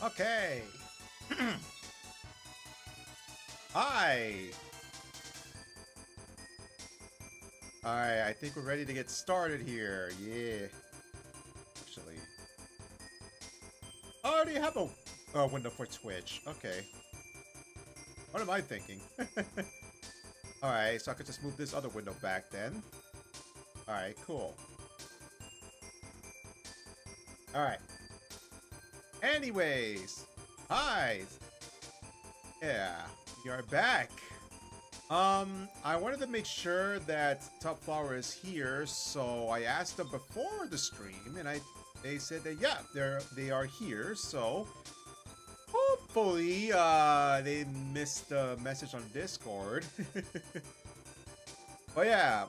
Okay. Hi. Alright, I think we're ready to get started here. Yeah. Actually. I already have a window for Twitch. Okay. What am I thinking? Alright, so I could just move this other window back then. Alright, cool. Alright. Anyways. Hi. Yeah. We are back. I wanted to make sure that Top Flower is here, so I asked them before the stream, and they said that yeah, they are here. So hopefully, they missed the message on Discord. But yeah,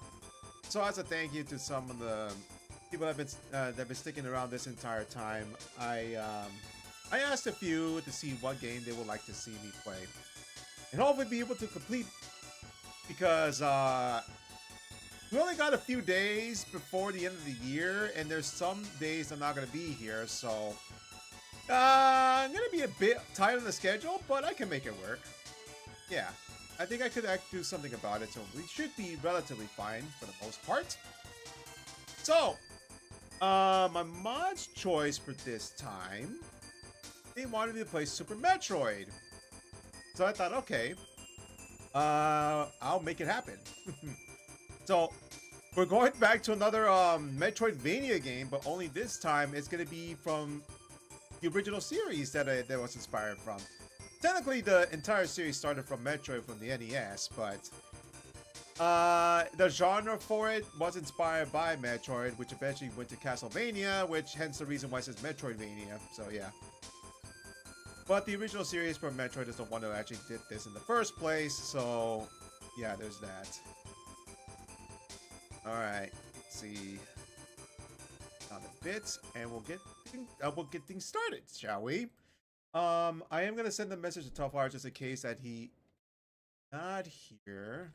so as a thank you to some of the people that have been sticking around this entire time, I asked a few to see what game they would like to see me play, and hopefully be able to complete. Because we only got a few days before the end of the year, and there's some days I'm not going to be here, so I'm going to be a bit tight on the schedule, but I can make it work. Yeah, I think I could do something about it, so we should be relatively fine for the most part. So, my mod's choice for this time, they wanted me to play Super Metroid. So I thought, okay, I'll make it happen. So, we're going back to another Metroidvania game, but only this time it's going to be from the original series that was inspired from. Technically, the entire series started from Metroid from the NES, but the genre for it was inspired by Metroid, which eventually went to Castlevania, which hence the reason why it says Metroidvania. So yeah. But the original series for Metroid is the one that actually did this in the first place, so yeah, there's that. Alright, let's see. Another bit, and we'll get things started, shall we? I am gonna send a message to Tough Wire just in case that he not here.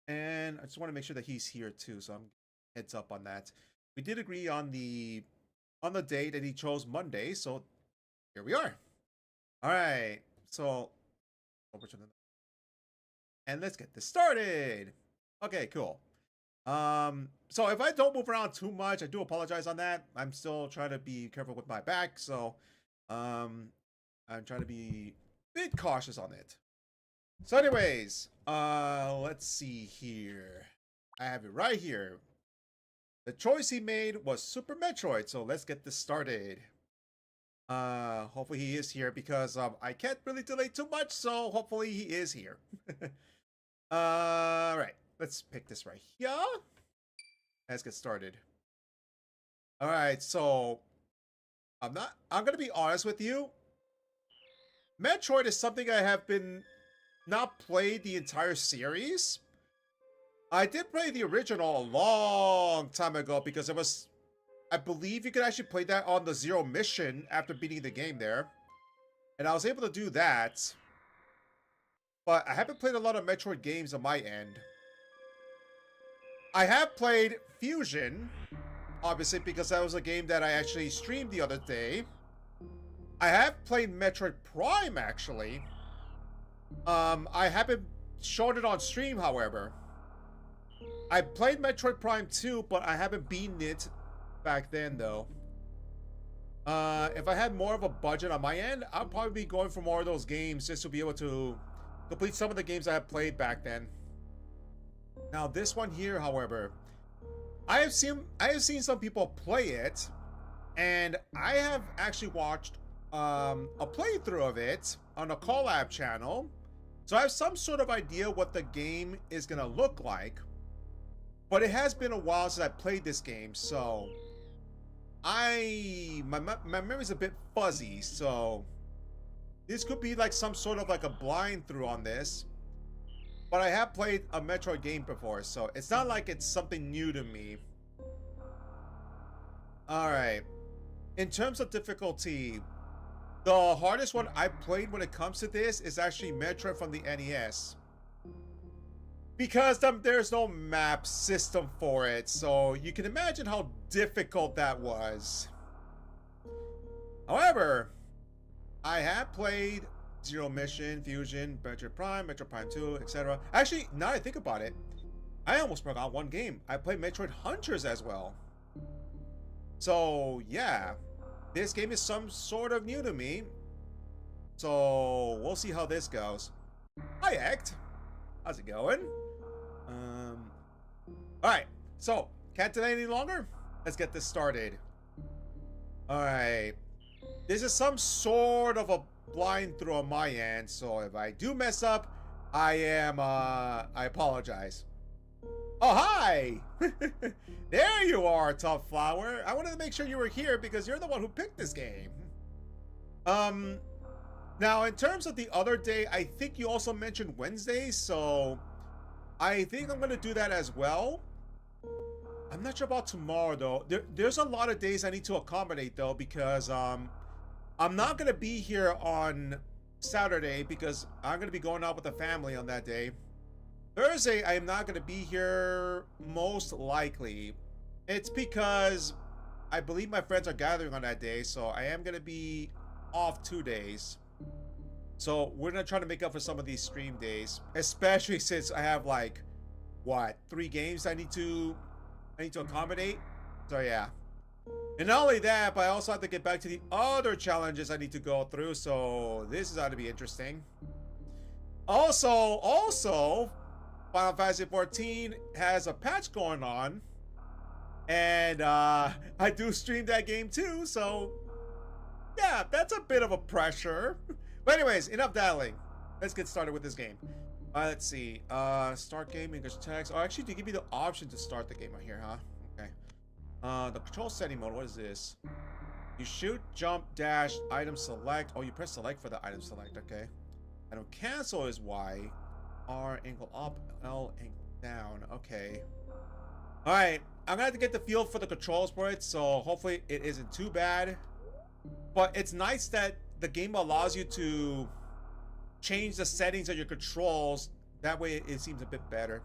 And I just want to make sure that he's here too, so I'm heads up on that. We did agree on the day that he chose Monday, so here we are. All right, so over to the and let's get this started. Okay, cool. So if I don't move around too much, I do apologize on that. I'm still trying to be careful with my back, so I'm trying to be a bit cautious on it. So anyways, let's see here. I have it right here. The choice he made was Super Metroid, so let's get this started. Hopefully he is here because I can't really delay too much, so hopefully he is here. Alright, let's pick this right here. Let's get started. Alright, so I'm gonna be honest with you. Metroid is something I have been not played the entire series. I did play the original a long time ago because it was, I believe you could actually play that on the Zero mission after beating the game there. And I was able to do that. But I haven't played a lot of Metroid games on my end. I have played Fusion, obviously, because that was a game that I actually streamed the other day. I have played Metroid Prime, actually. I haven't shown it on stream, however. I played Metroid Prime 2, but I haven't beaten it back then, though. If I had more of a budget on my end, I'd probably be going for more of those games just to be able to complete some of the games I have played back then. Now, this one here, however, I have seen some people play it, and I have actually watched a playthrough of it on a collab channel, so I have some sort of idea what the game is gonna look like. But it has been a while since I played this game, so my memory's a bit fuzzy, so this could be like some sort of like a blind through on this. But I have played a Metroid game before, so it's not like it's something new to me. Alright. In terms of difficulty, the hardest one I played when it comes to this is actually Metroid from the NES. Because there's no map system for it, so you can imagine how difficult that was. However, I have played Zero Mission, Fusion, Metroid Prime 2, etc. Actually, now that I think about it, I almost forgot one game. I played Metroid Hunters as well. So, yeah. This game is some sort of new to me. So, we'll see how this goes. Hi, Act. How's it going? Alright. So, can't delay any longer? Let's get this started. Alright. This is some sort of a blind through on my end, so if I do mess up, I apologize. Oh, hi! There you are, Tough Flower. I wanted to make sure you were here because you're the one who picked this game. Now, in terms of the other day, I think you also mentioned Wednesday, so I think I'm going to do that as well. I'm not sure about tomorrow, though. There's a lot of days I need to accommodate, though, because I'm not going to be here on Saturday because I'm going to be going out with the family on that day. Thursday, I am not going to be here, most likely. It's because I believe my friends are gathering on that day, so I am going to be off 2 days. So we're going to try to make up for some of these stream days, especially since I have like, what, 3 games I need to accommodate. So yeah. And not only that, but I also have to get back to the other challenges I need to go through, so this is going to be interesting. Also, Final Fantasy 14 has a patch going on, and I do stream that game too, so yeah, that's a bit of a pressure. But anyways, enough dialing. Let's get started with this game. Let's see. Start game, English text. Oh, actually, they give you the option to start the game right here, huh? Okay. The control setting mode, what is this? You shoot, jump, dash, item select. Oh, you press select for the item select, okay. Item cancel is Y. R, angle up, L, angle down. Okay. Alright, I'm gonna have to get the feel for the controls for it, so hopefully it isn't too bad. But it's nice that the game allows you to change the settings of your controls. That way it seems a bit better.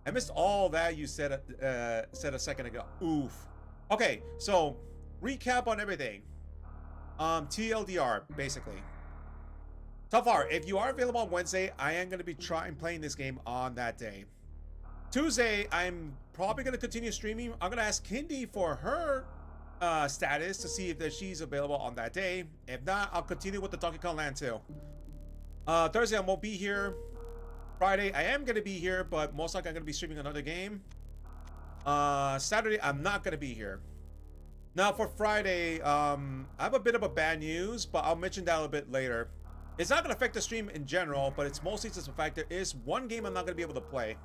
I missed all that you said a second ago. Oof. Okay, so recap on everything. TLDR, basically. So far, if you are available on Wednesday, I am going to be playing this game on that day. Tuesday, I'm probably going to continue streaming. I'm going to ask Kindy for her status to see if she's available on that day. If not, I'll continue with the Donkey Kong Land 2. Thursday, I won't be here. Friday, I am going to be here, but most likely I'm going to be streaming another game. Saturday, I'm not going to be here. Now, for Friday, I have a bit of a bad news, but I'll mention that a little bit later. It's not going to affect the stream in general, but it's mostly just the fact there is one game I'm not going to be able to play.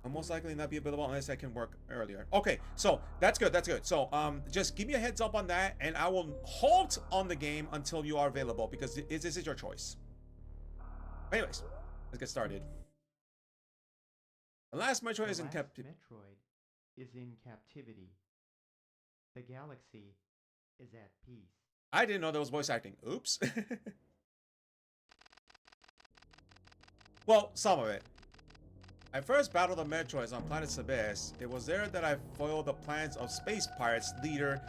I'll most likely not be available unless I can work earlier. Okay, so that's good, that's good. So just give me a heads up on that, and I will halt on the game until you are available, because this is your choice. Anyways, let's get started. The last Metroid is in captivity. Metroid is in captivity. The galaxy is at peace. I didn't know there was voice acting. Oops. Well, some of it. I first battled the Metroids on planet Sabes. It was there that I foiled the plans of Space Pirates leader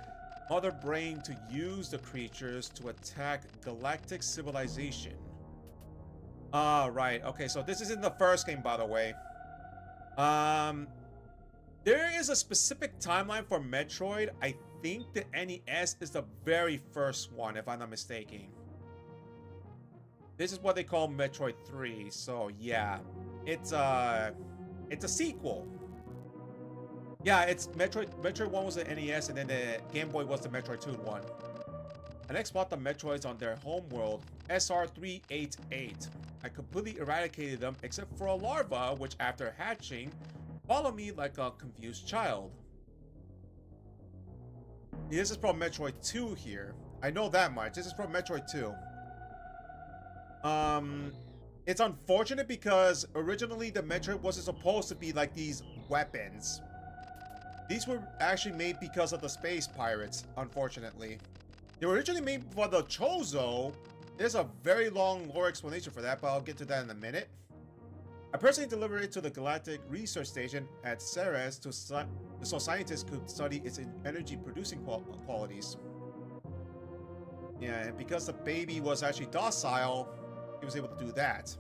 Mother Brain to use the creatures to attack galactic civilization. Right. Okay, so this is in the first game, by the way. There is a specific timeline for Metroid. I think the NES is the very first one, if I'm not mistaken. This is what they call Metroid 3, so yeah. It's a sequel. Yeah, it's Metroid 1 was the NES, and then the Game Boy was the Metroid 2 one. I next fought the Metroids on their homeworld, SR388. I completely eradicated them except for a larva, which after hatching, followed me like a confused child. This is from Metroid 2 here. I know that much. This is from Metroid 2. It's unfortunate because originally the Metroid wasn't supposed to be like these weapons. These were actually made because of the Space Pirates, unfortunately. They were originally made for the Chozo. There's a very long lore explanation for that, but I'll get to that in a minute. I personally delivered it to the Galactic Research Station at Ceres so scientists could study its energy producing qualities. Yeah, and because the baby was actually docile, he was able to do that.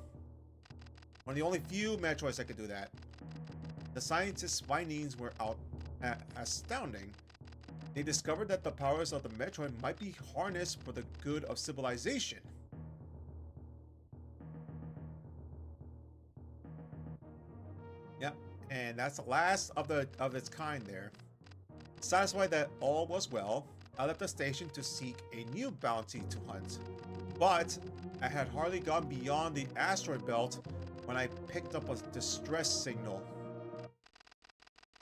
One of the only few Metroids that could do that. The scientists' findings were astounding. They discovered that the powers of the Metroid might be harnessed for the good of civilization. Yep, and that's the last of its kind there. Satisfied that all was well, I left the station to seek a new bounty to hunt. But I had hardly gone beyond the asteroid belt when I picked up a distress signal.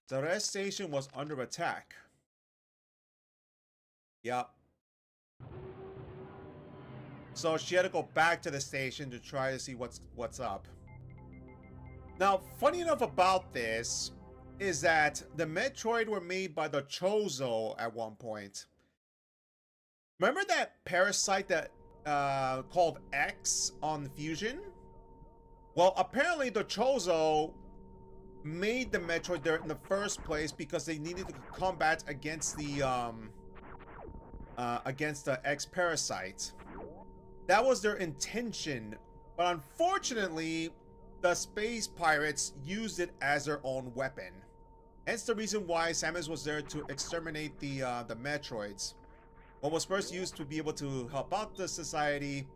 The rest station was under attack. Yep. So she had to go back to the station to try to see what's up. Now, funny enough about this is that the Metroid were made by the Chozo at one point. Remember that parasite that called X on Fusion? Well, apparently the Chozo made the Metroid there in the first place because they needed to combat against the X parasite. That was their intention, but unfortunately, the space pirates used it as their own weapon. Hence the reason why Samus was there to exterminate the Metroids. What was first used to be able to help out the society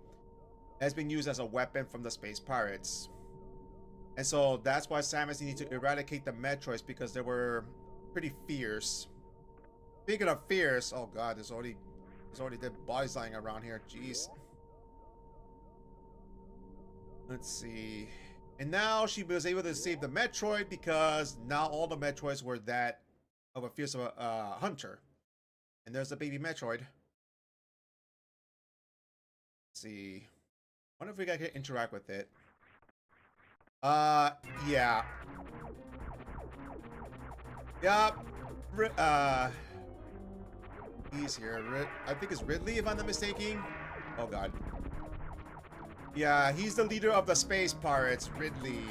has been used as a weapon from the space pirates. And so that's why Samus needed to eradicate the Metroids, because they were pretty fierce. Speaking of fierce, oh god, there's already dead bodies lying around here. Jeez. Let's see. And now she was able to save the Metroid because now all the Metroids were that of a fierce hunter. And there's the baby Metroid. Let's see. Wonder if we can interact with it. Yeah. Yup. He's here. I think it's Ridley, if I'm not mistaken. Oh god. Yeah, he's the leader of the space pirates, Ridley.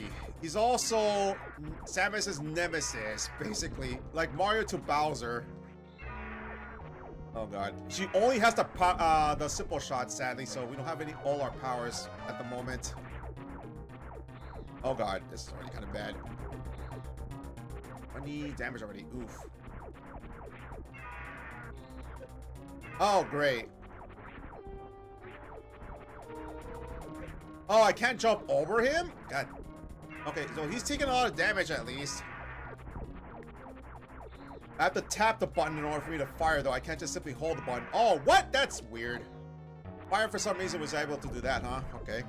He's also Samus's nemesis, basically. Like Mario to Bowser. Oh god. She only has the simple shot, sadly, so we don't have all our powers at the moment. Oh god, this is already kind of bad. 20 damage already. Oof. Oh, great. Oh, I can't jump over him? God. Okay, so he's taking a lot of damage at least. I have to tap the button in order for me to fire, though. I can't just simply hold the button. Oh, what? That's weird. Fire, for some reason, was able to do that, huh? Okay.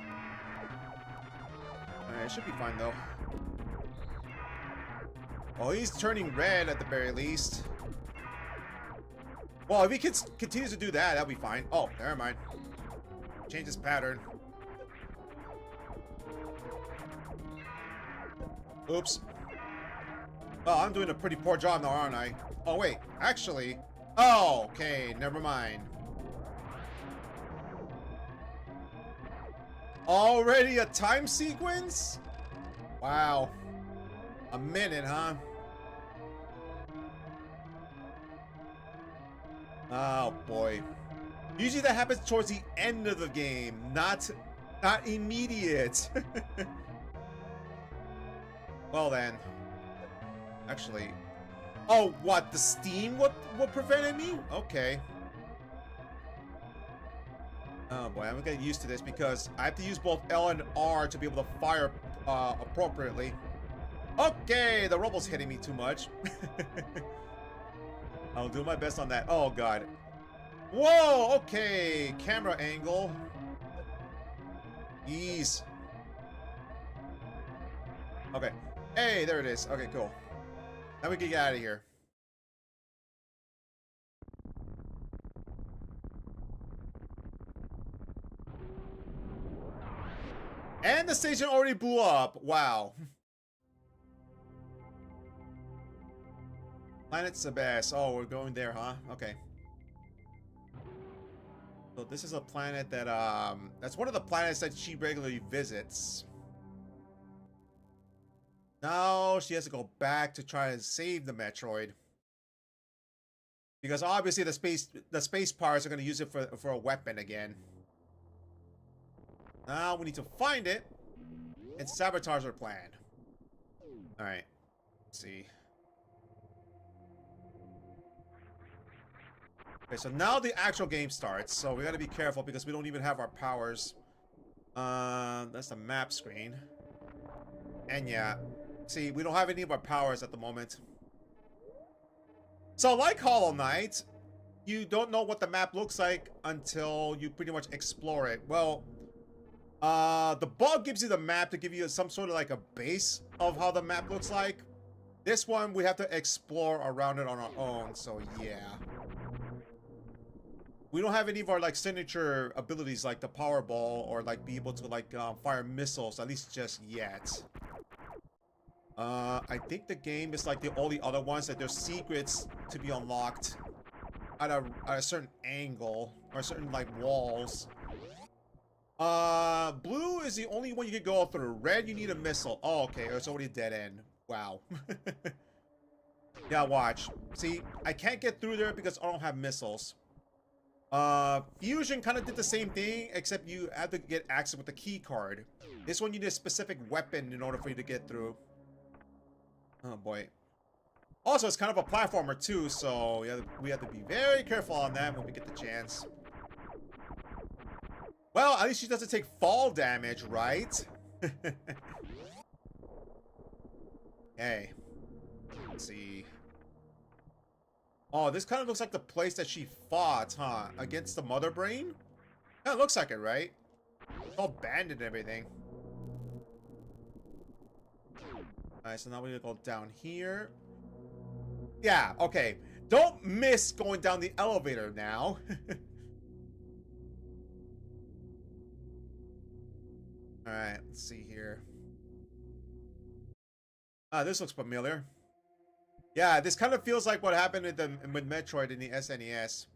Alright, it should be fine, though. Oh, he's turning red at the very least. Well, if he continues to do that, that'll be fine. Oh, never mind. Change his pattern. Oops. Oh, I'm doing a pretty poor job now, aren't I? Oh, wait. Actually... Oh, okay. Never mind. Already a time sequence? Wow. A minute, huh? Oh, boy. Usually that happens towards the end of the game, not immediate. Well then. Actually. Oh, what? The steam? What prevented me? Okay. Oh boy, I'm getting used to this because I have to use both L and R to be able to fire appropriately. Okay, the rubble's hitting me too much. I'll do my best on that. Oh god. Whoa, okay. Camera angle. Ease. Okay. Hey, there it is. Okay, cool. Now we can get out of here. And the station already blew up. Wow. Planet Sebas. Oh, we're going there, huh? Okay. So this is a planet that, that's one of the planets that she regularly visits. Now she has to go back to try and save the Metroid. Because obviously the space pirates are going to use it for a weapon again. Now we need to find it and sabotage our plan. Alright. Let's see. Okay, so now the actual game starts. So we got to be careful because we don't even have our powers. That's the map screen. And yeah. See, we don't have any of our powers at the moment. So like Hollow Knight, you don't know what the map looks like until you pretty much explore it. Well, the bug gives you the map to give you some sort of like a base of how the map looks like. This one, we have to explore around it on our own, so yeah. We don't have any of our like signature abilities like the power ball or like be able to like fire missiles, at least just yet. I think the game is like all the other ones that there's secrets to be unlocked at a certain angle or certain like walls. Blue is the only one you can go through. Red, you need a missile. Oh, okay, it's already a dead end. Wow. Yeah, watch. See, I can't get through there because I don't have missiles. Fusion kind of did the same thing, except you had to get access with the key card. This one you need a specific weapon in order for you to get through. Oh boy. Also, it's kind of a platformer too, so we have to be very careful on that when we get the chance. Well, at least she doesn't take fall damage, right? Okay. Let's see. Oh, this kind of looks like the place that she fought, huh? Against the Mother Brain? Yeah, it looks like it, right? It's all banded and everything. Alright, so now we're gonna go down here. Yeah, okay. Don't miss going down the elevator now. Alright, let's see here. This looks familiar. Yeah, this kind of feels like what happened with Metroid in the SNES.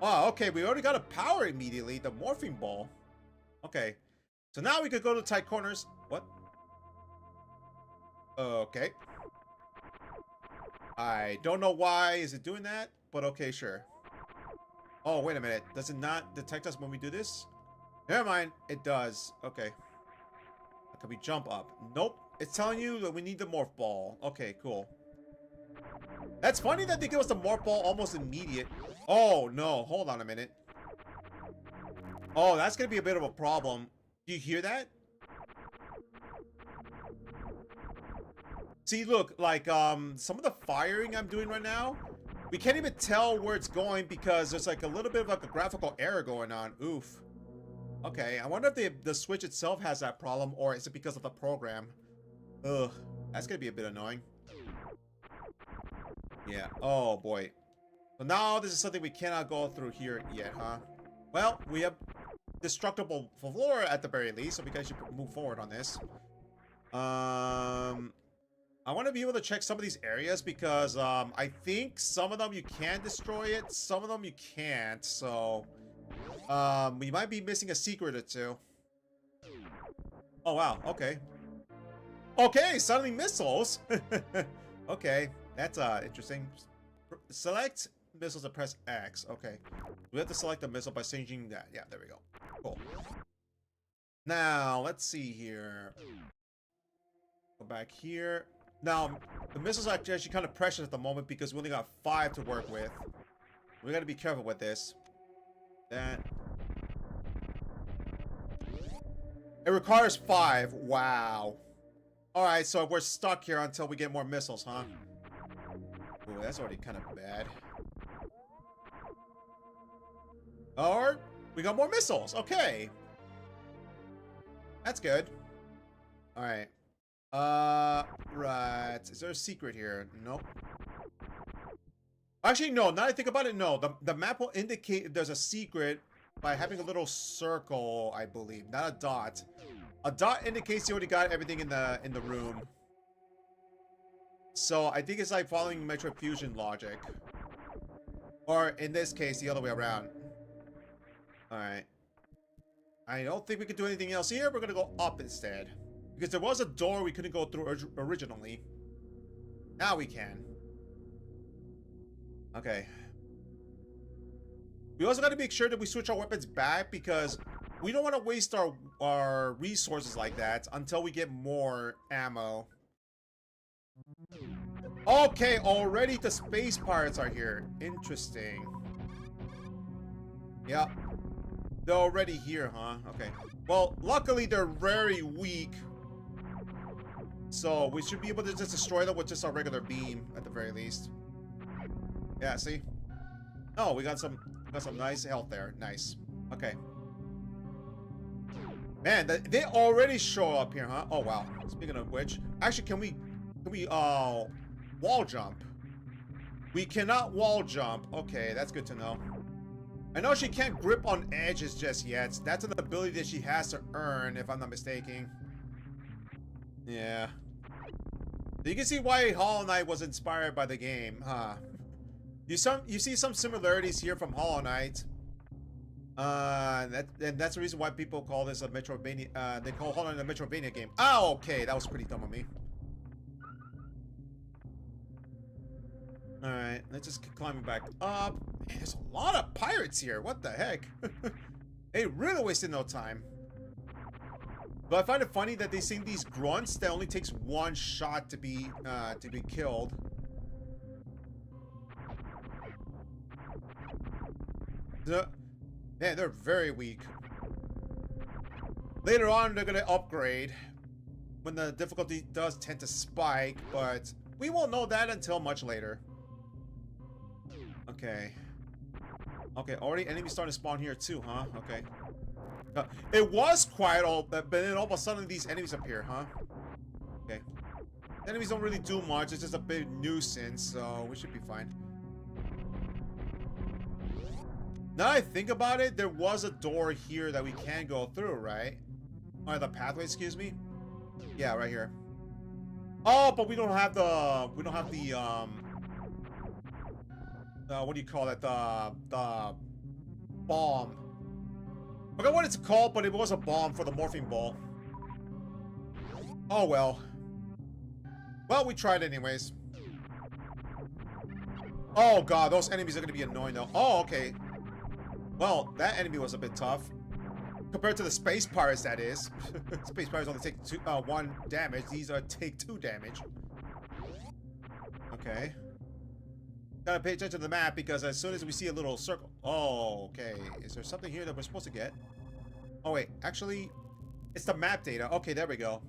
Oh, okay, we already got a power immediately, the morphing ball. Okay. So now we could go to tight corners. What? Okay. I don't know why is it doing that, but okay, sure. Oh, wait a minute. Does it not detect us when we do this? Never mind. It does. Okay. Can we jump up? Nope. It's telling you that we need the morph ball. Okay, cool. That's funny that they give us the morph ball almost immediate. Oh, no. Hold on a minute. Oh, that's going to be a bit of a problem. Do you hear that? See, look, like, some of the firing I'm doing right now, we can't even tell where it's going because there's like a little bit of like a graphical error going on. Oof. Okay, I wonder if the Switch itself has that problem or is it because of the program? Ugh, that's gonna be a bit annoying. Yeah, oh boy. So now this is something we cannot go through here yet, huh? Well, we have destructible floor at the very least, so we guys should move forward on this. I want to be able to check some of these areas because I think some of them you can destroy it, some of them you can't, so we might be missing a secret or two. Oh wow, okay. Okay, suddenly missiles. Okay, that's interesting. Select missiles and press X. Okay. We have to select the missile by changing that. Yeah, there we go. Cool. Now, let's see here. Go back here. Now, the missiles are actually kind of precious at the moment because we only got 5 to work with. We gotta be careful with this. That. It requires 5. Wow. Alright, so we're stuck here until we get more missiles, huh? Ooh, that's already kind of bad. Or, we got more missiles. Okay. That's good. Alright. Right. Is there a secret here? Nope. Actually, no. Now that I think about it, no. The map will indicate if there's a secret by having a little circle, I believe. Not a dot. A dot indicates you already got everything in the room. So, I think it's like following Metroid Fusion logic. Or, in this case, the other way around. Alright. I don't think we can do anything else here. We're gonna go up instead. Because there was a door we couldn't go through originally. Now we can. Okay. We also got to make sure that we switch our weapons back because we don't want to waste our resources like that until we get more ammo. Okay, already the space pirates are here. Interesting. Yep. They're already here, huh? Okay. Well, luckily they're very weak. So we should be able to just destroy them with just our regular beam at the very least. Yeah, see? Oh, we got some nice health there. Nice. Okay. Man, they already show up here, huh? Oh wow. Speaking of which, actually can we wall jump? We cannot wall jump. Okay, that's good to know. I know she can't grip on edges just yet. That's an ability that she has to earn, if I'm not mistaken. Yeah. You can see why Hollow Knight was inspired by the game, huh? You see some similarities here from Hollow Knight. And that's the reason why people call this a Metroidvania. They call Hollow Knight a Metroidvania game. Oh, okay, that was pretty dumb of me. All right, let's just keep climbing back up. Man, there's a lot of pirates here. What the heck? They really wasted no time. But I find it funny that they sing these grunts that only takes one shot to be killed. Man, they're very weak. Later on, they're gonna upgrade when the difficulty does tend to spike, but we won't know that until much later. Okay. Okay, already enemies starting to spawn here too, huh? Okay. It was quiet but then all of a sudden these enemies appear, huh? Okay. Enemies don't really do much, it's just a big nuisance, so we should be fine. Now that I think about it, there was a door here that we can go through, right? Or the pathway, excuse me. Yeah, right here. Oh, but we don't have the what do you call it? The bomb. I forgot what it's called, but it was a bomb for the morphine ball. Oh well. Well, we tried anyways. Oh god, those enemies are gonna be annoying though. Oh, okay. Well, that enemy was a bit tough. Compared to the space pirates, that is. Space pirates only take 1 damage. These take 2 damage. Okay. Gotta pay attention to the map because as soon as we see a little circle... Oh, okay. Is there something here that we're supposed to get? Oh, wait. Actually, it's the map data. Okay, there we go.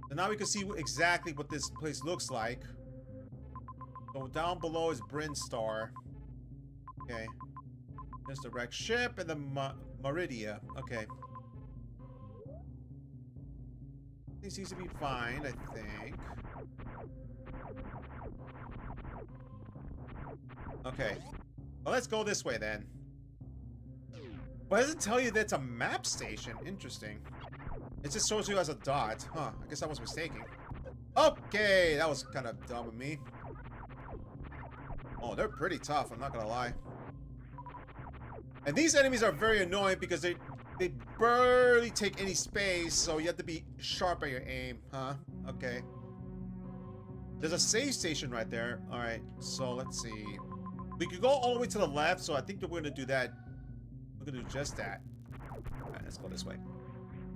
So now we can see exactly what this place looks like. So down below is Brinstar. Okay. There's the wrecked ship and the Meridia. Okay. It seems to be fine, I think. Okay. Well, let's go this way then. Why does it tell you that's a map station? Interesting. It just shows you as a dot. Huh. I guess I was mistaken. Okay, that was kind of dumb of me. Oh, they're pretty tough, I'm not gonna lie. And these enemies are very annoying because they barely take any space, so you have to be sharp at your aim, huh? Okay. There's a save station right there. Alright, so let's see. We could go all the way to the left, so I think that we're gonna do that. We're gonna do just that. Alright, let's go this way.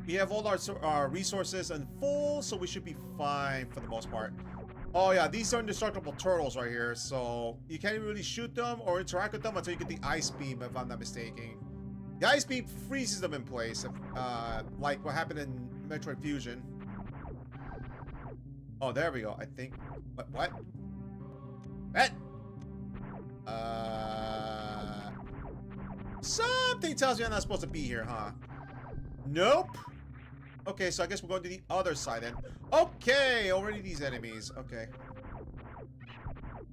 We have all our resources in full, so we should be fine for the most part. Oh yeah, these are indestructible turtles right here, so you can't even really shoot them or interact with them until you get the ice beam, if I'm not mistaken. The ice beam freezes them in place, like what happened in Metroid Fusion. Oh, there we go, I think. What? What? Something tells me I'm not supposed to be here, huh? Nope. Okay, so I guess we're going to the other side then. Okay, already these enemies. Okay.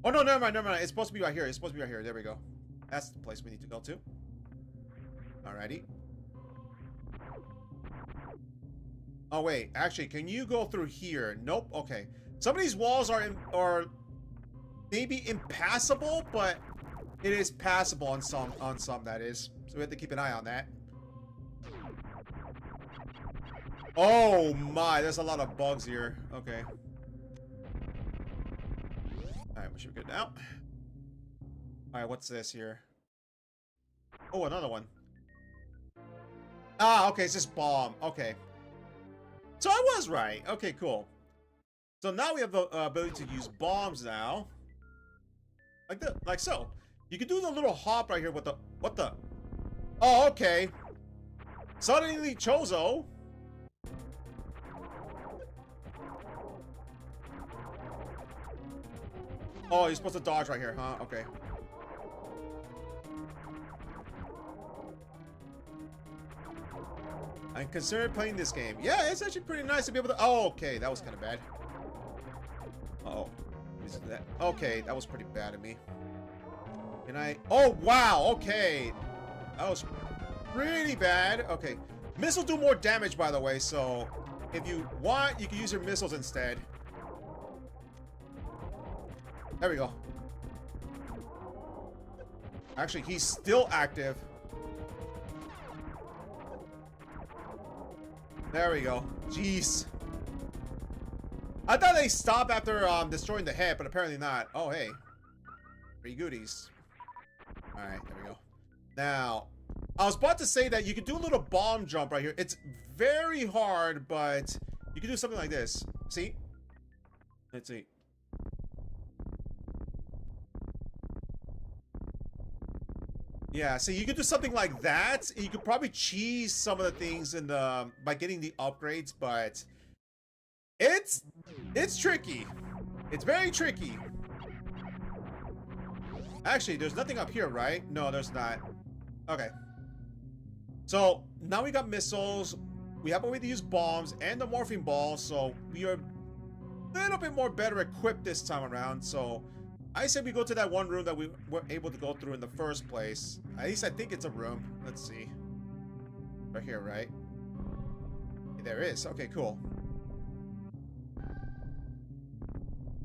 Oh, no, never mind, never mind. It's supposed to be right here. It's supposed to be right here. There we go. That's the place we need to go to. Alrighty. Oh, wait. Actually, can you go through here? Nope. Okay. Some of these walls are maybe impassable, but it is passable on some, that is. So we have to keep an eye on that. Oh my, there's a lot of bugs here. Okay. Alright, we should be good now. Alright, what's this here? Oh, another one. Ah, okay, it's just bomb. Okay. So I was right. Okay, cool. So now we have the ability to use bombs now. Like so. You can do the little hop right here with the... What the... Oh, okay. Suddenly Chozo. Oh, you're supposed to dodge right here, huh? Okay. I considered playing this game. Yeah, it's actually pretty nice to be able to... Oh, okay. That was kind of bad. Uh-oh. Okay, that was pretty bad of me. Can I... Oh, wow. Okay. That was pretty bad. Okay. Missiles do more damage, by the way, so if you want, you can use your missiles instead. There we go. Actually, he's still active. There we go. Jeez. I thought they stopped after destroying the head, but apparently not. Oh, hey. Free goodies. Alright, there we go. Now, I was about to say that you can do a little bomb jump right here. It's very hard, but you can do something like this. See? Let's see. Yeah, so you could do something like that. You could probably cheese some of the things in the by getting the upgrades, but it's tricky. It's very tricky. Actually, there's nothing up here, right? No, there's not. Okay. So now we got missiles. We have a way to use bombs and the morphing ball, so we are a little bit more better equipped this time around. So I said we go to that one room that we were able to go through in the first place. At least I think it's a room. Let's see. Right here, right? There is. Okay, cool.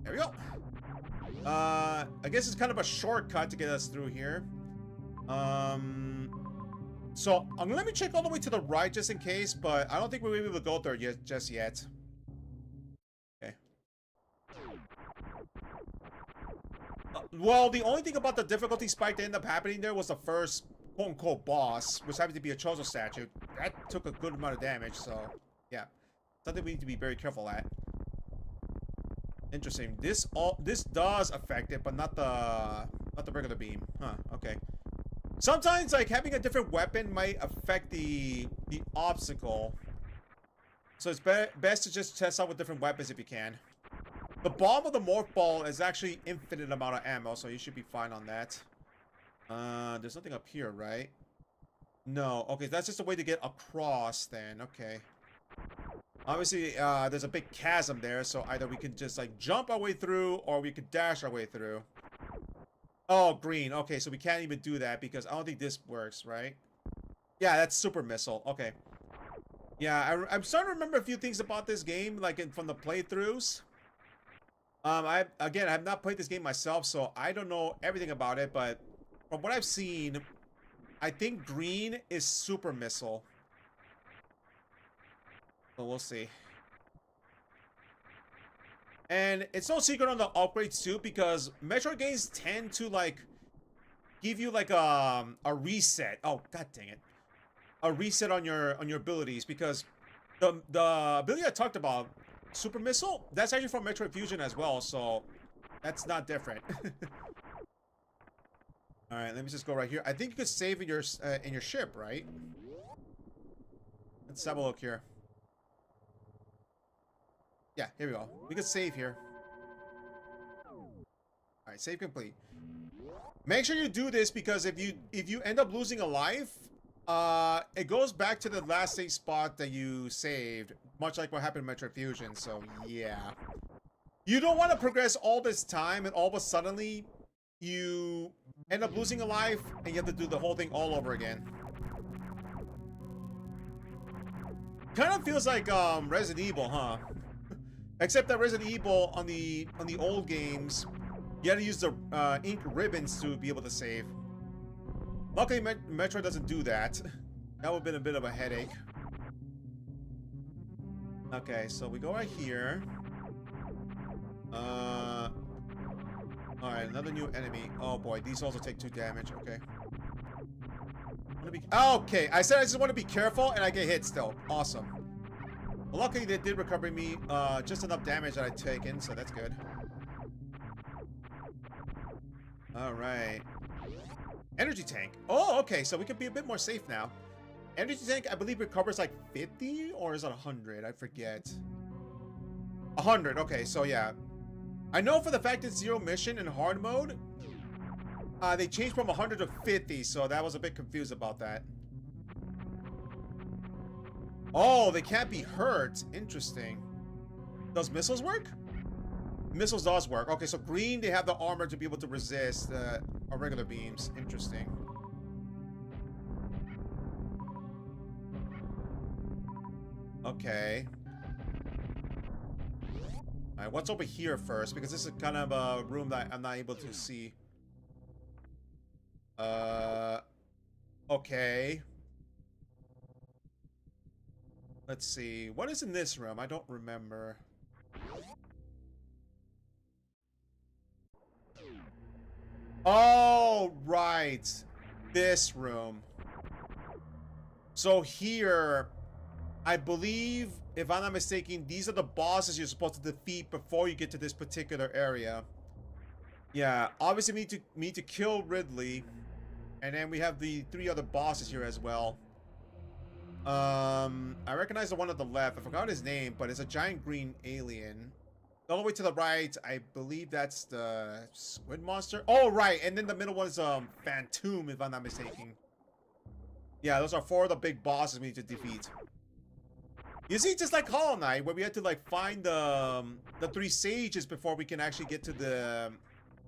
There we go. I guess it's kind of a shortcut to get us through here. So let me check all the way to the right just in case, but I don't think we'll be able to go there just yet. Okay. Well, the only thing about the difficulty spike that ended up happening there was the first quote-unquote boss, which happened to be a Chozo statue. That took a good amount of damage, so yeah. Something we need to be very careful at. Interesting. This does affect it, but not the regular beam. Huh, okay. Sometimes like having a different weapon might affect the obstacle. So it's best to just test out with different weapons if you can. The bomb of the morph ball is actually infinite amount of ammo, so you should be fine on that. There's nothing up here, right? No. Okay, that's just a way to get across then. Okay. Obviously, there's a big chasm there, so either we can just like jump our way through or we could dash our way through. Oh, green. Okay, so we can't even do that because I don't think this works, right? Yeah, that's super missile. Okay. Yeah, I'm starting to remember a few things about this game, like from the playthroughs. I have not played this game myself, so I don't know everything about it, but from what I've seen, I think green is super missile. So we'll see. And it's no secret on the upgrades too, because Metroid games tend to like give you like a reset. Oh, god dang it. A reset on your abilities, because the ability I talked about, Super Missile, that's actually from Metroid Fusion as well, so that's not different. Alright, let me just go right here. I think you could save in your ship, right? Let's have a look here. Yeah, here we go. We can save here. Alright, save complete. Make sure you do this, because if you end up losing a life, it goes back to the last save spot that you saved, much like what happened in Metroid Fusion, so yeah. You don't want to progress all this time and all of a suddenly you end up losing a life and you have to do the whole thing all over again. Kind of feels like Resident Evil, huh? Except that Resident Evil on the old games, you had to use the ink ribbons to be able to save. Luckily, Metroid doesn't do that. That would have been a bit of a headache. Okay, so we go right here. Alright, Alright, another new enemy. Oh boy, these also take 2 damage. Okay. Okay, I said I just want to be careful, and I get hit still. Awesome. Well, luckily, they did recover me just enough damage that I'd taken, so that's good. Alright. Energy tank. Oh, okay, so we can be a bit more safe now. Energy tank, I believe, recovers like 50, or is it 100? I forget. 100, okay, so yeah. I know for the fact it's zero mission in hard mode, they changed from 100 to 50, so that was a bit confused about that. Oh, they can't be hurt. Interesting. Does missiles work? Missiles does work. Okay, so green, they have the armor to be able to resist our regular beams. Interesting. Okay. Alright, what's over here first? Because this is kind of a room that I'm not able to see. Okay. Let's see. What is in this room? I don't remember. Oh, right. This room. So here, I believe, if I'm not mistaken, these are the bosses you're supposed to defeat before you get to this particular area. Yeah, obviously we need to kill Ridley. And then we have the 3 other bosses here as well. I recognize the one on the left. I forgot his name, but it's a giant green alien. All the way to the right, I believe that's the squid monster. Oh, right. And then the middle one is Phantom, if I'm not mistaken. Yeah, those are 4 of the big bosses we need to defeat. You see, just like Hollow Knight, where we had to like find the 3 sages before we can actually get to the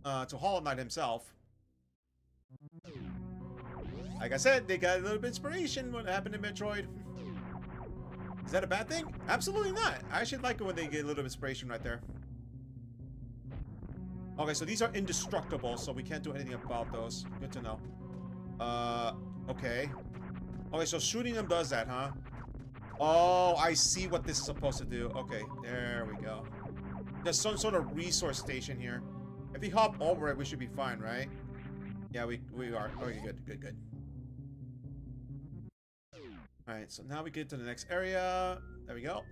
to Hollow Knight himself. Like I said, they got a little bit of inspiration when it happened in Metroid. Is that a bad thing? Absolutely not. I actually like it when they get a little bit of inspiration right there. Okay, so these are indestructible, so we can't do anything about those. Good to know. Okay. Okay, so shooting them does that, huh? Oh, I see what this is supposed to do. Okay, there we go. There's some sort of resource station here. If we hop over it, we should be fine, right? Yeah, we are. Okay, good. Alright, so now we get to the next area. There we go.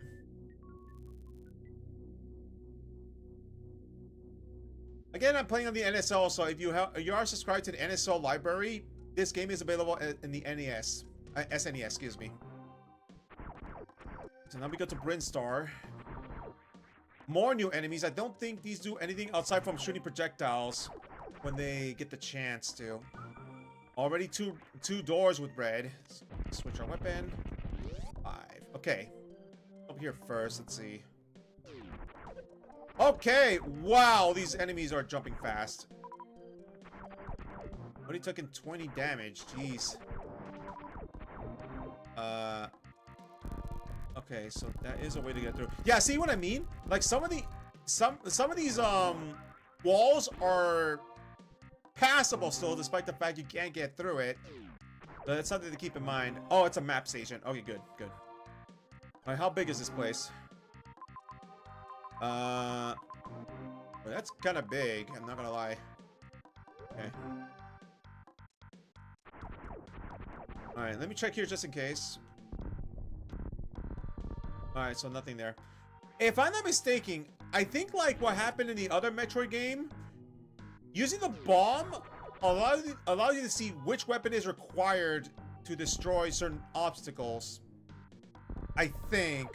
Again, I'm playing on the NSO, so if you are subscribed to the NSO library, this game is available in the NES. SNES, excuse me. So now we go to Brinstar. More new enemies. I don't think these do anything outside from shooting projectiles when they get the chance to. Already two doors with red. Switch our weapon. 5. Okay. Up here first. Let's see. Okay. Wow. These enemies are jumping fast. Only taking 20 damage. Jeez. Okay. So that is a way to get through. Yeah. See what I mean? Like some of these walls are passable still, despite the fact you can't get through it. But that's something to keep in mind. Oh, it's a map station. Okay, good. Alright, how big is this place? Well, that's kind of big, I'm not gonna lie. Okay. Alright, let me check here just in case. Alright, so nothing there. If I'm not mistaken, I think like what happened in the other Metroid game, using the bomb allows you to see which weapon is required to destroy certain obstacles. I think.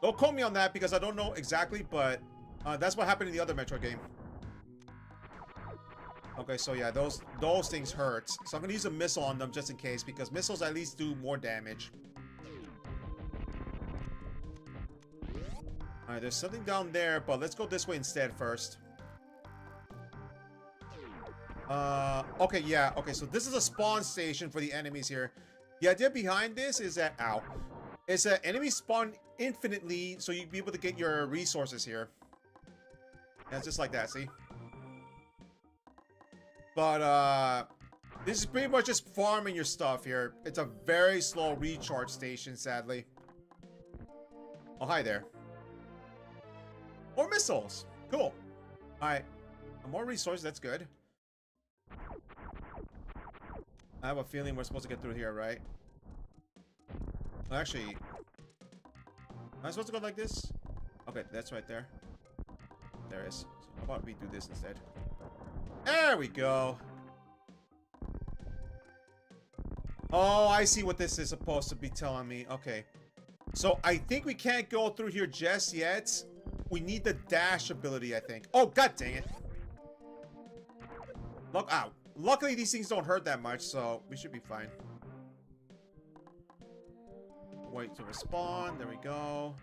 Don't quote me on that because I don't know exactly, but that's what happened in the other Metroid game. Okay, so yeah, those things hurt. So I'm gonna use a missile on them just in case, because missiles at least do more damage. Alright, there's something down there, but let's go this way instead first. Okay, yeah, okay, so this is a spawn station for the enemies here. The idea behind this is that, ow, is that enemies spawn infinitely, so you'd be able to get your resources here. And it's just like that, see? But, this is pretty much just farming your stuff here. It's a very slow recharge station, sadly. Oh, hi there. More missiles. Cool. Alright. More resources, that's good. I have a feeling we're supposed to get through here, right? Well, actually, am I supposed to go like this? Okay, that's right there. There is. So how about we do this instead? There we go. Oh, I see what this is supposed to be telling me. Okay. So I think we can't go through here just yet. We need the dash ability, I think. Oh, god dang it. Look out. Luckily, these things don't hurt that much, so we should be fine. Wait to respawn. There we go.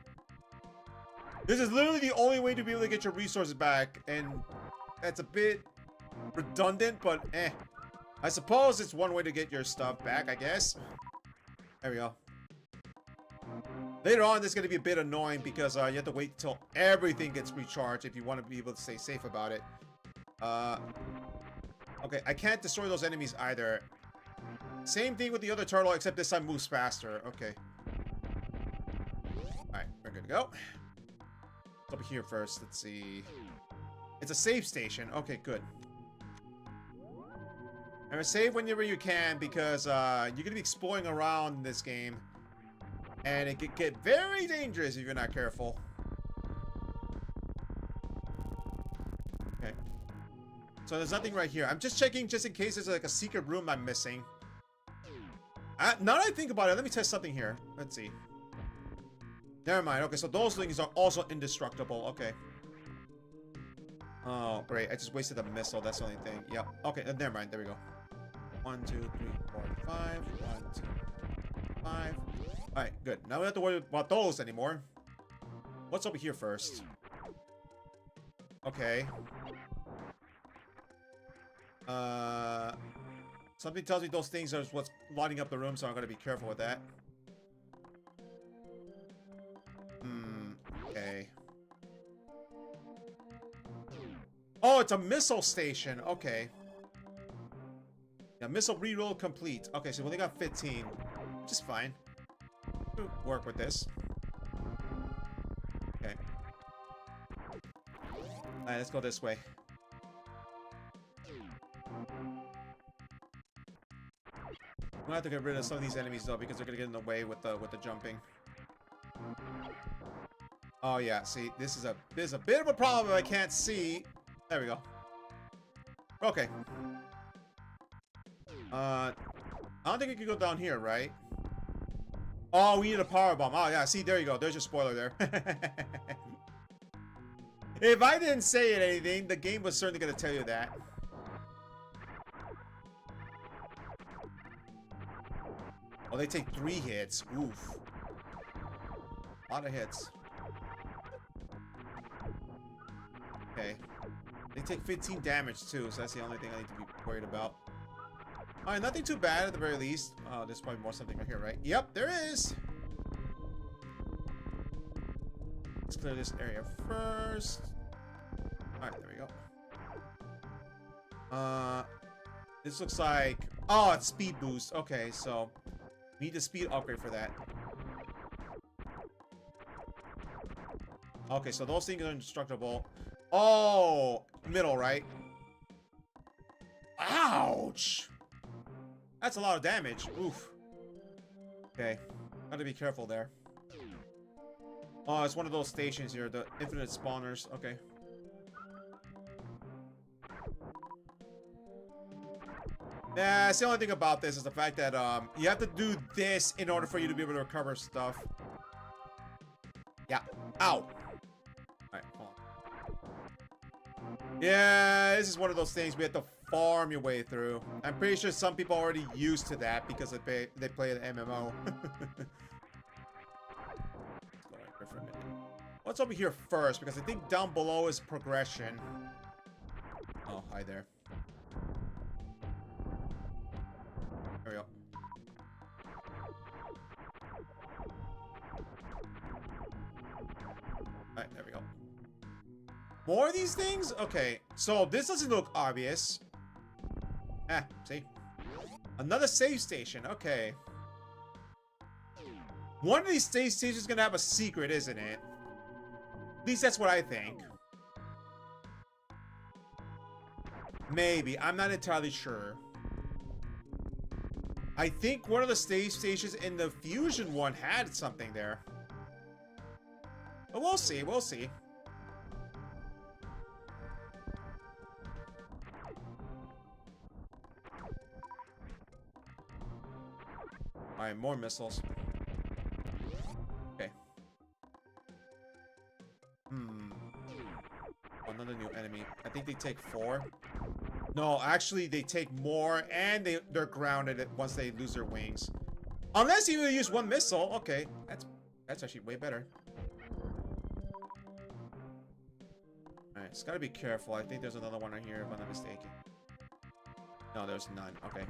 This is literally the only way to be able to get your resources back, and that's a bit redundant, but eh. I suppose it's one way to get your stuff back, I guess. There we go. Later on, this is going to be a bit annoying because you have to wait until everything gets recharged if you want to be able to stay safe about it. Okay, I can't destroy those enemies either. Same thing with the other turtle, except this time moves faster. Okay. Alright, we're good to go. What's up here first? Let's see. It's a save station. Okay, good. And save whenever you can because you're going to be exploring around this game. And it could get very dangerous if you're not careful. Okay. So there's nothing right here. I'm just checking just in case there's like a secret room I'm missing. Now that I think about it, let me test something here. Let's see. Never mind. Okay, so those things are also indestructible. Okay. Oh, great. I just wasted a missile. That's the only thing. Yep. Okay, never mind. There we go. 1, 2, 3, 4, 5. 1, 2, 5. Alright, good. Now we don't have to worry about those anymore. What's over here first? Okay. Something tells me those things are what's lighting up the room, so I'm gonna be careful with that. Okay. Oh, it's a missile station. Okay. Yeah, missile reroll complete. Okay, so we only got 15. Which is fine. We'll work with this. Okay. Alright, let's go this way. I'm gonna have to get rid of some of these enemies though, because they're gonna get in the way with the jumping. Oh yeah, see, this is a bit of a problem if I can't see. There we go. Okay. I don't think we can go down here, right? Oh, we need a power bomb. Oh yeah, see, there you go. There's your spoiler there. If I didn't say anything, the game was certainly gonna tell you that. Oh, they take 3 hits. Oof. A lot of hits. Okay. They take 15 damage too, so that's the only thing I need to be worried about. Alright, nothing too bad at the very least. Oh, there's probably more something right here, right? Yep, there is! Let's clear this area first. Alright, there we go. This looks like... Oh, it's speed boost. Okay, so... we need a speed upgrade for that. Okay, so those things are indestructible. Oh! Middle, right? Ouch! That's a lot of damage. Oof. Okay. Gotta be careful there. Oh, it's one of those stations here. The infinite spawners. Okay. Yeah, it's the only thing about this is the fact that you have to do this in order for you to be able to recover stuff. Yeah. Ow. Alright, hold on. Yeah, this is one of those things we have to farm your way through. I'm pretty sure some people are already used to that because they play an MMO. Let's go right here for a minute. What's over here first? Because I think down below is progression. Oh, hi there. There we go. Alright, there we go. More of these things? Okay, so this doesn't look obvious. Ah, see? Another save station, okay. One of these save stations is gonna have a secret, isn't it? At least that's what I think. Maybe. I'm not entirely sure. I think one of the stations in the Fusion one had something there. But we'll see. We'll see. Alright, more missiles. Okay. Another new enemy. I think they take 4. No, actually, they take more, and they're grounded once they lose their wings. Unless you use 1 missile. Okay, that's actually way better. Alright, just gotta be careful. I think there's another one right here, if I'm not mistaken. No, there's none. Okay.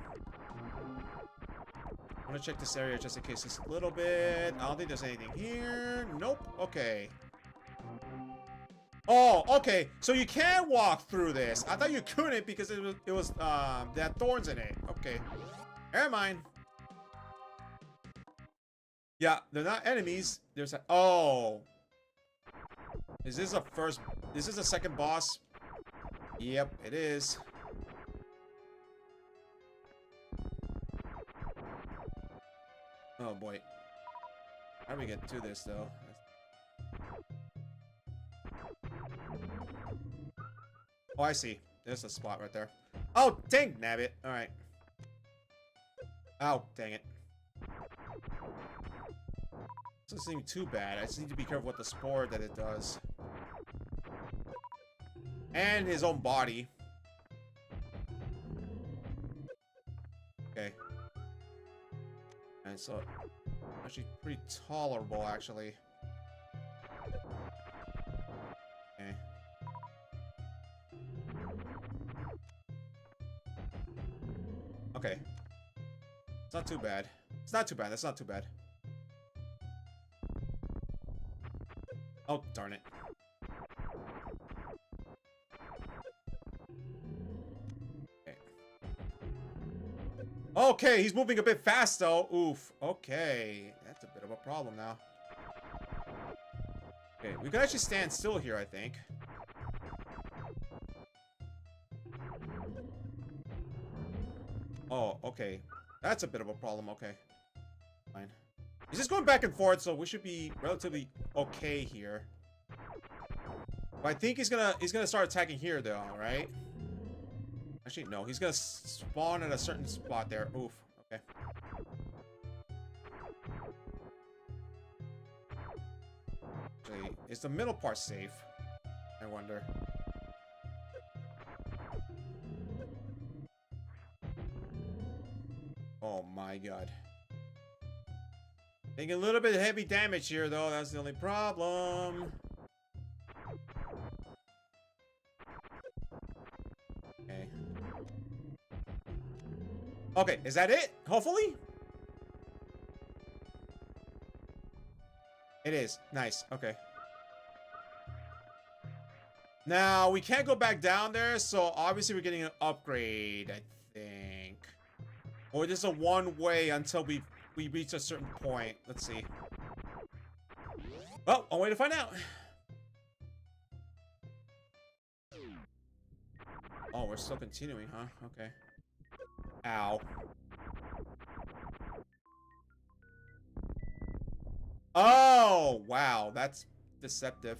I'm gonna check this area just in case it's a little bit. I don't think there's anything here. Nope. Okay. Oh, okay. So you can walk through this. I thought you couldn't because it was they had thorns in it. Okay. Never mind. Yeah, they're not enemies. There's a oh. Is this a second boss? Yep, it is. Oh boy. How do we get to this though? Oh, I see. There's a spot right there. Oh, dang, nabbit. Alright. Oh, dang it. Doesn't seem too bad. I just need to be careful with the spore that it does. And his own body. Okay. And so, actually pretty tolerable, actually. Okay. Okay. It's not too bad. It's not too bad. That's not too bad. Oh, darn it. Okay. Okay, he's moving a bit fast, though. Oof. Okay. That's a bit of a problem now. Okay, we can actually stand still here, I think. Oh, okay. That's a bit of a problem. Okay. Fine. He's just going back and forth, so we should be relatively okay here. But I think he's gonna start attacking here, though, right? Actually, no. He's gonna spawn at a certain spot there. Oof. Okay. Actually, is the middle part safe? I wonder. Oh my god. Taking a little bit of heavy damage here, though. That's the only problem. Okay. Okay, is that it? Hopefully? It is. Nice. Okay. Now, we can't go back down there, so obviously we're getting an upgrade, I think. Or this is a one-way until we reach a certain point. Let's see. Well, one way to find out. Oh, we're still continuing, huh? Okay. Ow. Oh, wow. That's deceptive.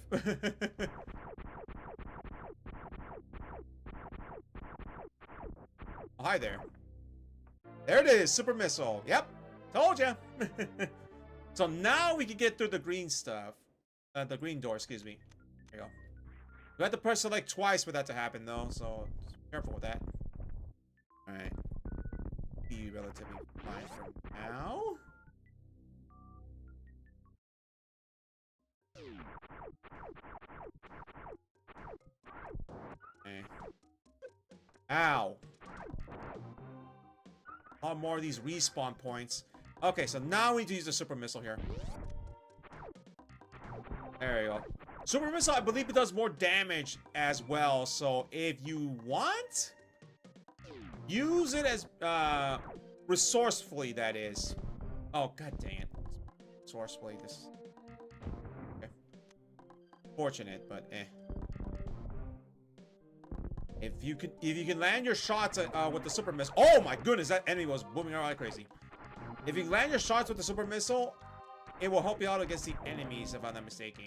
Oh, hi there. There it is. Super missile. Yep. Told ya. So now we can get through the green stuff. The green door, excuse me. There you go. We had to press select twice for that to happen, though, so just be careful with that. Alright. Be relatively fine for now. Okay. Ow. A lot more of these respawn points. Okay, so now we need to use the super missile here. There you go. Super missile, I believe it does more damage as well. So if you want, use it as resourcefully. That is. Oh god dang it! Resourcefully, this. Okay. Fortunate, but eh. If you can land your shots with the super missile. Oh my goodness, that enemy was booming around like crazy. If you land your shots with the super missile, it will help you out against the enemies, if I'm not mistaken.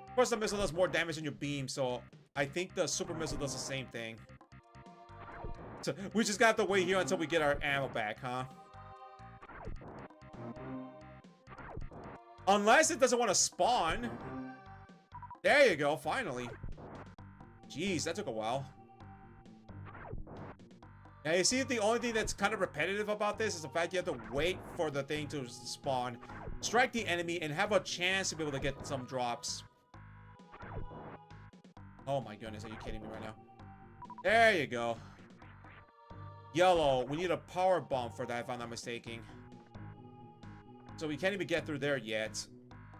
Of course, the missile does more damage than your beam, so I think the super missile does the same thing. So we just got to wait here until we get our ammo back, huh? Unless it doesn't want to spawn. There you go, finally. Jeez, that took a while. Now, you see, the only thing that's kind of repetitive about this is the fact you have to wait for the thing to spawn, strike the enemy, and have a chance to be able to get some drops. Oh my goodness, are you kidding me right now? There you go. Yellow, we need a power bomb for that, if I'm not mistaken. So we can't even get through there yet.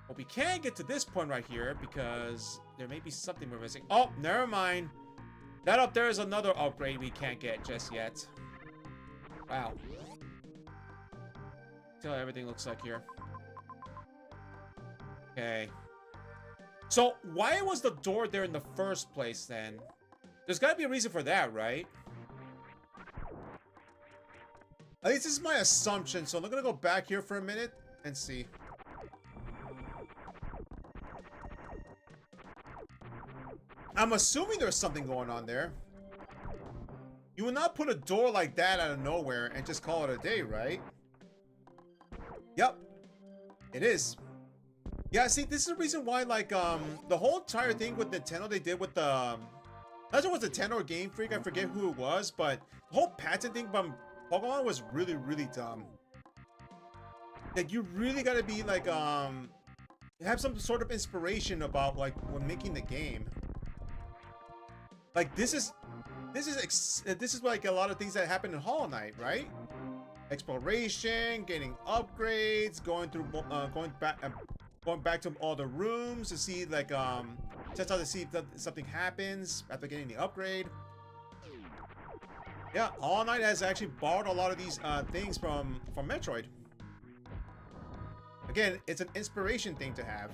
But we can get to this point right here because there may be something we're missing. Oh, never mind. That up there is another upgrade we can't get just yet. Wow. See how everything looks like here. Okay. So why was the door there in the first place then? There's got to be a reason for that, right? At least this is my assumption, so I'm gonna go back here for a minute and see. I'm assuming there's something going on there. You will not put a door like that out of nowhere and just call it a day, right? Yep. It is. Yeah, see, this is the reason why, like, the whole entire thing with Nintendo they did with the... not sure it was Nintendo or Game Freak, I forget who it was, but the whole patent thing from Pokemon was really, really dumb. Like, you really gotta be, like, have some sort of inspiration about, like, when making the game. Like, this is like a lot of things that happen in Hollow Knight, right? Exploration, getting upgrades, going back to all the rooms to see, like, test out to see if something happens after getting the upgrade. Yeah, Hollow Knight has actually borrowed a lot of these things from Metroid. Again, it's an inspiration thing to have.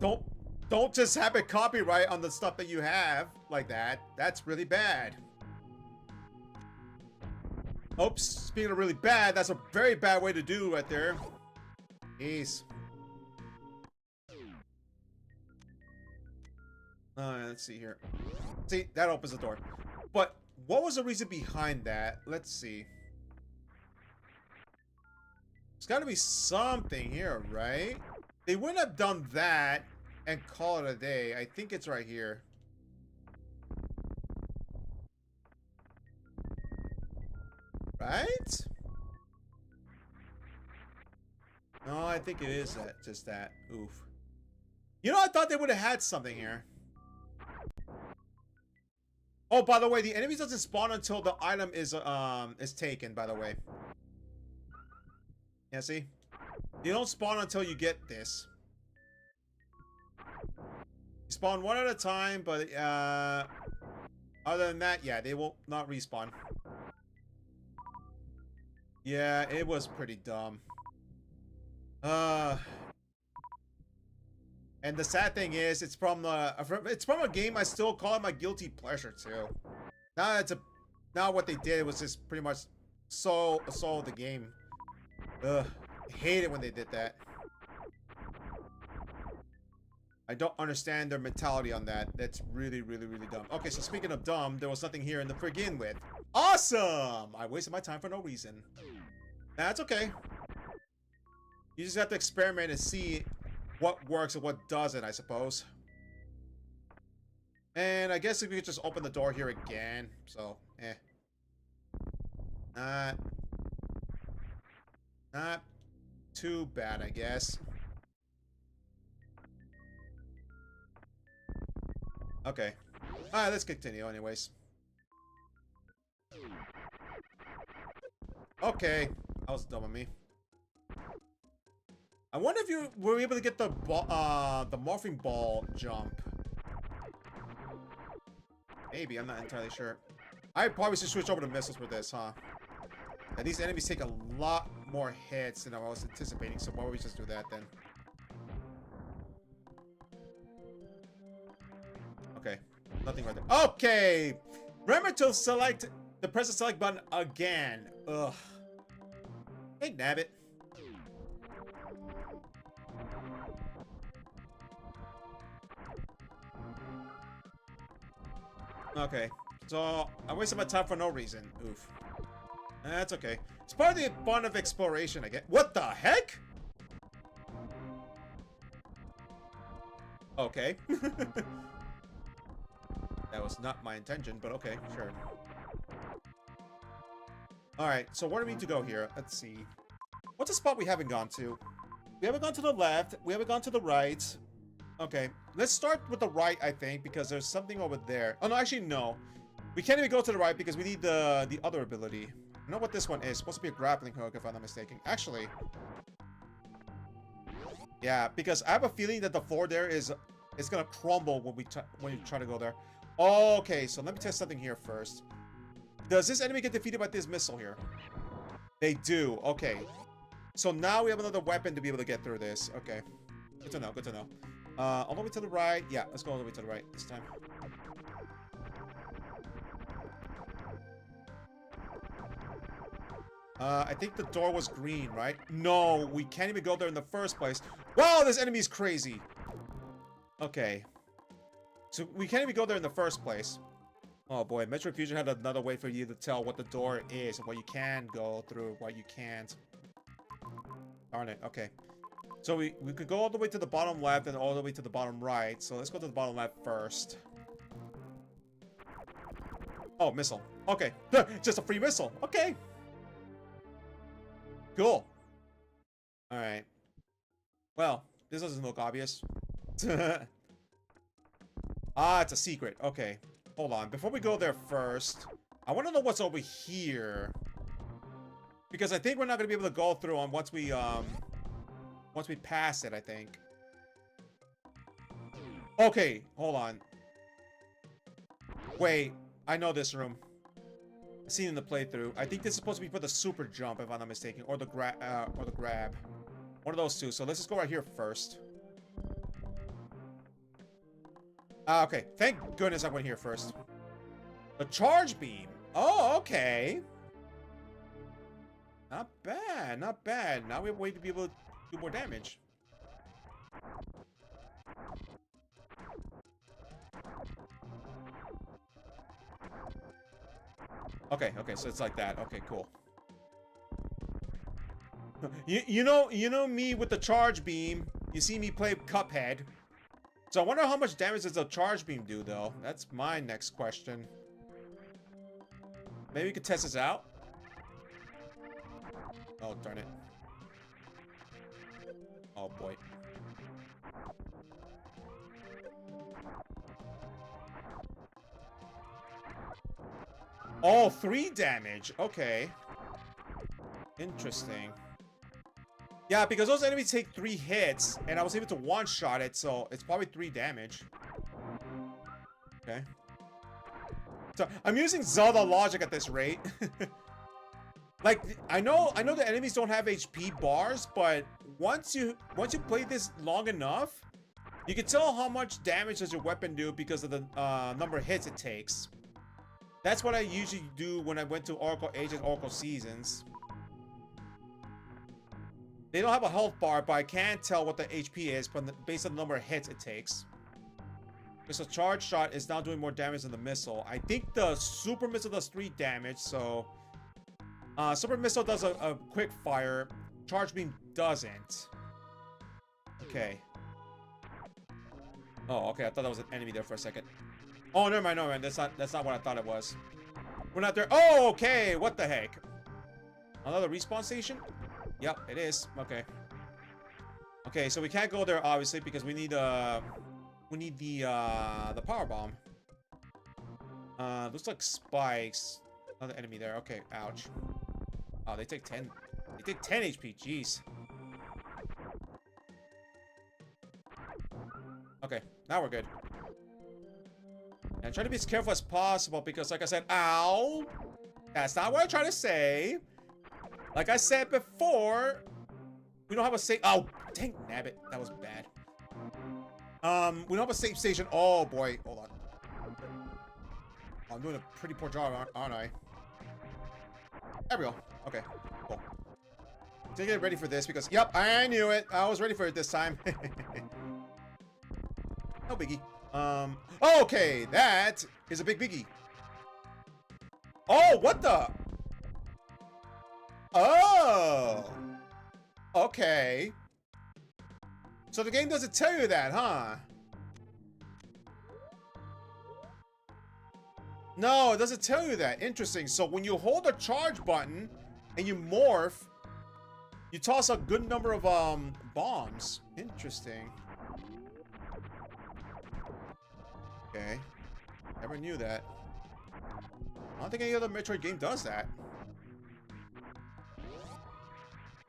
Don't just have it copyright on the stuff that you have like that. That's really bad. Oops, speaking of really bad, that's a very bad way to do right there. Jeez. Let's see here. See, that opens the door. But what was the reason behind that? Let's see. There's got to be something here, right? They wouldn't have done that and call it a day. I think it's right here. Right? No, I think it is that. Just that. Oof. You know, I thought they would have had something here. Oh, by the way, the enemies doesn't spawn until the item is taken, by the way. Yeah, see? They don't spawn until you get this. You spawn one at a time, but other than that, yeah, they will not respawn. Yeah, it was pretty dumb. And the sad thing is, it's from a game I still call it my guilty pleasure too. Now what they did was just pretty much sold the game. Ugh, I hate it when they did that. I don't understand their mentality on that. That's really, really, really dumb. Okay, so speaking of dumb, there was nothing here in the begin with. Awesome! I wasted my time for no reason. That's okay. You just have to experiment and see what works and what doesn't, I suppose. And I guess if we could just open the door here again. So, not too bad, I guess. Okay. Alright, let's continue anyways. Okay. That was dumb of me. I wonder if you were able to get the morphing ball jump. Maybe, I'm not entirely sure. I probably should switch over to missiles for this, huh? And these enemies take a lot more hits than I was anticipating, so why don't we just do that then? Nothing right there. Okay! Remember to select the press the select button again. Ugh. Hey, nabbit. Okay. So, I wasted my time for no reason. Oof. That's okay. It's part of the fun of exploration, I guess. What the heck? Okay. That was not my intention, but okay, sure. Alright, so where do we need to go here? Let's see. What's a spot we haven't gone to? We haven't gone to the left. We haven't gone to the right. Okay, let's start with the right, I think, because there's something over there. Oh, no, actually, no. We can't even go to the right because we need the other ability. I know what this one is. It's supposed to be a grappling hook, if I'm not mistaken. Actually. Yeah, because I have a feeling that the floor there is gonna crumble when you try to go there. Okay, so let me test something here first. Does this enemy get defeated by this missile here? They do. Okay. So now we have another weapon to be able to get through this. Okay. Good to know. Good to know. All the way to the right. Yeah, let's go all the way to the right this time. I think the door was green, right? No, we can't even go there in the first place. Wow, this enemy is crazy. Okay. So we can't even go there in the first place. Oh boy, Metroid Fusion had another way for you to tell what the door is and what you can go through, what you can't. Darn it, okay. So we could go all the way to the bottom left and all the way to the bottom right. So let's go to the bottom left first. Oh, missile. Okay, just a free missile. Okay. Cool. Alright. Well, this doesn't look obvious. Ah, it's a secret. Okay. Hold on. Before we go there first, I want to know what's over here. Because I think we're not going to be able to go through on once we pass it, I think. Okay, hold on. Wait, I know this room. I've seen it in the playthrough. I think this is supposed to be for the super jump, if I'm not mistaken, or the grab. One of those two. So let's just go right here first. Okay, thank goodness I went here first. The charge beam. Oh, okay. Not bad, not bad. Now we have a way to be able to do more damage. Okay, so it's like that. Okay, cool. You know me with the charge beam. You see me play Cuphead. So I wonder how much damage does the charge beam do, though? That's my next question. Maybe we could test this out. Oh, darn it. Oh, boy. Oh, 3 damage. Okay. Interesting. Yeah, because those enemies take 3 hits, and I was able to one-shot it, so it's probably 3 damage. Okay. So, I'm using Zelda logic at this rate. Like, I know the enemies don't have HP bars, but once you play this long enough, you can tell how much damage does your weapon do because of the number of hits it takes. That's what I usually do when I went to Oracle Age and Oracle Seasons. They don't have a health bar, but I can tell what the HP is based on the number of hits it takes. Because the charge shot is now doing more damage than the missile. I think the super missile does 3 damage, so... super missile does a quick fire. Charge beam doesn't. Okay. Oh, okay, I thought that was an enemy there for a second. Oh, never mind, that's not what I thought it was. We're not there. Oh, okay, what the heck? Another respawn station? Yep, it is. Okay. Okay, so we can't go there obviously because we need the power bomb. Looks like spikes. Another enemy there. Okay, ouch. Oh, they take 10. They take 10 HP. Jeez. Okay, now we're good. And try to be as careful as possible because, like I said, ow! That's not what I'm trying to say. Like I said before, we don't have a safe. Oh, dang nabbit, that was bad. We don't have a safe station. Oh boy, hold on. I'm doing a pretty poor job, aren't I? There we go. Okay, cool. To get ready for this because, yep, I knew it. I was ready for it this time. No biggie. Okay, that is a big biggie. Oh, what the? Oh. Okay. So the game doesn't tell you that, huh? No, it doesn't tell you that. Interesting. So when you hold the charge button and you morph, you toss a good number of bombs. Interesting. Okay. Never knew that. I don't think any other Metroid game does that.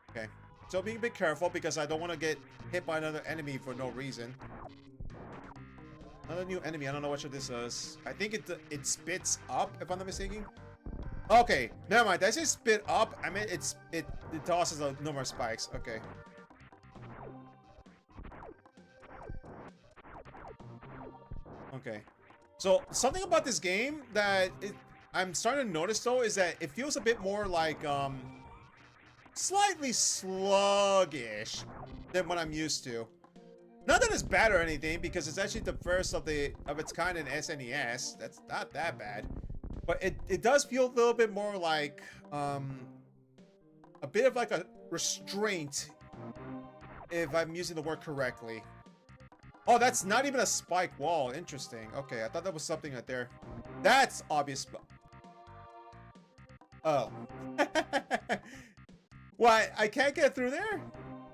Okay. So being a bit careful because I don't want to get hit by another enemy for no reason. Another new enemy. I don't know what this is. I think it spits up, if I'm not mistaken. Okay, never mind. Did I say spit up? I mean it tosses a number of spikes. Okay. Okay. So something about this game that I'm starting to notice though is that it feels a bit more like slightly sluggish than what I'm used to. Not that it's bad or anything, because it's actually the first of its kind in SNES. That's not that bad. But it does feel a little bit more like a bit of like a restraint, if I'm using the word correctly. Oh, that's not even a spike wall. Interesting. Okay, I thought that was something right there. That's obvious. Oh. What? I can't get through there?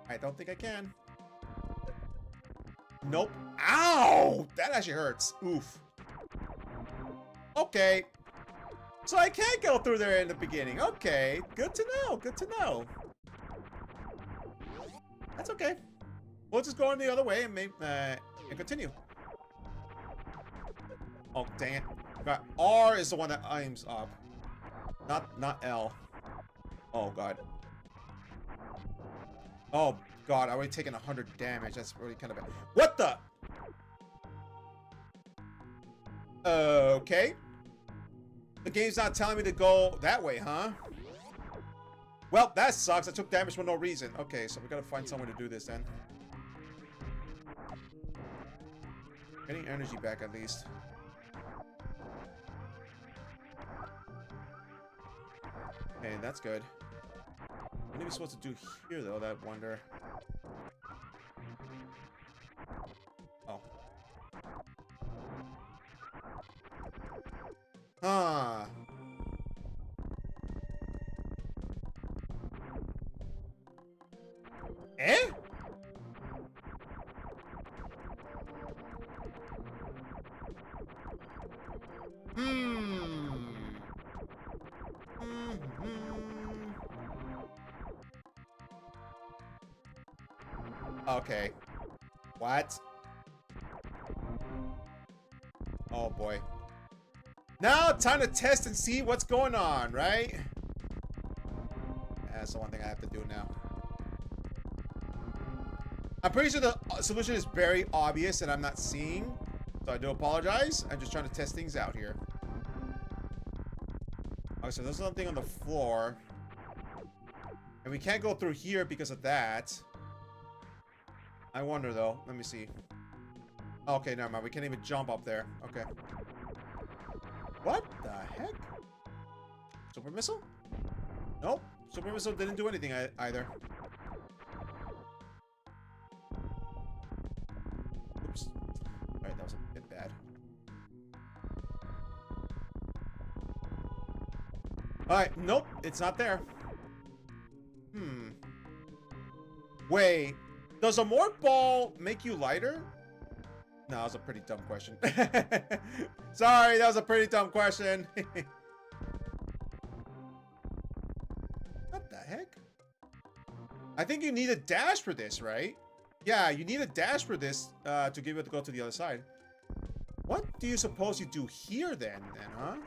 I don't think I can. Nope. Ow! That actually hurts. Oof. Okay. So I can't go through there in the beginning. Okay. Good to know. Good to know. That's okay. We'll just go on the other way and continue. Oh, dang it. God. R is the one that aims up. Not L. Oh, God. Oh, God. I already taken 100 damage. That's really kind of bad. What the? Okay. The game's not telling me to go that way, huh? Well, that sucks. I took damage for no reason. Okay, so we gotta find somewhere to do this then. Getting energy back at least. Okay, that's good. What are we supposed to do here, though? That wonder. Oh. Huh. Eh? Okay. What? Oh boy. Now time to test and see what's going on, right? That's the one thing I have to do now. I'm pretty sure the solution is very obvious and I'm not seeing, so I do apologize. I'm just trying to test things out here. Okay, so there's something on the floor. And we can't go through here because of that. I wonder though. Let me see. Okay, never mind. We can't even jump up there. Okay. What the heck? Super missile? Nope. Super missile didn't do anything either. Oops. Alright, that was a bit bad. Alright, nope. It's not there. Wait. Does a morph ball make you lighter? No, that was a pretty dumb question. Sorry, that was a pretty dumb question. What the heck? I think you need a dash for this, right? Yeah, you need a dash for this to be able to go to the other side. What do you suppose you do here then, huh?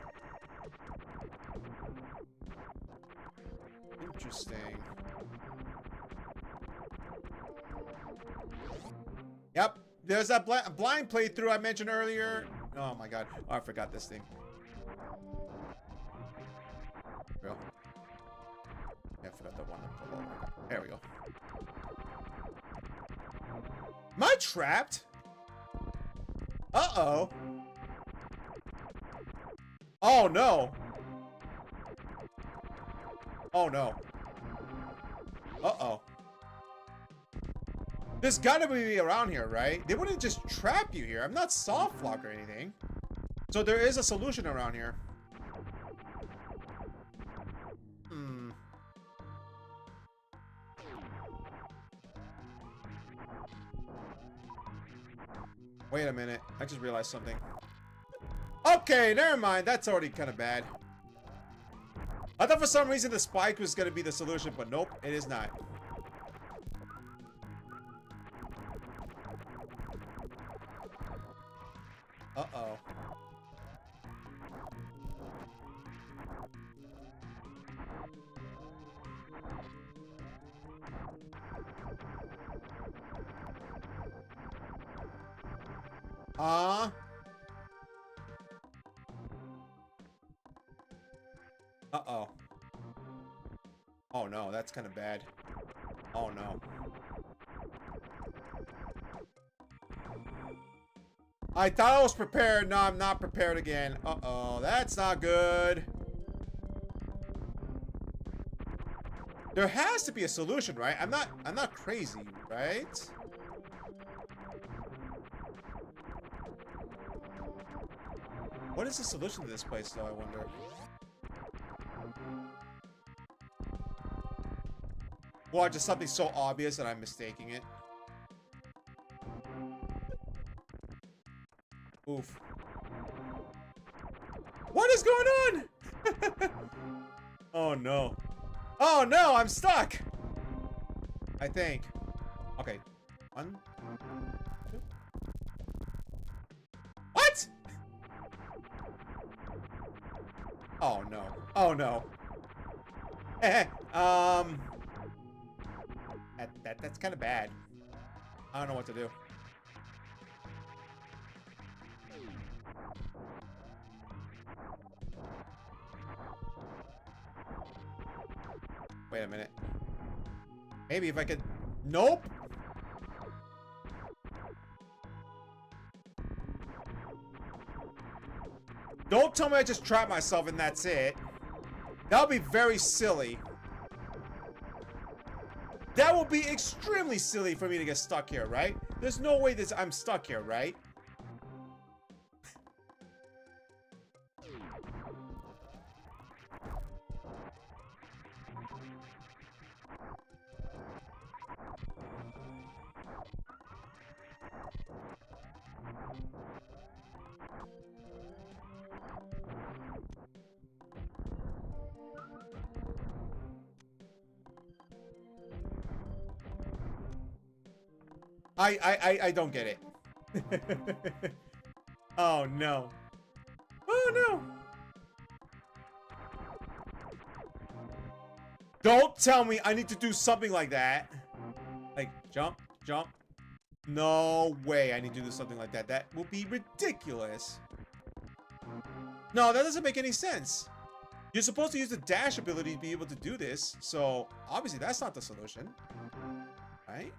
Interesting. Yep, there's that blind playthrough I mentioned earlier. Oh my god, oh, I forgot this thing. Yeah, I forgot the one up below. There we go. Am I trapped? Uh-oh. Oh, no. Oh, no. Uh-oh. There's gotta be around here, right? They wouldn't just trap you here. I'm not soft lock or anything. So there is a solution around here. Hmm. Wait a minute. I just realized something. Okay, never mind. That's already kind of bad. I thought for some reason the spike was going to be the solution, but nope, it is not. Uh-oh. Uh-oh. Oh no, that's kind of bad. Oh no. I thought I was prepared. No, I'm not prepared again. Uh-oh, that's not good. There has to be a solution, right? I'm not crazy, right? What is the solution to this place, though, I wonder? Or just something so obvious that I'm mistaking it. Oof. What is going on? Oh no. Oh no, I'm stuck! I think. Okay. 1, 2. What? Oh no. Oh no. That's kind of bad. I don't know what to do. Wait a minute. Maybe if I could... Nope! Don't tell me I just trapped myself and that's it. That would be very silly. That would be extremely silly for me to get stuck here, right? There's no way I'm stuck here, right? I don't get it. Oh no. Oh no. Don't tell me I need to do something like that. Like jump, jump. No way I need to do something like that. That will be ridiculous. No, that doesn't make any sense. You're supposed to use the dash ability to be able to do this. So obviously that's not the solution. Right?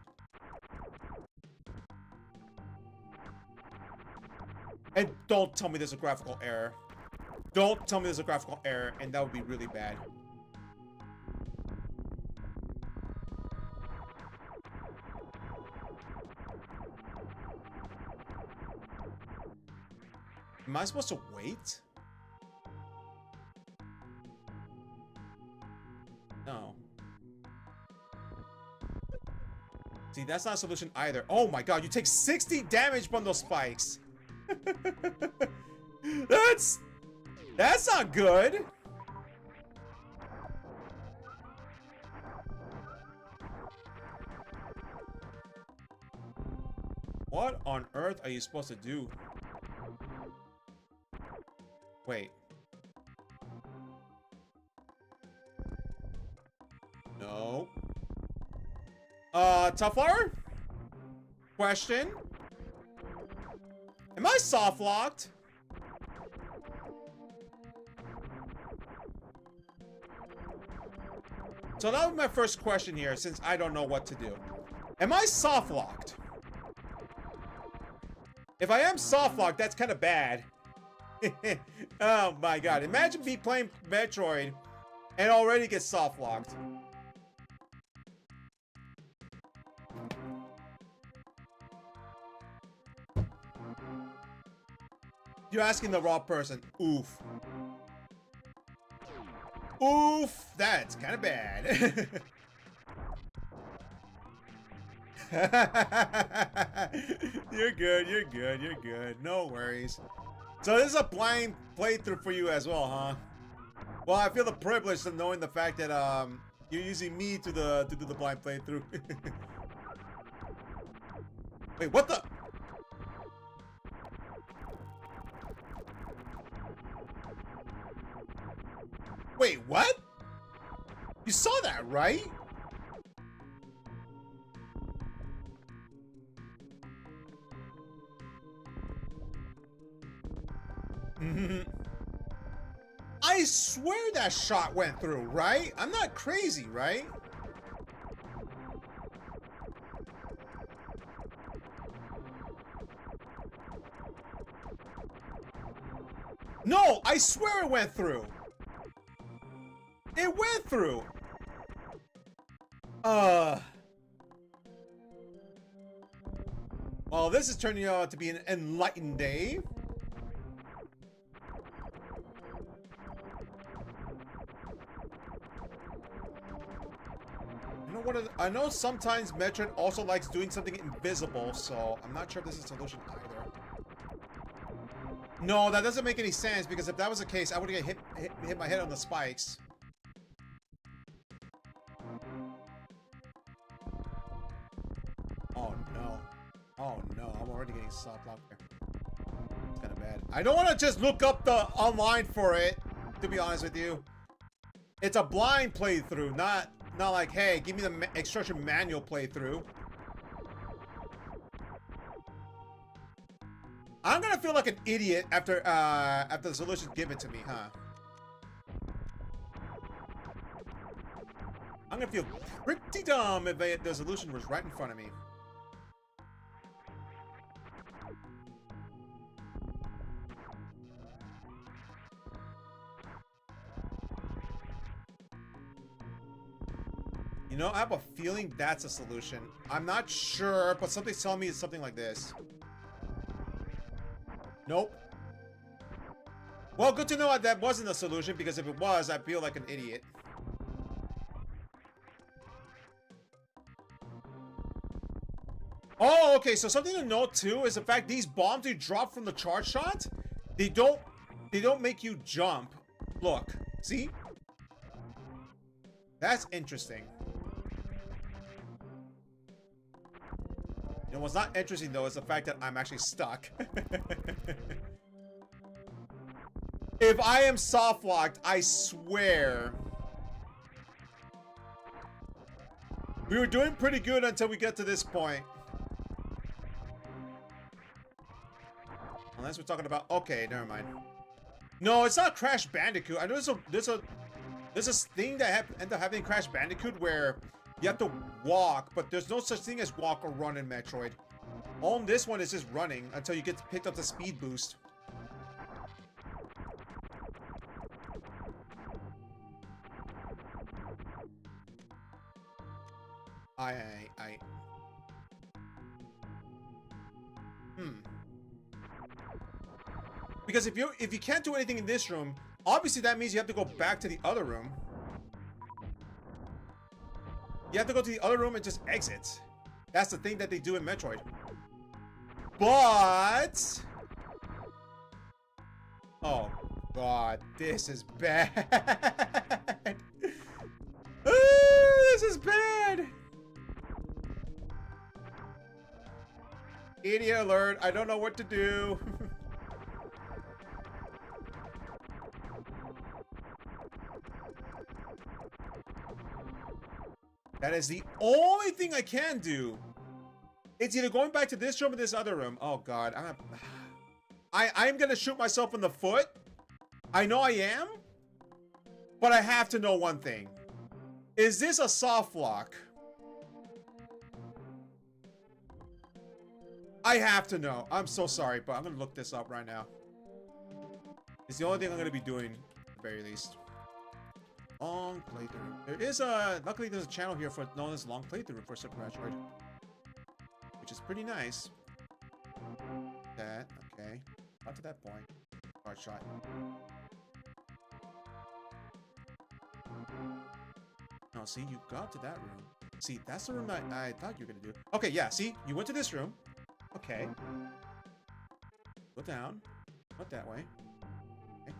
And don't tell me there's a graphical error. Don't tell me there's a graphical error, and that would be really bad. Am I supposed to wait? No. See, that's not a solution either. Oh my god, you take 60 damage from those spikes. That's not good. What on earth are you supposed to do? Wait. No. Tough flower? Question? Am I soft locked? So that was my first question here, since I don't know what to do. Am I soft locked? If I am soft locked, that's kind of bad. Oh my god. Imagine me playing Metroid and already get soft locked. You're asking the wrong person. Oof. Oof. That's kind of bad. You're good. You're good. You're good. No worries. So this is a blind playthrough for you as well, huh? Well, I feel the privilege of knowing the fact that you're using me to do the blind playthrough. Wait, what the? Wait, what? You saw that, right? I swear that shot went through, right? I'm not crazy, right? No, I swear it went through. It went through. Well, this is turning out to be an enlightened day. I know sometimes Metroid also likes doing something invisible, so I'm not sure if this is a solution either. No, that doesn't make any sense, because if that was the case, I would have hit my head on the spikes. Oh no. Oh no, I'm already getting soft locked here. It's kind of bad. I don't want to just look up the online for it, to be honest with you. It's a blind playthrough, not like, hey, give me the instruction manual playthrough. I'm gonna feel like an idiot after the solution's given to me, huh? I'm gonna feel pretty dumb if the solution was right in front of me. You know, I have a feeling that's a solution. I'm not sure, but something's telling me it's something like this. Nope. Well, good to know that wasn't a solution, because if it was, I'd feel like an idiot. Oh, okay, so something to note too is the fact these bombs you drop from the charge shot, they don't make you jump. Look, see? That's interesting. You know what's not interesting though is the fact that I'm actually stuck. If I am soft locked, I swear. We were doing pretty good until we get to this point. Unless we're talking about, okay, never mind. No, it's not Crash Bandicoot. I know there's a thing that end up having Crash Bandicoot where you have to walk, but there's no such thing as walk or run in Metroid. On this one, it's just running until you get picked up the speed boost. Because if you can't do anything in this room, obviously that means you have to go back to the other room. You have to go to the other room and just exit. That's the thing that they do in Metroid. But... oh, God. This is bad. This is bad. Idiot alert. I don't know what to do. That is the only thing I can do. It's either going back to this room or this other room. Oh God, I'm gonna shoot myself in the foot. I know I am, but I have to know one thing. Is this a soft lock? I have to know. I'm so sorry, but I'm gonna look this up right now. It's the only thing I'm gonna be doing, at the very least. Long playthrough. There is a... Luckily, there's a channel here for known as Long Playthrough for Super Metroid. Which is pretty nice. That, okay. Got to that point. Hard shot. No, see, you got to that room. See, that's the room I thought you were gonna do. Okay, yeah, see? You went to this room. Okay. Go down. Not that way. Okay.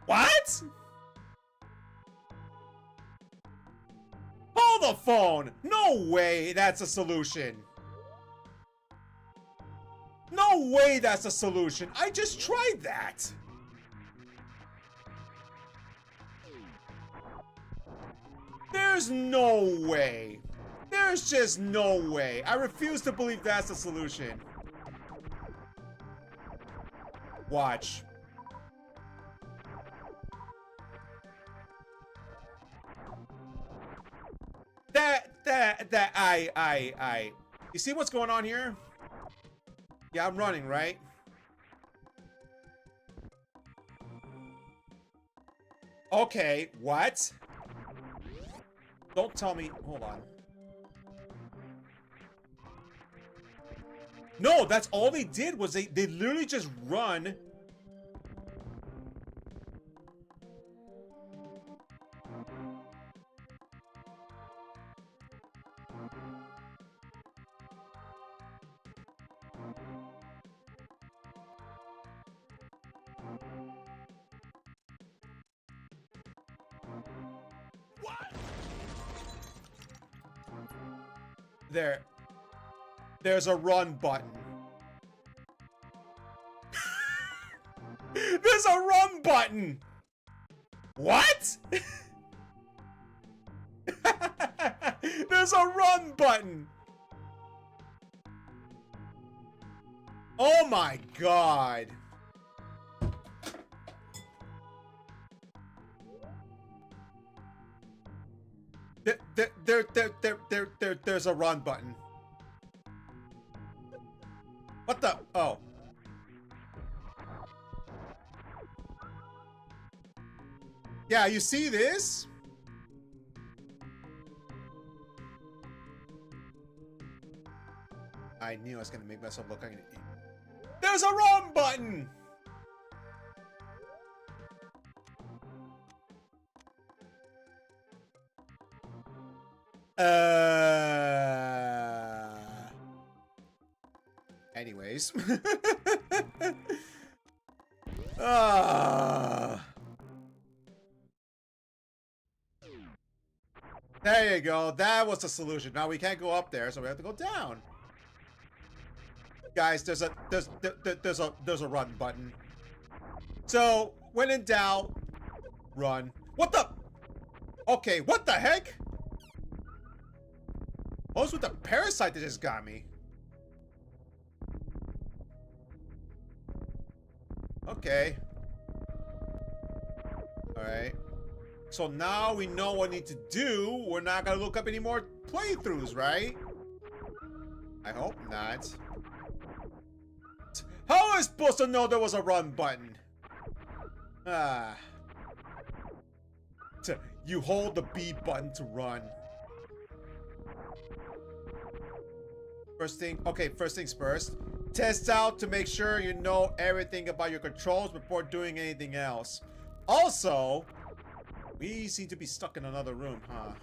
What? Hold the phone! No way that's a solution! No way that's a solution! I just tried that! There's no way! There's just no way! I refuse to believe that's the solution. Watch. You see what's going on here? Yeah, I'm running, right? Okay, what? Don't tell me. Hold on. No, that's all they did was they literally just run. There's a run button. There's a run button. What? There's a run button. Oh my god. There's a run button. What the? Oh. Yeah, you see this? I knew I was gonna make myself look like an idiot. There's a run button! Anyways. There you go. That was the solution. Now we can't go up there, so we have to go down. Guys, there's a run button. So when in doubt, run. What the? Okay, what the heck? What was with the parasite that just got me? Okay. Alright. So now we know what we need to do. We're not gonna look up any more playthroughs, right? I hope not. How am I supposed to know there was a run button? Ah. You hold the B button to run. First things first. Test out to make sure you know everything about your controls before doing anything else. Also, we seem to be stuck in another room, huh?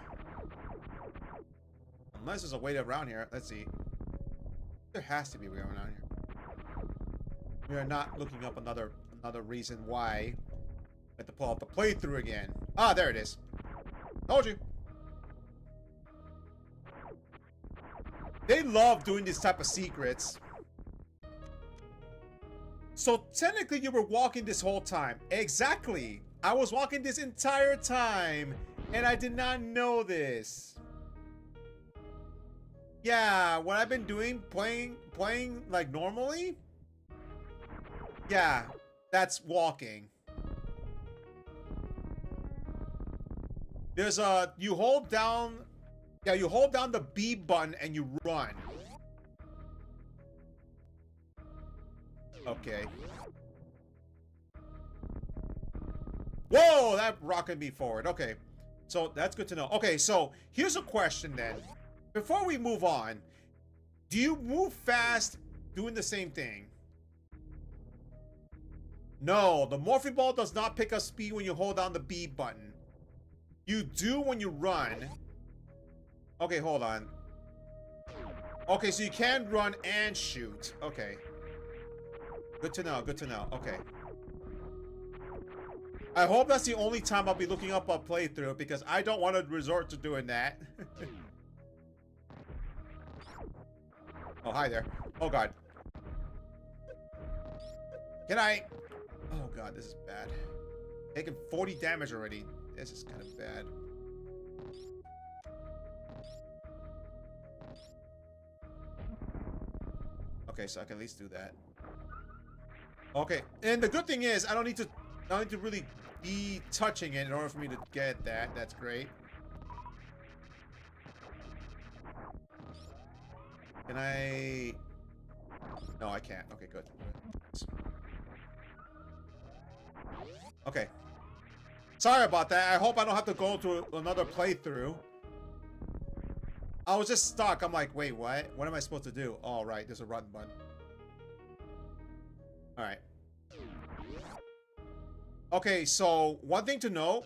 Unless there's a way around here. Let's see. There has to be a way around here. We are not looking up another reason why. I have to pull out the playthrough again. Ah, there it is. Told you. They love doing these type of secrets. So technically you were walking this whole time. Exactly. I was walking this entire time and I did not know this. Yeah, what I've been doing, playing like normally. Yeah, that's walking. There's a, you hold down, yeah, you hold down the B button and you run. Okay. Whoa, that rocketed me forward. Okay, so that's good to know. Okay, so here's a question then. Before we move on, do you move fast doing the same thing? No, the morphing ball does not pick up speed when you hold down the B button. You do when you run. Okay, hold on. Okay, so you can run and shoot. Okay. Good to know, good to know. Okay. I hope that's the only time I'll be looking up a playthrough because I don't want to resort to doing that. Oh, hi there. Oh, God. Can I... Oh, God, this is bad. Taking 40 damage already. This is kind of bad. Okay, so I can at least do that. Okay, and the good thing is I don't need to really be touching it in order for me to get that. That's great. Can I... No, I can't. Okay, good. Okay. Sorry about that. I hope I don't have to go to another playthrough. I was just stuck. I'm like, wait, what? What am I supposed to do? Oh, right. There's a run button. Alright. Okay, so one thing to know.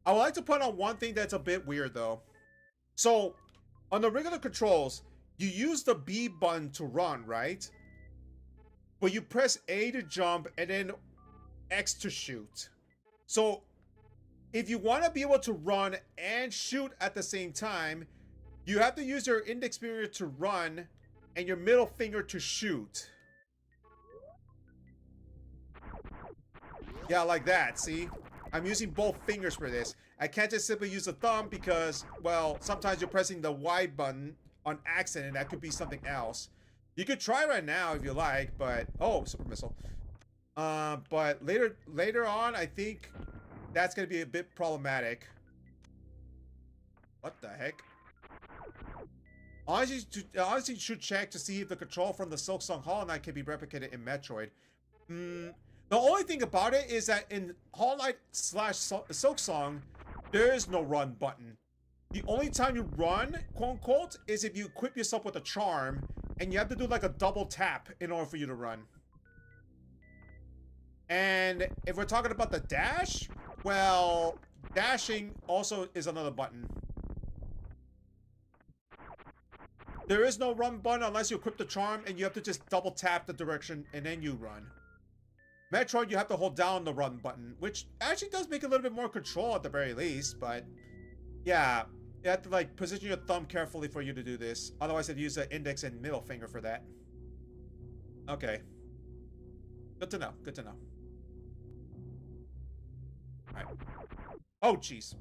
I would like to point out one thing that's a bit weird, though. So, on the regular controls, you use the B button to run, right? But you press A to jump and then X to shoot. So, if you want to be able to run and shoot at the same time, you have to use your index finger to run and your middle finger to shoot. Yeah, like that, see? I'm using both fingers for this. I can't just simply use the thumb because, well, sometimes you're pressing the Y button on accident and that could be something else. You could try right now if you like, but... Oh, super missile. But later on, I think that's going to be a bit problematic. What the heck? Honestly, you should check to see if the control from the Silksong Hollow Knight can be replicated in Metroid. The only thing about it is that in Hollow Knight / Silksong, there is no run button. The only time you run, quote unquote, is if you equip yourself with a charm, and you have to do like a double tap in order for you to run. And if we're talking about the dash, well, dashing also is another button. There is no run button unless you equip the charm and you have to just double tap the direction and then you run. Metroid, you have to hold down the run button, which actually does make a little bit more control at the very least, but yeah, you have to like position your thumb carefully for you to do this. Otherwise, I'd use the index and middle finger for that. Okay. Good to know, good to know. Alright. Oh, jeez.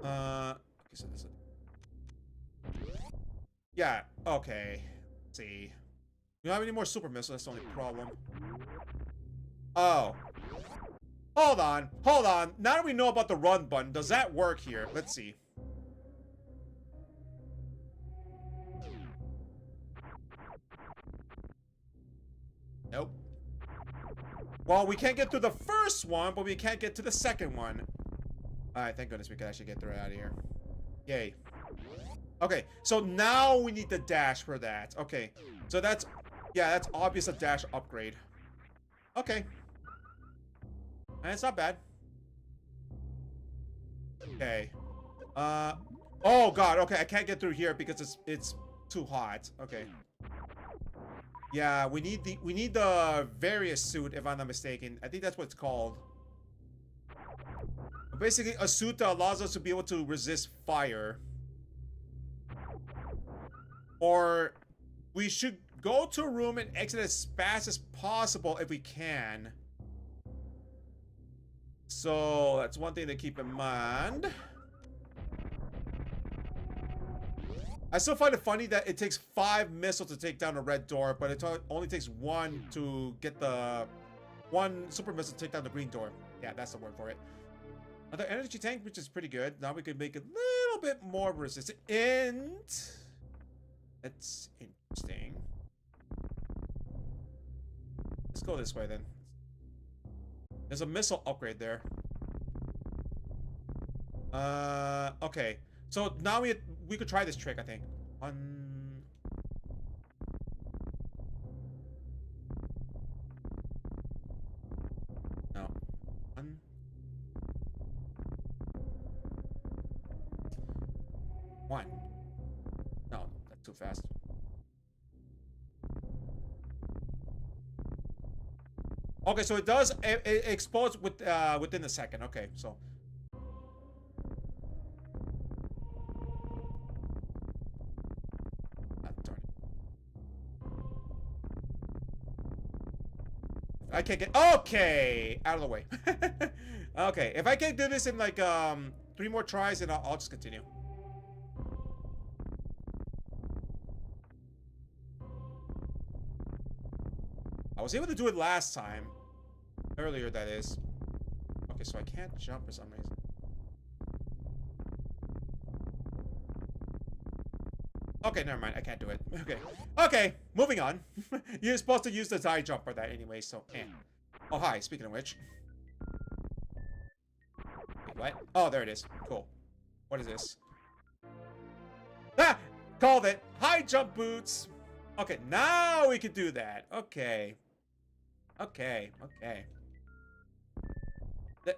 Okay, so this is... Yeah, okay. Let's see. You don't have any more super missiles, that's the only problem. Oh. Hold on, hold on. Now that we know about the run button, does that work here? Let's see. Nope. Well, we can't get through the first one, but we can't get to the second one. Alright, thank goodness we can actually get through out of here. Yay. Okay, so now we need the dash for that. Okay, so that's... Yeah, that's obvious a dash upgrade. Okay. And it's not bad. Okay. Oh god, okay, I can't get through here because it's too hot. Okay. Yeah, we need the various suit, if I'm not mistaken. I think that's what it's called. Basically, a suit that allows us to be able to resist fire. Or we should go to a room and exit as fast as possible if we can. So that's one thing to keep in mind. I still find it funny that it takes 5 missiles to take down the red door, but it only takes 1 to get the 1 super missile to take down the green door. Yeah, that's the word for it. Another energy tank, which is pretty good. Now we can make it a little bit more resistant. And that's interesting. Let's go this way then. There's a missile upgrade there. Okay. So now we could try this trick, I think. No. 1. No, that's too fast. Okay, so it does it explodes within a second. Okay, so darn it. I can't get okay out of the way. Okay, if I can't do this in like 3 more tries, then I'll just continue. I was able to do it last time. Earlier, that is. Okay, so I can't jump for some reason. Okay, never mind. I can't do it. Okay. Okay, moving on. You're supposed to use the tie jump for that anyway, so Oh, hi. Speaking of which. Wait, what? Oh, there it is. Cool. What is this? Ah! Called it. High jump boots. Okay, now we can do that. Okay. Okay.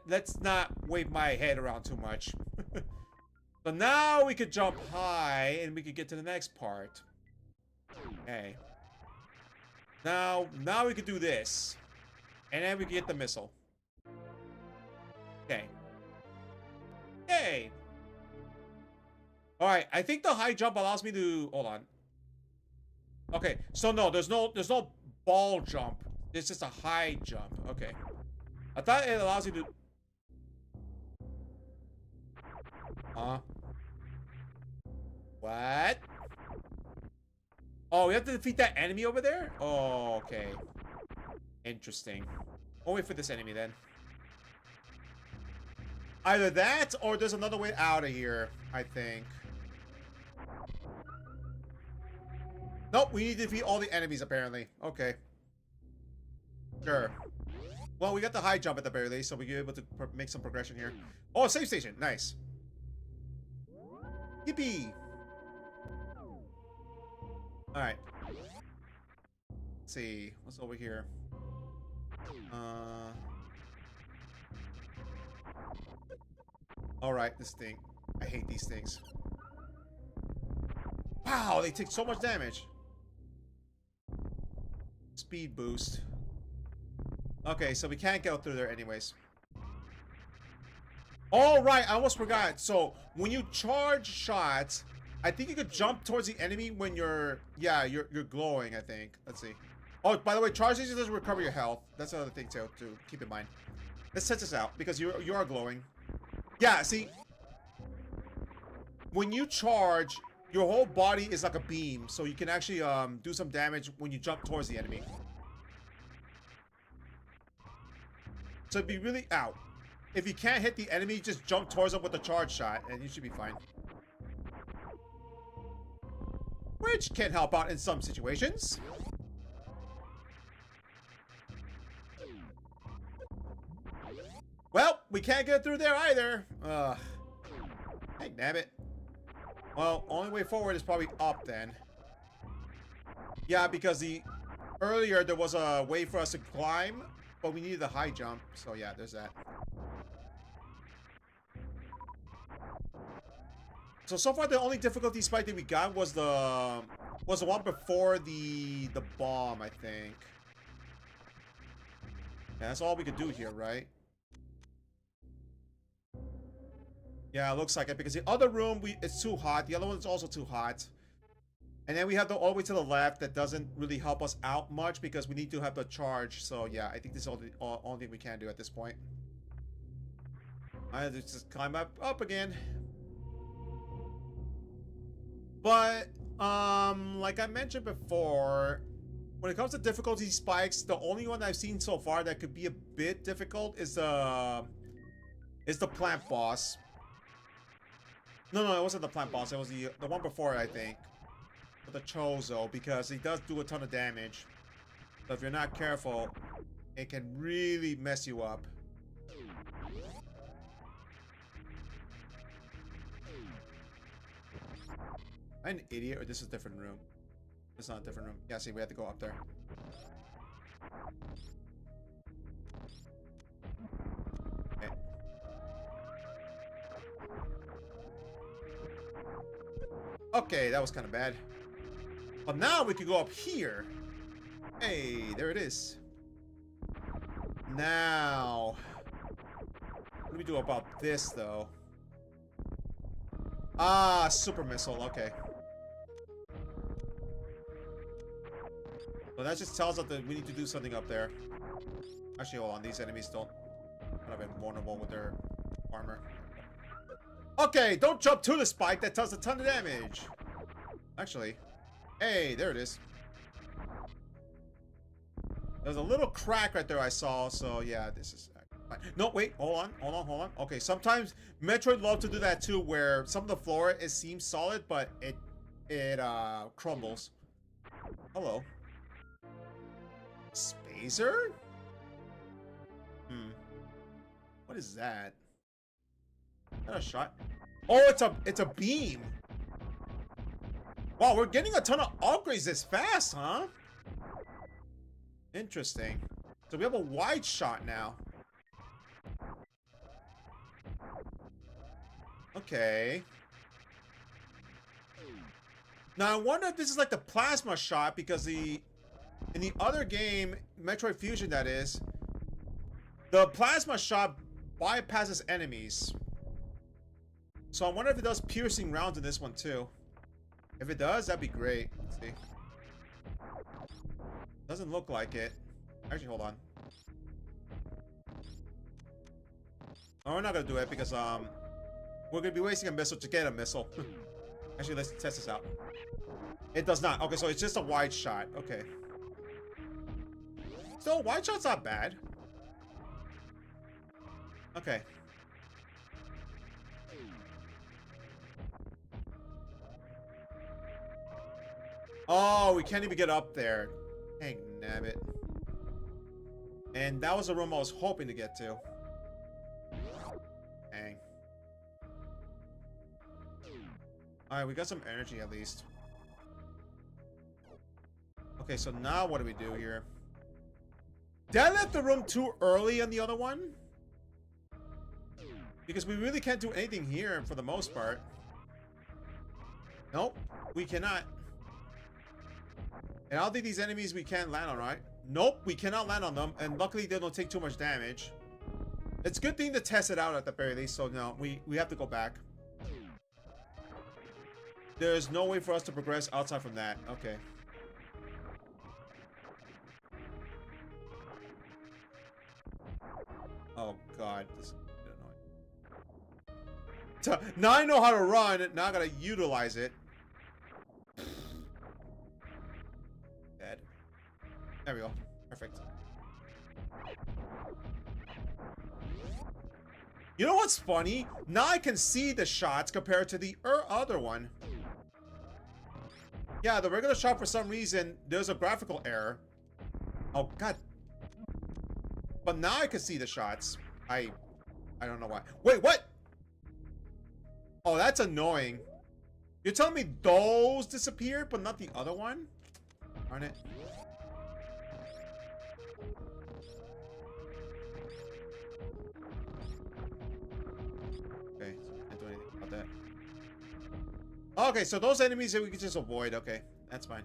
Let's not wave my head around too much. So now we could jump high and we could get to the next part. Okay. Now we could do this. And then we can get the missile. Okay. Hey. Alright, I think the high jump allows me to hold on. Okay, so no, there's no ball jump. It's just a high jump. Okay. I thought it allows you to What? Oh, we have to defeat that enemy over there? Oh, okay. Interesting. We'll wait for this enemy then. Either that, or there's another way out of here, I think. Nope, we need to defeat all the enemies, apparently. Okay. Sure. Well, we got the high jump at the very least, so we're able to make some progression here. Oh, save station. Nice. Yippee! Alright. Let's see. What's over here? Alright, this thing. I hate these things. Wow, they take so much damage. Speed boost. Okay, so we can't go through there anyways. All right, I almost forgot. So when you charge shots, I think you could jump towards the enemy when you're glowing. I think. Let's see. Oh, by the way, charge these doesn't recover your health. That's another thing to keep in mind. Let's test this out because you are glowing. Yeah, see, when you charge, your whole body is like a beam, so you can actually do some damage when you jump towards the enemy. So it'd be really out. If you can't hit the enemy, just jump towards them with a charge shot, and you should be fine. Which can help out in some situations. Well, we can't get through there either. Hey, damn it. Well, only way forward is probably up then. Yeah, because earlier there was a way for us to climb, but we needed a high jump. So yeah, there's that. So far the only difficulty spike that we got was the one before the bomb, I think. Yeah, that's all we could do here, right? Yeah, it looks like it, because the other room it's too hot. The other one's also too hot. And then we have the all the way to the left that doesn't really help us out much because we need to have the charge. So yeah, I think this is the only thing we can do at this point. I have to just climb up again. But, like I mentioned before, when it comes to difficulty spikes, the only one I've seen so far that could be a bit difficult is the plant boss. No, it wasn't the plant boss. It was the one before it, I think. With the Chozo, because he does do a ton of damage. So if you're not careful, it can really mess you up. Am I an idiot, or this is a different room? It's not a different room. Yeah, see, we have to go up there. Okay. Okay, that was kind of bad. But now we can go up here. Hey, there it is. Now, what do we do about this, though? Ah, super missile. Okay. So that just tells us that we need to do something up there. Actually, hold on. These enemies don't kind of invulnerable with their armor. Okay, don't jump to the spike. That does a ton of damage. Actually, hey, there it is. There's a little crack right there I saw. So yeah, this is fine. No, wait, hold on. Okay, sometimes Metroid love to do that too, where some of the floor it seems solid, but it crumbles. Hello. Spacer? What is that? Is that a shot? Oh, it's a beam. Wow, we're getting a ton of upgrades this fast, huh? Interesting. So we have a wide shot now. Okay. Now I wonder if this is like the plasma shot, because in the other game, Metroid Fusion that is, the plasma shot bypasses enemies. So I wonder if it does piercing rounds in this one too. If it does, that'd be great. Let's see. Doesn't look like it. Actually, hold on. Oh, we're not gonna do it because we're gonna be wasting a missile to get a missile. Actually, let's test this out. It does not. Okay, so it's just a wide shot. Okay. So wide shot's not bad. Okay. Oh, we can't even get up there. Dang nabbit. And that was the room I was hoping to get to. Dang. Alright, we got some energy at least. Okay, so now what do we do here? Did I left the room too early on the other one? Because we really can't do anything here for the most part. Nope, we cannot. And I don't think these enemies we can land on, right? Nope, we cannot land on them. And luckily they don't take too much damage. It's a good thing to test it out at the very least. So no, we have to go back. There's no way for us to progress outside from that. Okay. Oh god, this is annoying. Now I know how to run, now I gotta utilize it. Dead. There we go. Perfect. You know what's funny? Now I can see the shots compared to the other one. Yeah, the regular shot, for some reason, there's a graphical error. Oh, god. But now I can see the shots. I don't know why. Wait, what? Oh, that's annoying. You're telling me those disappeared, but not the other one? Darn it. Okay, so I can't do anything about that. Okay, so those enemies that we can just avoid. Okay, that's fine.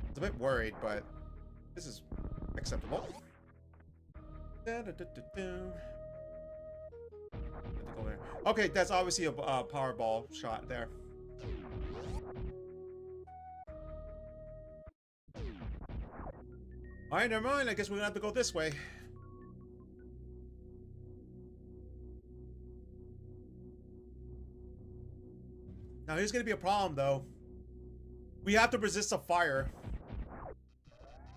It's a bit worried, but this is acceptable. Okay, that's obviously a Powerball shot there. Alright, never mind. I guess we're gonna have to go this way. Now, here's gonna be a problem, though. We have to resist the fire.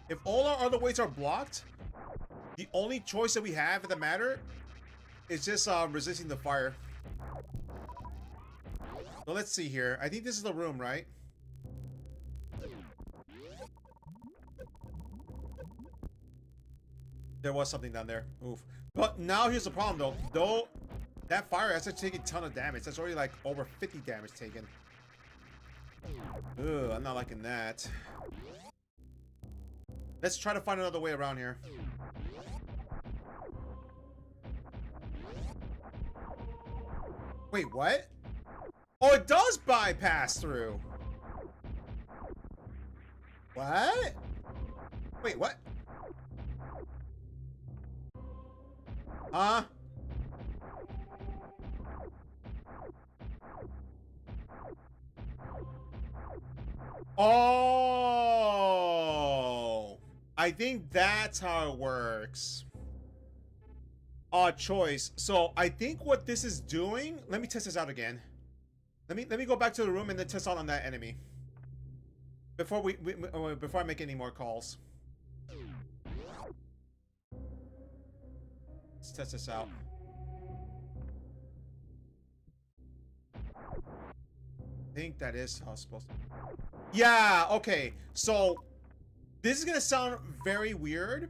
If all our other ways are blocked, the only choice that we have in the matter is just resisting the fire. So let's see here. I think this is the room, right? There was something down there. Oof. But now here's the problem, though. That fire has to take a ton of damage. That's already like over 50 damage taken. Ugh, I'm not liking that. Let's try to find another way around here. Wait, what? Oh, it does bypass through. What? Wait, what? Huh? Oh, I think that's how it works. Choice. So I think what this is doing. Let me test this out again. Let me go back to the room and then test out on that enemy before before I make any more calls. Let's test this out. I think that is how it's supposed to. Yeah, okay. So this is gonna sound very weird,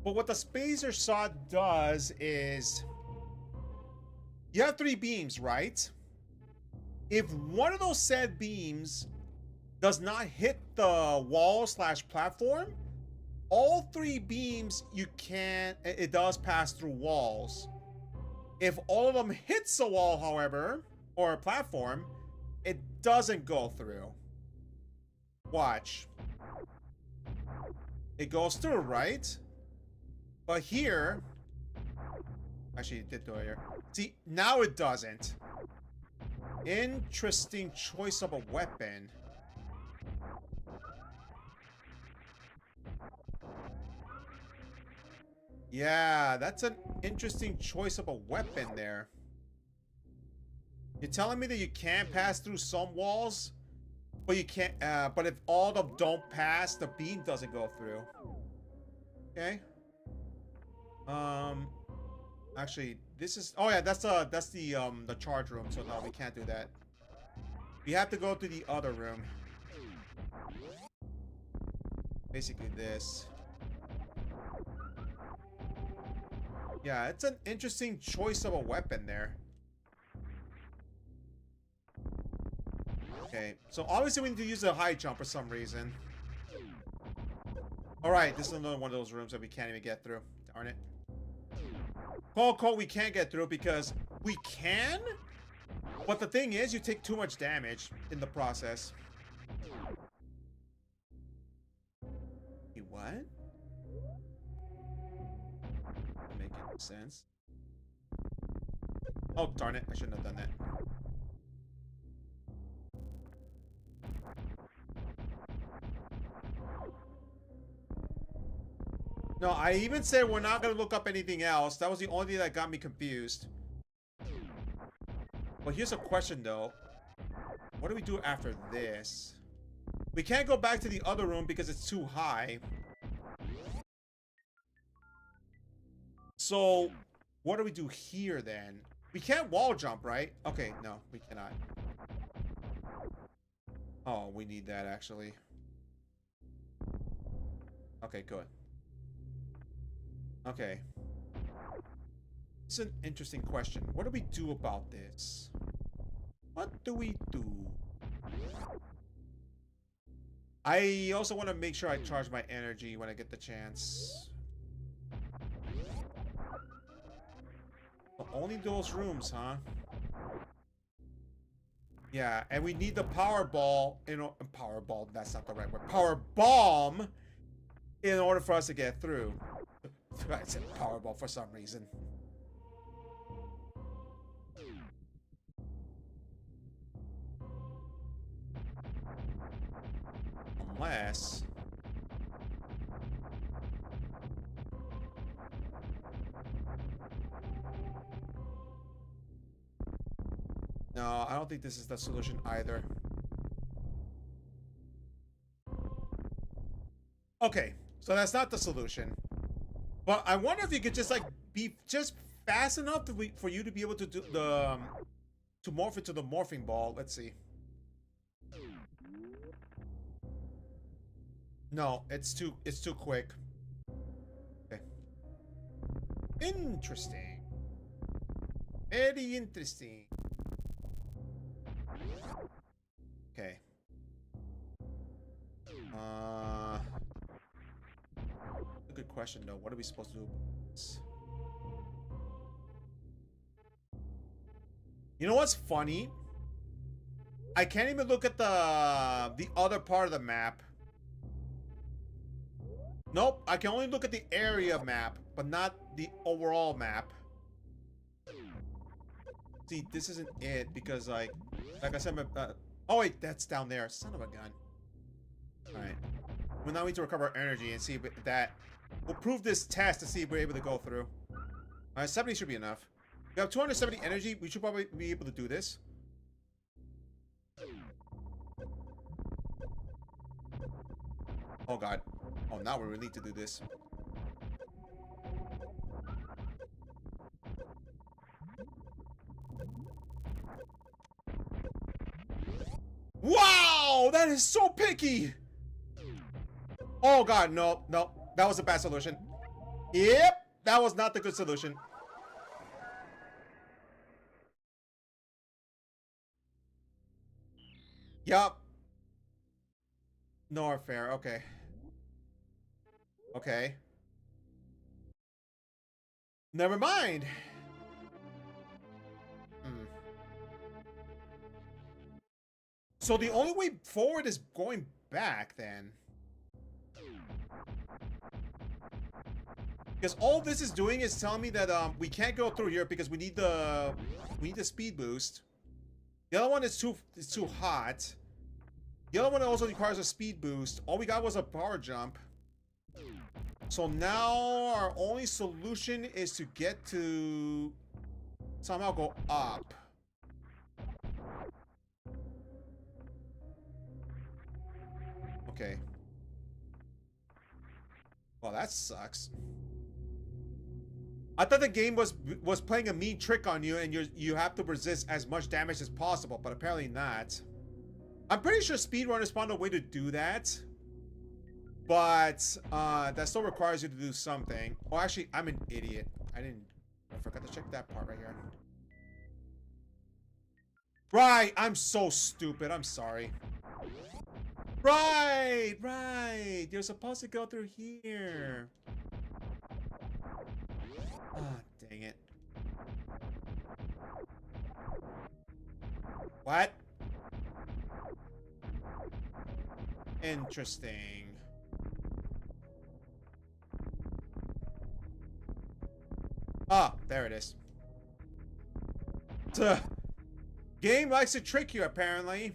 but what the spacer saw does is you have 3 beams, right? If one of those said beams does not hit the wall / platform, all 3 beams it does pass through walls. If all of them hits the wall, however, or a platform, it doesn't go through. Watch. It goes through, right? But here, actually it did do it here. See, now it doesn't. Interesting choice of a weapon. Yeah, that's an interesting choice of a weapon there. You're telling me that you can pass through some walls, but you can't. But if all of them don't pass, the beam doesn't go through. Okay. Actually, this is. Oh yeah, that's the charge room. So no, we can't do that. We have to go to the other room. Basically, this. Yeah, it's an interesting choice of a weapon there. Okay, so obviously we need to use a high jump for some reason. Alright, this is another one of those rooms that we can't even get through. Darn it. Cole, we can't get through because we can, but the thing is, you take too much damage in the process. You what? Make sense. Oh, darn it. I shouldn't have done that. No, I even said we're not going to look up anything else. That was the only thing that got me confused. But here's a question, though. What do we do after this? We can't go back to the other room because it's too high. So, what do we do here, then? We can't wall jump, right? Okay, no, we cannot. Oh, we need that, actually. Okay, good. Okay. It's an interesting question. What do we do about this? What do we do? I also want to make sure I charge my energy when I get the chance. But only those rooms, huh? Yeah, and we need the power ball, power ball, that's not the right word. Power bomb in order for us to get through. I said Powerball for some reason. Unless... No, I don't think this is the solution either. Okay, so that's not the solution. But I wonder if you could just like be just fast enough for you to be able to do the to morph into the morphing ball. Let's see. No, it's too quick. Okay. Interesting. Very interesting. Okay. A good question though. What are we supposed to do about this? You know what's funny? I can't even look at the other part of the map. Nope, I can only look at the area map, but not the overall map. See, this isn't it because like I said, oh wait, that's down there. Son of a gun. All right. We now need to recover our energy and see if that will prove this test to see if we're able to go through. All right, 70 should be enough. We have 270 energy. We should probably be able to do this. Oh god. Oh, now we really need to do this. Wow, that is so picky. Oh god, no, no. That was a bad solution. Yep, that was not the good solution. Yup. No fair. Okay. Okay. Never mind. Hmm. So the only way forward is going back then. Because all this is doing is telling me that we can't go through here because we need the speed boost. The other one is too hot. The other one also requires a speed boost. All we got was a power jump. So now our only solution is to get to somehow go up. Okay. Well, that sucks. I thought the game was playing a mean trick on you and you have to resist as much damage as possible, but apparently not. I'm pretty sure speedrunners found a way to do that. But that still requires you to do something. Oh, actually, I'm an idiot. I forgot to check that part right here. Right, I'm so stupid. I'm sorry. Right, right. You're supposed to go through here. Ah, dang it. What? Interesting. Ah, there it is. Tuh. Game likes to trick you, apparently.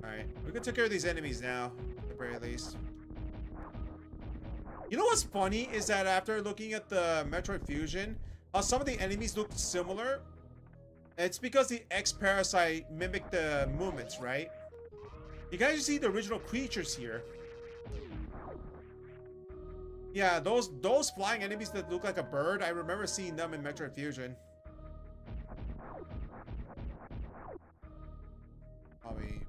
Alright, we can take care of these enemies now, at the very least. You know what's funny is that after looking at the Metroid Fusion, some of the enemies look similar. It's because the X-Parasite mimicked the movements, right? You guys see the original creatures here. Yeah, those flying enemies that look like a bird, I remember seeing them in Metroid Fusion. Probably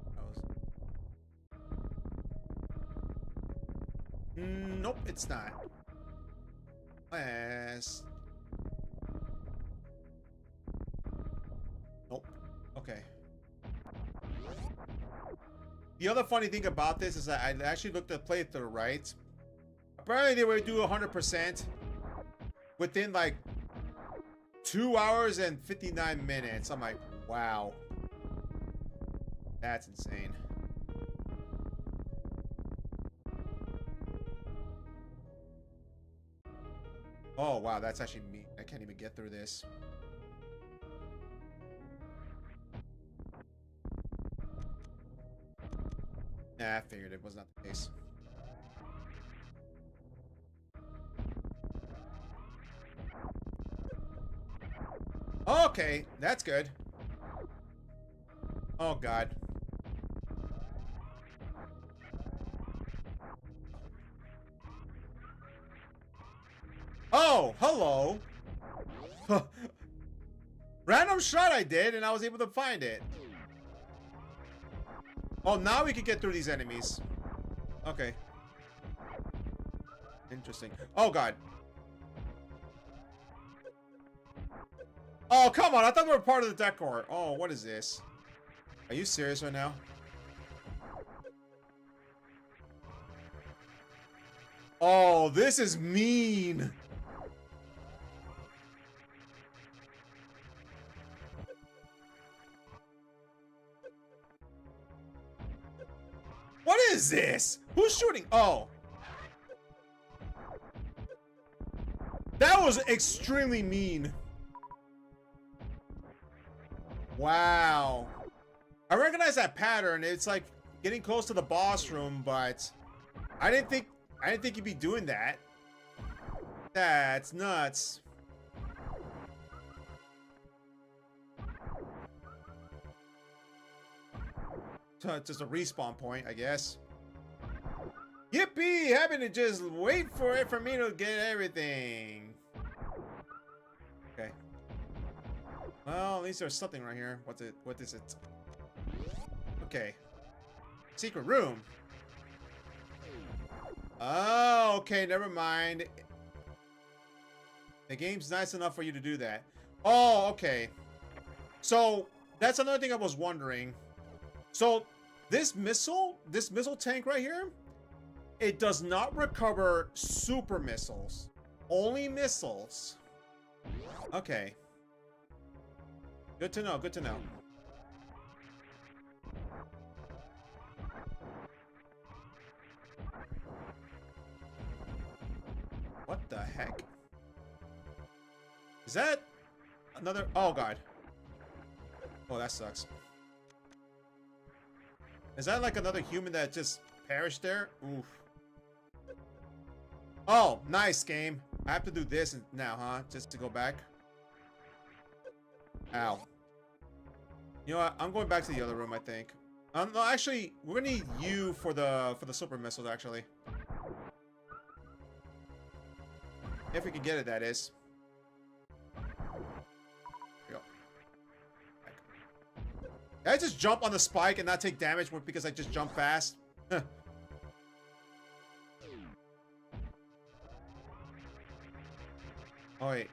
nope, it's not. Yes. Nope. Okay. The other funny thing about this is that I actually looked at playthrough, right? Apparently they were do 100% within like 2 hours and 59 minutes. I'm like, wow. That's insane. Oh, wow, that's actually me. I can't even get through this. Nah, I figured it was not the case. Okay, that's good. Oh, God. Oh, hello. Random shot I did, and I was able to find it. Oh, now we can get through these enemies. Okay. Interesting. Oh, God. Oh, come on. I thought we were part of the decor. Oh, what is this? Are you serious right now? Oh, this is mean. What is this? Who's shooting? Oh. That was extremely mean. Wow. I recognize that pattern. It's like getting close to the boss room, but I didn't think you'd be doing that. That's nuts. Just a respawn point, I guess. Yippee! Having to just wait for it for me to get everything. Okay. Well, at least there's something right here. What's it? What is it? Okay. Secret room. Oh, okay. Never mind. The game's nice enough for you to do that. Oh, okay. So that's another thing I was wondering. So this missile tank right here, it does not recover super missiles. Only missiles. Okay. Good to know, good to know. What the heck? Is that another? Oh, God. Oh, that sucks. Is that like another human that just perished there? Oof. Oh, nice game. I have to do this now, huh? Just to go back. Ow. You know what? I'm going back to the other room, I think. No, actually, we're gonna need you for the super missiles, actually. If we can get it, that is. Here we go. Did I just jump on the spike and not take damage because I just jump fast? Oh, wait.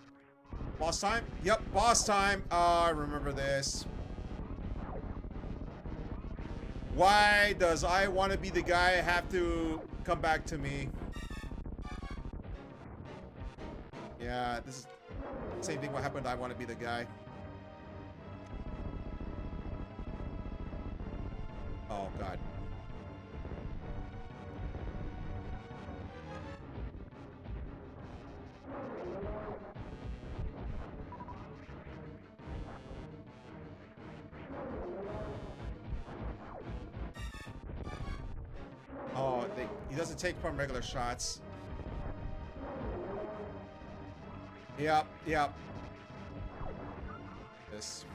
Boss time? Yep, boss time. Oh, I remember this. Why does I want to be the guy have to come back to me? Yeah, this is the same thing what happened. I want to be the guy. Oh, God. Oh, he doesn't take from regular shots. Yep, yep. This.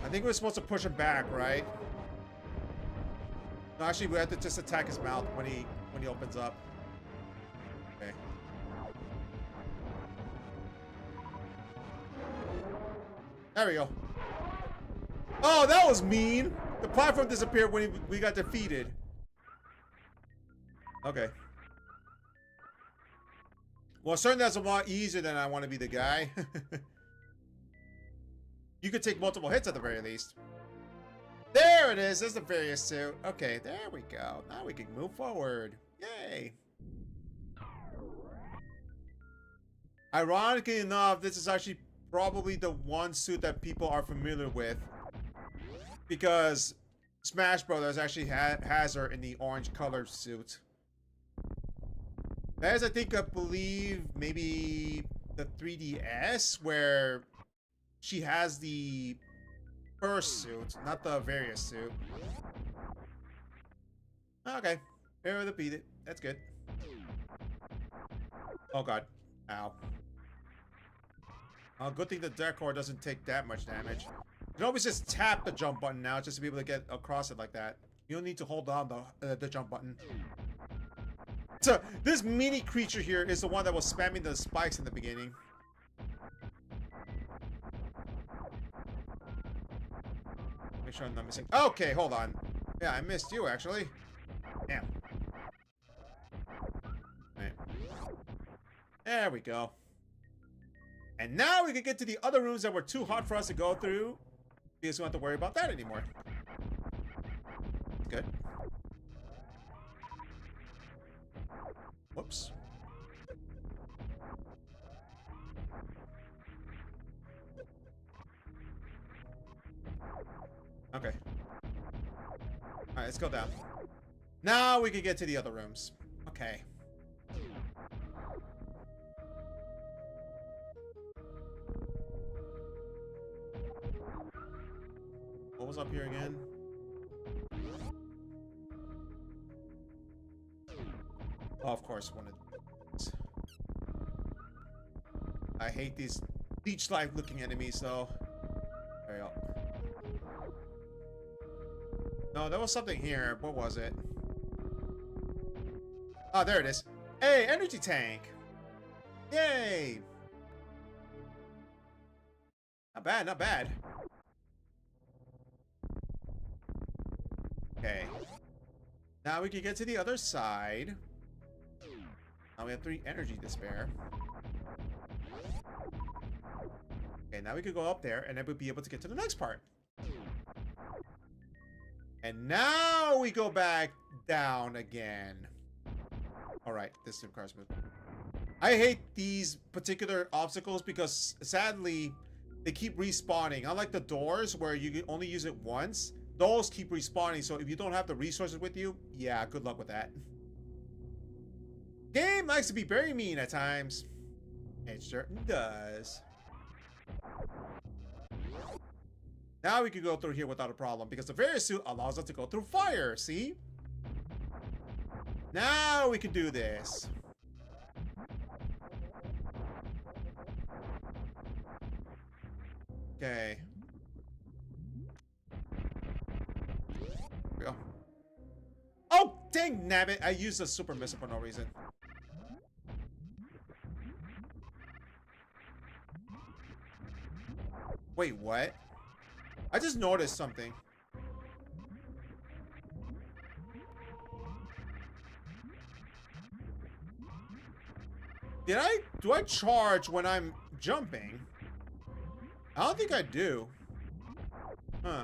I think we're supposed to push him back, right? No, actually, we have to just attack his mouth when he opens up. Okay. There we go. Oh, that was mean. The platform disappeared when we got defeated. Okay. Well, certainly that's a lot easier than I want to be the guy. You could take multiple hits at the very least. There it is. There's the various suit. Okay, there we go. Now we can move forward. Yay. Ironically enough, this is actually probably the one suit that people are familiar with. Because Smash Brothers actually has her in the orange colored suit. That is, I believe, maybe the 3DS, where she has the first suit, not the various suit. Okay. Area defeated. That's good. Oh god. Ow. Oh, good thing the decor doesn't take that much damage. You can always just tap the jump button now just to be able to get across it like that. You don't need to hold down the jump button. So, this mini creature here is the one that was spamming the spikes in the beginning. Make sure I'm not missing. Okay, hold on. Yeah, I missed you actually. Damn. Right. There we go. And now we can get to the other rooms that were too hot for us to go through. Because we don't have to worry about that anymore. Good. Whoops. Okay. Alright, let's go down. Now we can get to the other rooms. Okay. What was up here again? Oh, of course, one of these. I hate these leech-like looking enemies, though. There you go. No, there was something here. What was it? Oh, there it is. Hey, energy tank. Yay. Not bad, not bad. Okay. Now we can get to the other side. Now we have 3 energy to spare. Okay, now we could go up there and then we'll be able to get to the next part. And now we go back down again. Alright, this requires move. I hate these particular obstacles because sadly they keep respawning. Unlike the doors where you can only use it once, those keep respawning. So if you don't have the resources with you, yeah, good luck with that. Game likes to be very mean at times. It certain does. Now we can go through here without a problem because the various suit allows us to go through fire, see? Now we can do this. Okay. Here we go. Oh, dang nabbit. I used a super missile for no reason. Wait, what? I just noticed something. Do I charge when I'm jumping? I don't think I do. Huh.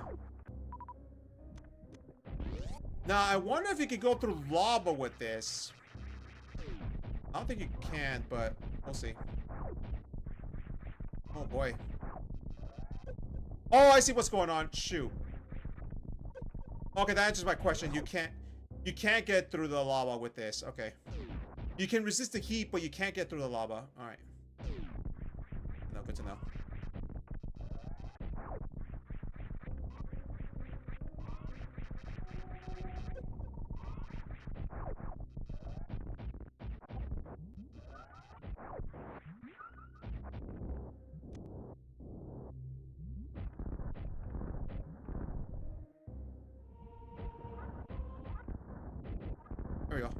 Now, I wonder if you could go through lava with this. I don't think you can, but we'll see. Oh, boy. Oh, I see what's going on. Shoot. Okay, that answers my question. You can't get through the lava with this. Okay. You can resist the heat, but you can't get through the lava. Alright. No, good to know. There we go.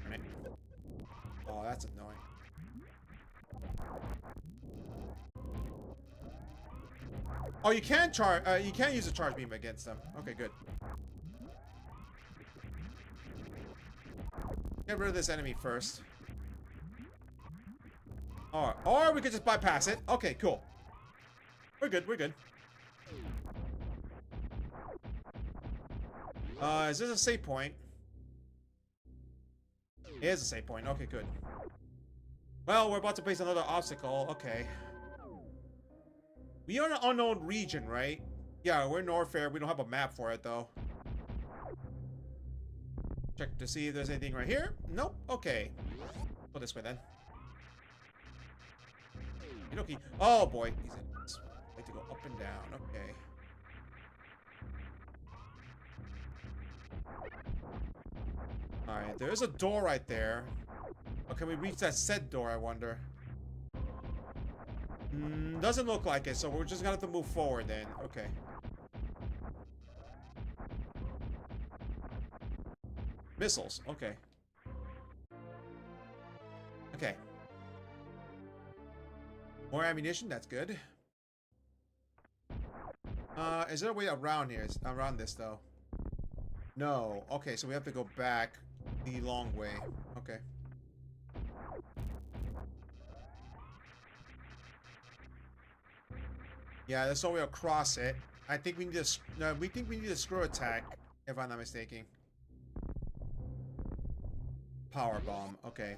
Alright. Oh, that's annoying. Oh, you can charge. You can't use a charge beam against them. Okay, good. Get rid of this enemy first. Or we could just bypass it. Okay, cool. We're good. We're good. Is this a save point? It is a save point. Okay, good. Well, we're about to face another obstacle. Okay. We are in an unknown region, right? Yeah, we're in Norfair. We don't have a map for it, though. Check to see if there's anything right here. Nope. Okay. Go this way, then. Okay. Oh, boy. Like to go up and down. Okay. Alright, there's a door right there. Oh, can we reach that said door, I wonder? Doesn't look like it, so we're just gonna have to move forward then. Okay. Missiles. Okay. Okay. More ammunition. That's good. Is there a way around here? Around this, though? No. Okay, so we have to go back the long way. Okay. Yeah, that's all way across it. I think we need a... No, we think we need a screw attack, if I'm not mistaken. Power bomb. Okay.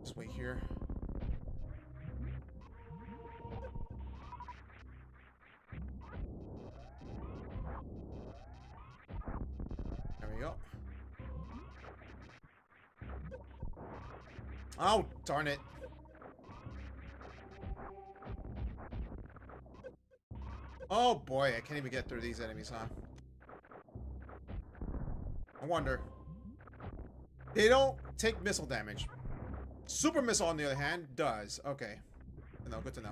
Just wait here. There we go. Oh, darn it. Oh boy, I can't even get through these enemies, huh? I wonder. They don't take missile damage. Super missile, on the other hand, does. Okay. No, good to know.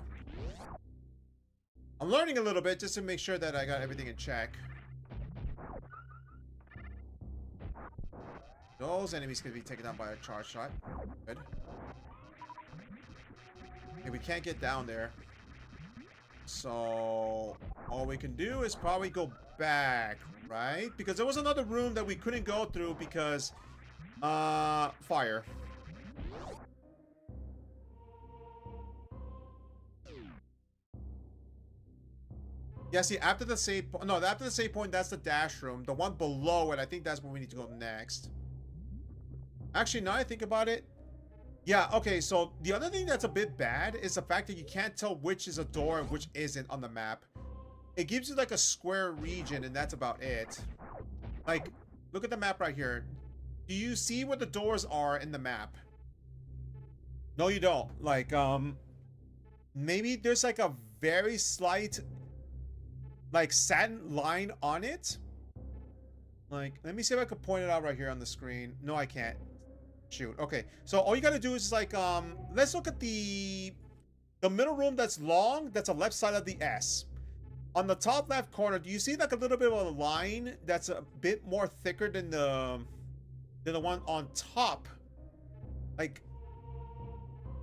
I'm learning a little bit just to make sure that I got everything in check. Those enemies can be taken down by a charge shot. Good. Okay, we can't get down there. So all we can do is probably go back, right? Because there was another room that we couldn't go through because fire. Yeah, see, after the save point, no, after the save point, that's the dash room. The one below it, I think that's where we need to go next. Actually, now I think about it, yeah, okay, so the other thing that's a bit bad is the fact that you can't tell which is a door and which isn't on the map. It gives you like a square region and that's about it. Like, look at the map right here. Do you see where the doors are in the map? No, you don't. Like, maybe there's like a very slight, like, satin line on it. Like, let me see if I can point it out right here on the screen. No, I can't. Shoot. Okay, so all you gotta do is like, let's look at the middle room that's long, that's the left side of the S. On the top left corner, do you see like a little bit of a line that's a bit more thicker than the one on top? Like,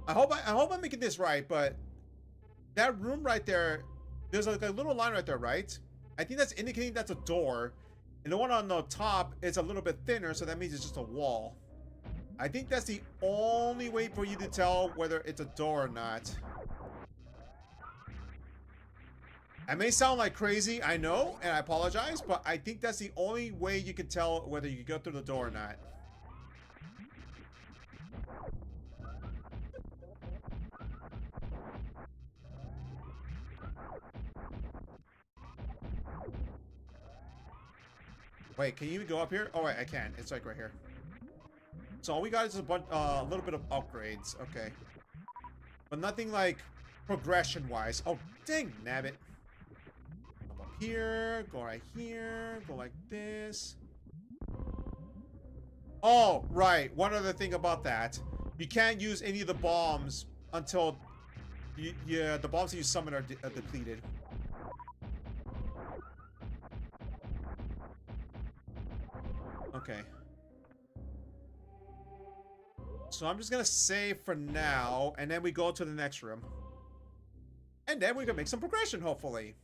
I hope I'm making this right, but that room right there, there's like a little line right there, right? I think that's indicating that's a door. And the one on the top is a little bit thinner, so that means it's just a wall. I think that's the only way for you to tell whether it's a door or not. I may sound like crazy, I know, and I apologize, but I think that's the only way you can tell whether you can go through the door or not. Wait, can you even go up here? Oh, wait, I can. It's like right here. So all we got is a bunch, little bit of upgrades. Okay. But nothing like progression-wise. Oh, dang, nabbit. Come up here, go right here, go like this. Oh, right. One other thing about that. You can't use any of the bombs until the bombs that you summon are depleted. Okay. So I'm just gonna save for now, and then we go to the next room. And then we can make some progression, hopefully.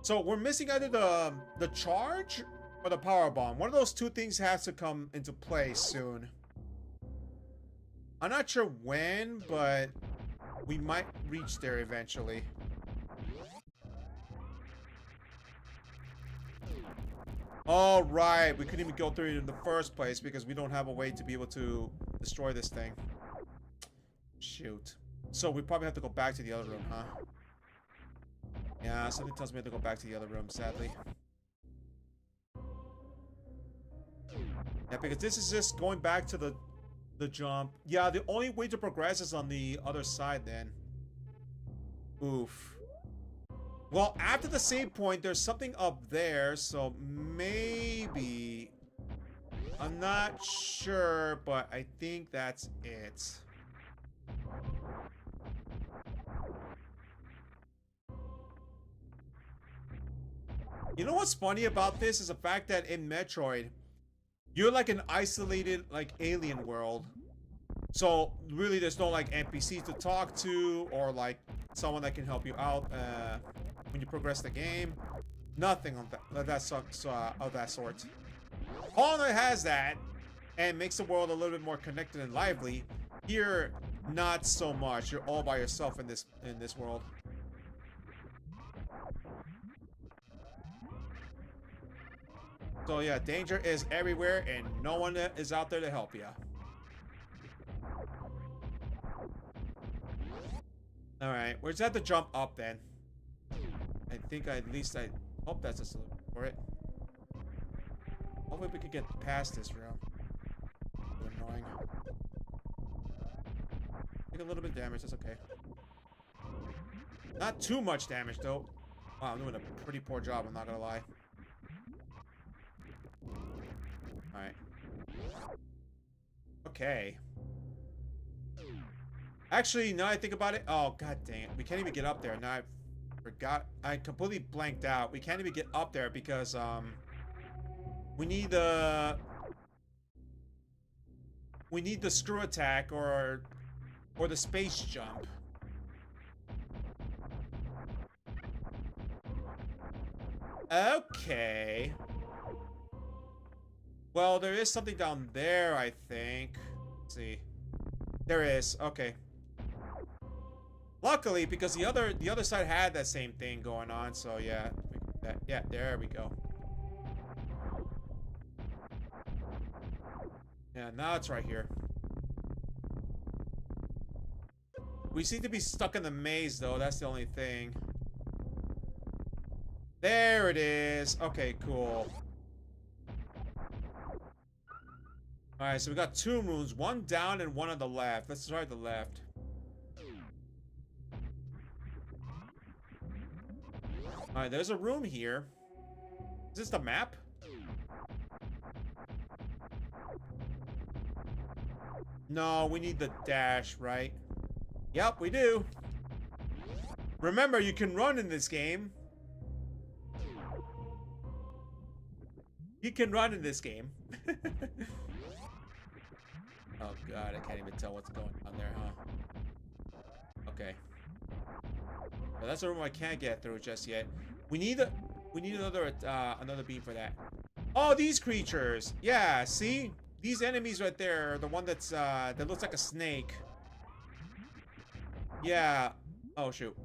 So we're missing either the charge or the power bomb. One of those two things has to come into play soon. I'm not sure when, but we might reach there eventually. All right, we couldn't even go through it in the first place because we don't have a way to be able to destroy this thing. Shoot. So we probably have to go back to the other room, huh? Yeah, something tells me I have to go back to the other room, sadly. Yeah, because this is just going back to the jump. Yeah, the only way to progress is on the other side then. Oof. Well, after the save point, there's something up there, so maybe... I'm not sure, but I think that's it. You know what's funny about this is the fact that in Metroid, you're like an isolated, like, alien world. So, really, there's no, like, NPCs to talk to, or, like, someone that can help you out, when you progress the game. Nothing of that sort. Hollow Knight has that, and makes the world a little bit more connected and lively. Here, not so much. You're all by yourself in this world. So yeah, danger is everywhere, and no one is out there to help you. All right, we're just have to jump up then. I think at least I hope that's a solution for it. Hopefully we can get past this room. Annoying. Take a little bit of damage. That's okay. Not too much damage though. Wow, I'm doing a pretty poor job. I'm not gonna lie. All right. Okay. Actually, now I think about it. Oh, god dang it. We can't even get up there. Now I forgot. I completely blanked out. We can't even get up there because, we need the screw attack or the space jump. Okay. Well, there is something down there, I think. Let's see. There is. Okay. Luckily, because the other side had that same thing going on, so yeah. Yeah, there we go. Yeah, now it's right here. We seem to be stuck in the maze, though. That's the only thing. There it is. Okay, cool. Alright, so we got two rooms. One down and one on the left. Let's try the left. Alright, there's a room here. Is this the map? No, we need the dash, right? Yep, we do. Remember, you can run in this game. You can run in this game. Oh god, I can't even tell what's going on there, huh? Okay. Well, that's a room I can't get through just yet. We need another beam for that. Oh, these creatures. Yeah, see? These enemies right there are the one that's that looks like a snake. Yeah. Oh shoot.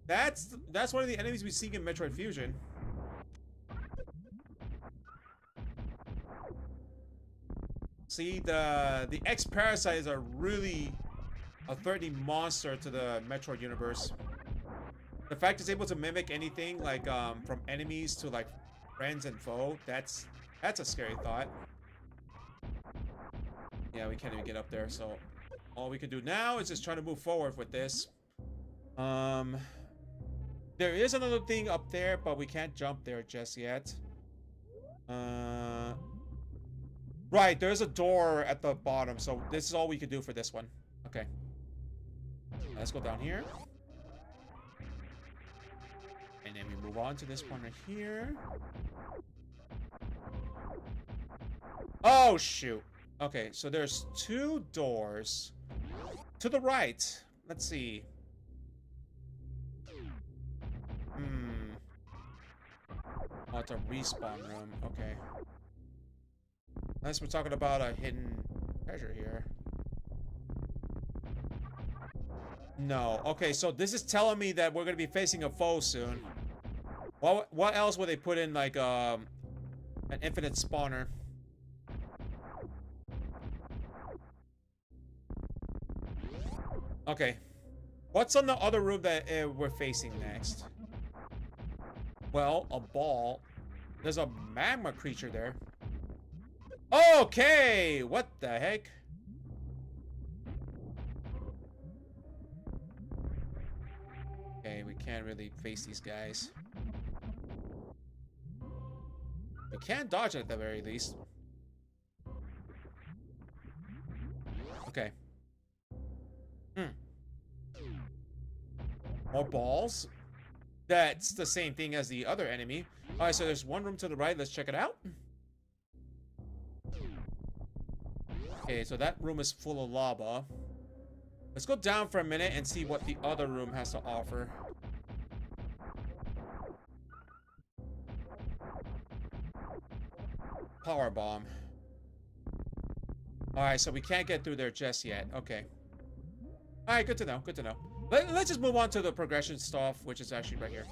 That's one of the enemies we see in Metroid Fusion. See, the X-Parasites are really a threatening monster to the Metroid universe. The fact it's able to mimic anything, like, from enemies to, like, friends and foe, that's a scary thought. Yeah, we can't even get up there, so all we can do now is just try to move forward with this. There is another thing up there, but we can't jump there just yet. Right, there's a door at the bottom, so this is all we can do for this one. Okay. Let's go down here. And then we move on to this one right here. Oh, shoot. Okay, so there's two doors. To the right. Let's see. Oh, it's a respawn room. Okay. Unless we're talking about a hidden treasure here. No. Okay, so this is telling me that we're gonna be facing a foe soon. What else would they put in, like, an infinite spawner? Okay. What's on the other room that we're facing next? Well, a ball. There's a magma creature there. Okay! What the heck? Okay, we can't really face these guys. We can dodge it at the very least. Okay. More balls? That's the same thing as the other enemy. Alright, so there's one room to the right. Let's check it out. Okay, so that room is full of lava. Let's go down for a minute and see what the other room has to offer. Power bomb. Alright, so we can't get through there just yet. Okay. Alright, good to know. Good to know. Let's just move on to the progression stuff, which is actually right here.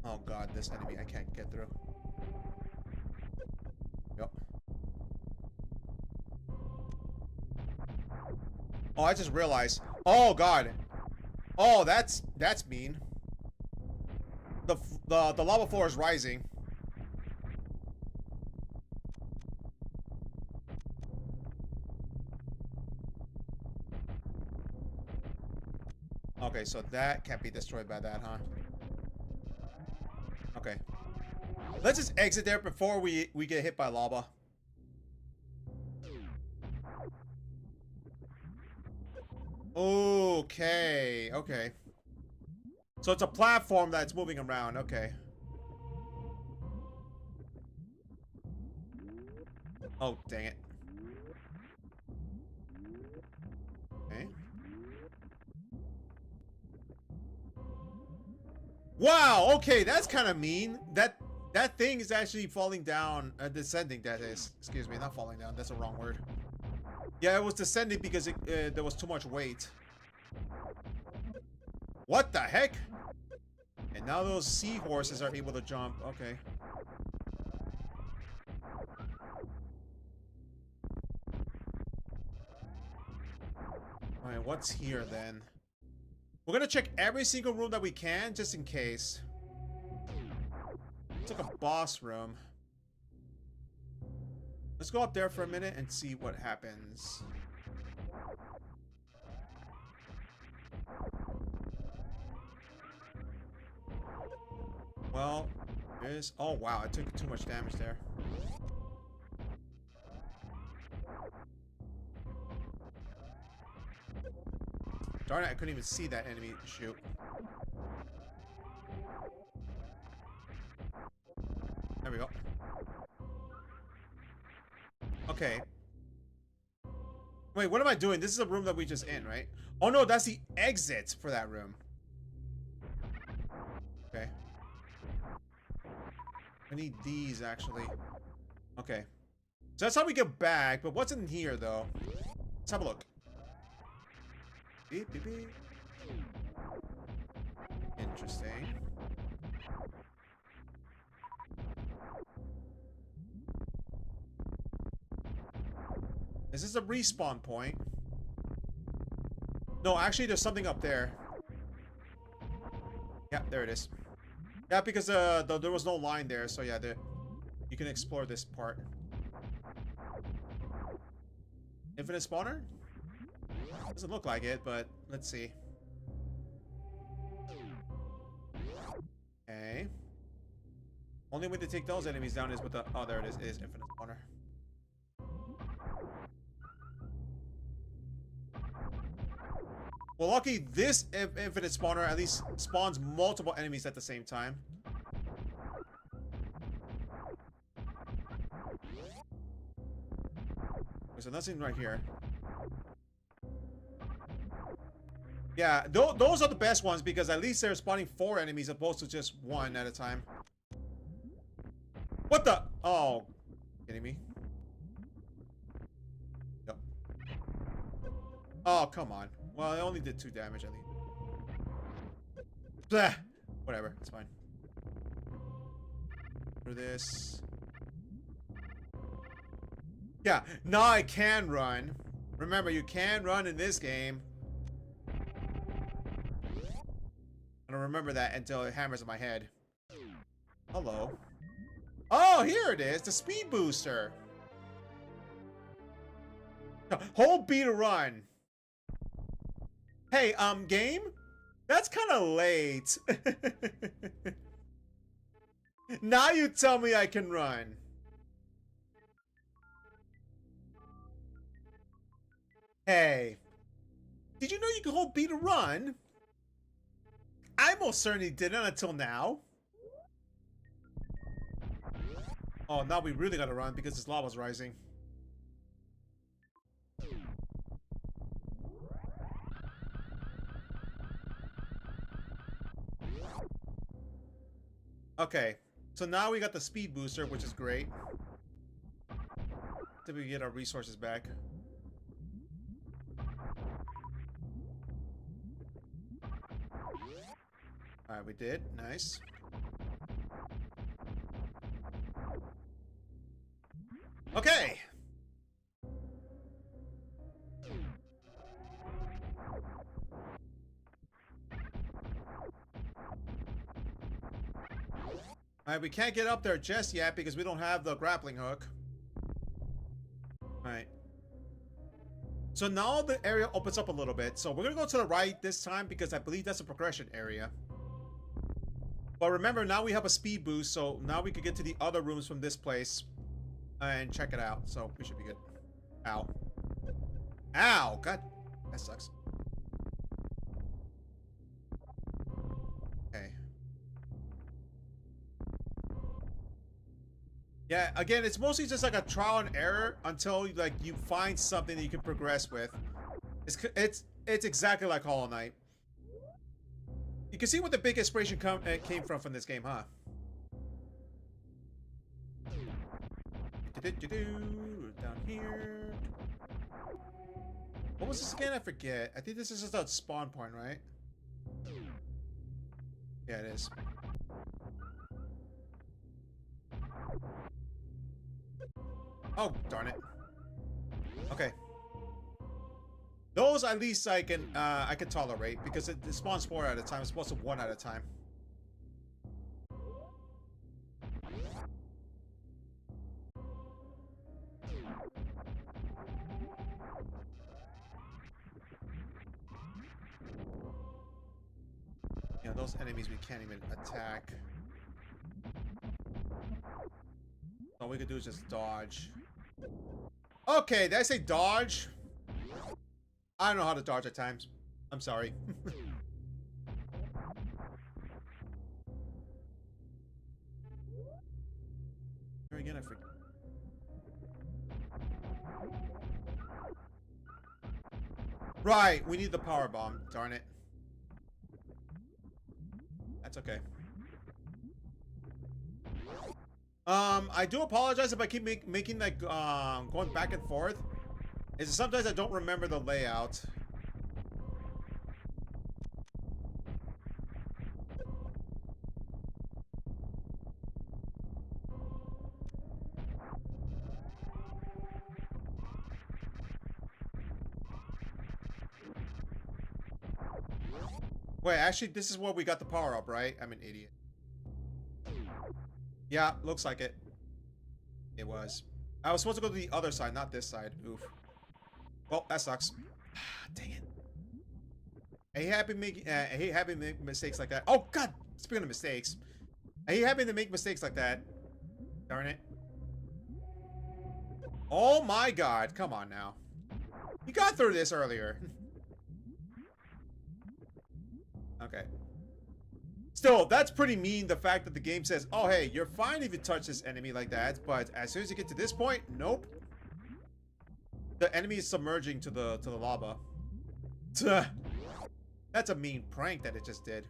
Oh god, this enemy I can't get through. Yep. Oh, I just realized. Oh god. Oh, that's mean. The lava floor is rising. Okay, so that can't be destroyed by that, huh? Okay. Let's just exit there before we get hit by lava. Okay, okay. So it's a platform that's moving around, okay. Oh, dang it. Okay. Wow, okay, that's kind of mean. That thing is actually falling down, descending, that is. Excuse me, not falling down, that's the wrong word. Yeah, it was descending because there was too much weight. What the heck? And now those seahorses are able to jump. Okay. Alright, what's here then? We're gonna check every single room that we can, just in case. It's like a boss room. Let's go up there for a minute and see what happens. Well, there's... Oh, wow, I took too much damage there. Darn it, I couldn't even see that enemy shoot. There we go. Okay. Wait, what am I doing? This is a room that we just in, right? Oh no, that's the exit for that room. Okay. I need these, actually. Okay. So that's how we get back, but what's in here, though? Let's have a look. Beep, beep, beep. Interesting. Is this a respawn point? No, actually, there's something up there. Yeah, there it is. Yeah, because there was no line there, so yeah, you can explore this part. Infinite spawner? Doesn't look like it, but let's see. Okay. Only way to take those enemies down is with the... Oh, there it is infinite spawner. Well, lucky this infinite spawner at least spawns multiple enemies at the same time. So nothing right here. Yeah, those are the best ones because at least they're spawning 4 enemies opposed to just 1 at a time. What the? Oh, kidding me? Yep. Oh, come on. Well, it only did 2 damage at least. Blah. Whatever, it's fine. For this. Yeah, now I can run. Remember, you can run in this game. I don't remember that until it hammers in my head. Hello. Oh, here it is, the speed booster. Hold B to run. Hey, game? That's kind of late. Now you tell me I can run. Hey. Did you know you can hold B to run? I most certainly didn't until now. Oh, now we really gotta run because this lava's rising. Okay, so now we got the speed booster, which is great. Then we get our resources back. Alright, we did. Nice. Okay! Alright, we can't get up there just yet because we don't have the grappling hook. Alright. So now the area opens up a little bit. So we're gonna go to the right this time because I believe that's a progression area. But remember, now we have a speed boost, so now we can get to the other rooms from this place and check it out. So we should be good. Ow. Ow! God, that sucks. Okay. Yeah, again, it's mostly just like a trial and error until like you find something that you can progress with. It's exactly like Hollow Knight. You can see what the big inspiration came from this game, huh? Down here. What was this again? I forget. I think this is just a spawn point, right? Yeah, it is. Oh, darn it. Okay. Those at least I can tolerate because it spawns 4 at a time. It's supposed to 1 at a time. Yeah, those enemies we can't even attack. All we could do is just dodge. Okay, did I say dodge? I don't know how to dodge at times. I'm sorry. Here again, I forget. Right, we need the power bomb. Darn it. That's okay. I do apologize if I keep making like going back and forth. Is sometimes I don't remember the layout. Wait, actually, this is where we got the power up, right? I'm an idiot. Yeah, looks like it. It was. I was supposed to go to the other side, not this side. Oof. Well, that sucks. Dang it. I hate having to make mistakes like that. Oh God! Speaking of mistakes, I hate having to make mistakes like that. Darn it. Oh my God! Come on now. You got through this earlier. Okay. Still, that's pretty mean, the fact that the game says, oh hey, you're fine if you touch this enemy like that, but as soon as you get to this point, nope. The enemy is submerging to the lava. That's a mean prank that it just did.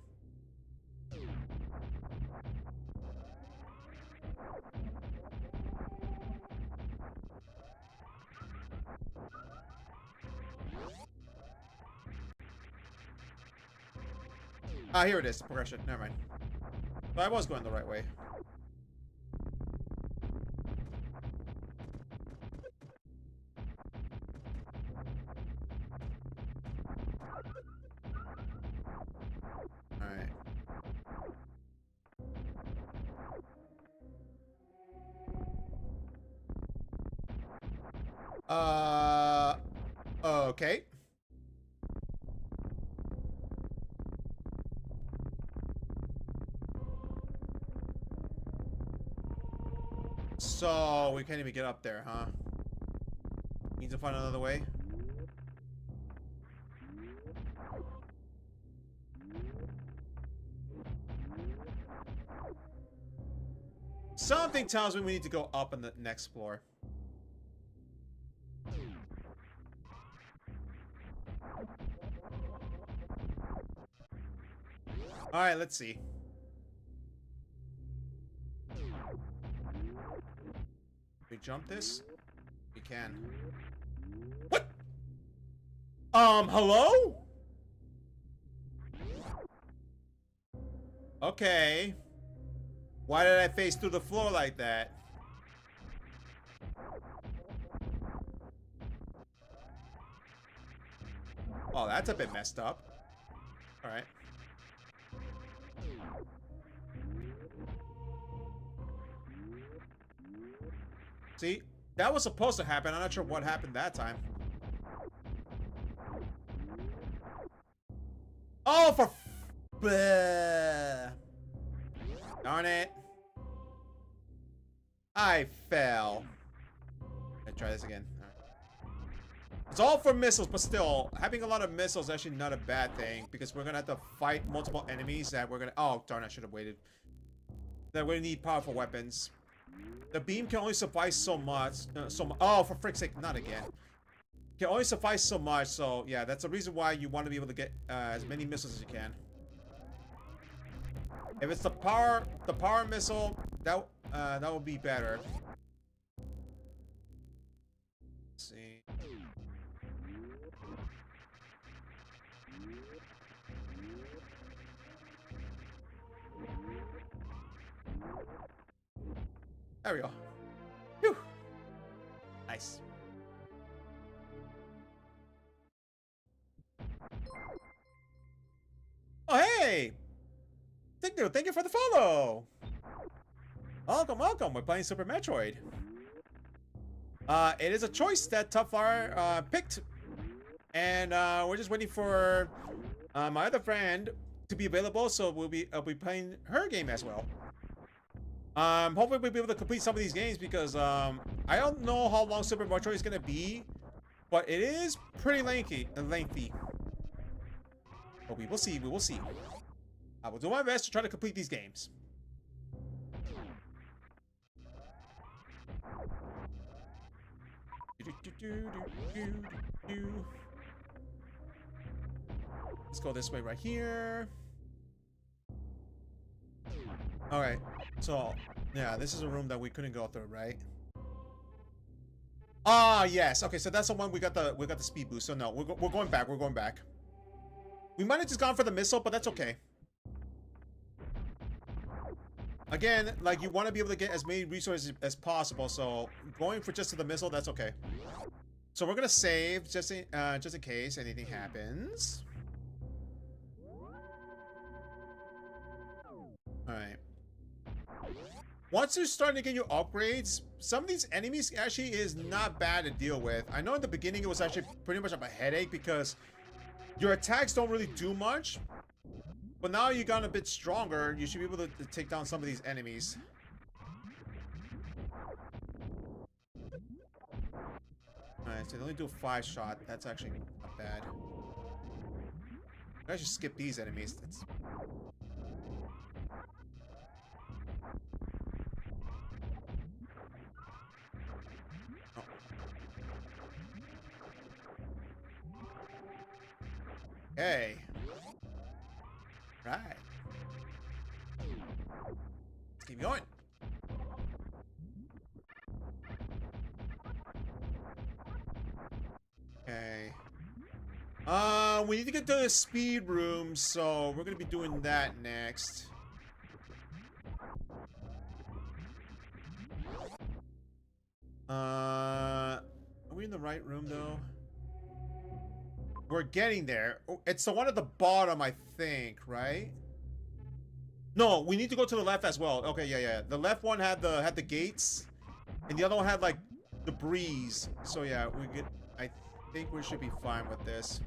Ah, here it is. Progression. Never mind. So I was going the right way. Okay. So, we can't even get up there, huh? Need to find another way? Something tells me we need to go up on the next floor. Alright, let's see. We jump this? We can. What? Hello? Okay. Why did I face through the floor like that? Oh, that's a bit messed up. Alright. See? That was supposed to happen. I'm not sure what happened that time. Oh, for... Bleh. Darn it. I fell. Let's try this again. All right. It's all for missiles, but still, having a lot of missiles is actually not a bad thing, because we're gonna have to fight multiple enemies that we're gonna... Oh, darn, I should have waited. That we need powerful weapons. The beam can only suffice so much. Oh, for frick's sake, not again. Can only suffice so much, so yeah, that's the reason why you want to be able to get as many missiles as you can. If it's the power missile, that would be better. Let's see. There we go. Phew. Nice. Oh, hey! Thank you for the follow! Welcome, welcome. We're playing Super Metroid. It is a choice that Toughfire picked. And we're just waiting for my other friend to be available, so I'll be playing her game as well. Hopefully we'll be able to complete some of these games, because I don't know how long Super Metroid is gonna be, but it is pretty lengthy. But we will see, we will see. I will do my best to try to complete these games. Let's go this way right here. Alright, so, yeah, this is a room that we couldn't go through, right? Ah, yes. Okay, so that's the one we got the speed boost. So no, we're going back. We're going back. We might have just gone for the missile, but that's okay. Again, like, you want to be able to get as many resources as possible, so going for just the missile, that's okay. So we're gonna save just in case anything happens. All right. Once you're starting to get your upgrades, some of these enemies actually is not bad to deal with. I know in the beginning it was actually pretty much of a headache because your attacks don't really do much. But now you got a bit stronger, you should be able to take down some of these enemies. Alright, so they only do a 5-shot. That's actually not bad. I should skip these enemies. That's... Oh. Hey. Right. Let's keep going. Okay. We need to get to the speed room, so we're gonna be doing that next. Are we in the right room though? We're getting there. Oh, it's the one at the bottom, I think, right? No, we need to go to the left as well. Okay, yeah. The left one had the gates, and the other one had like the breeze. So yeah, we get. I think we should be fine with this.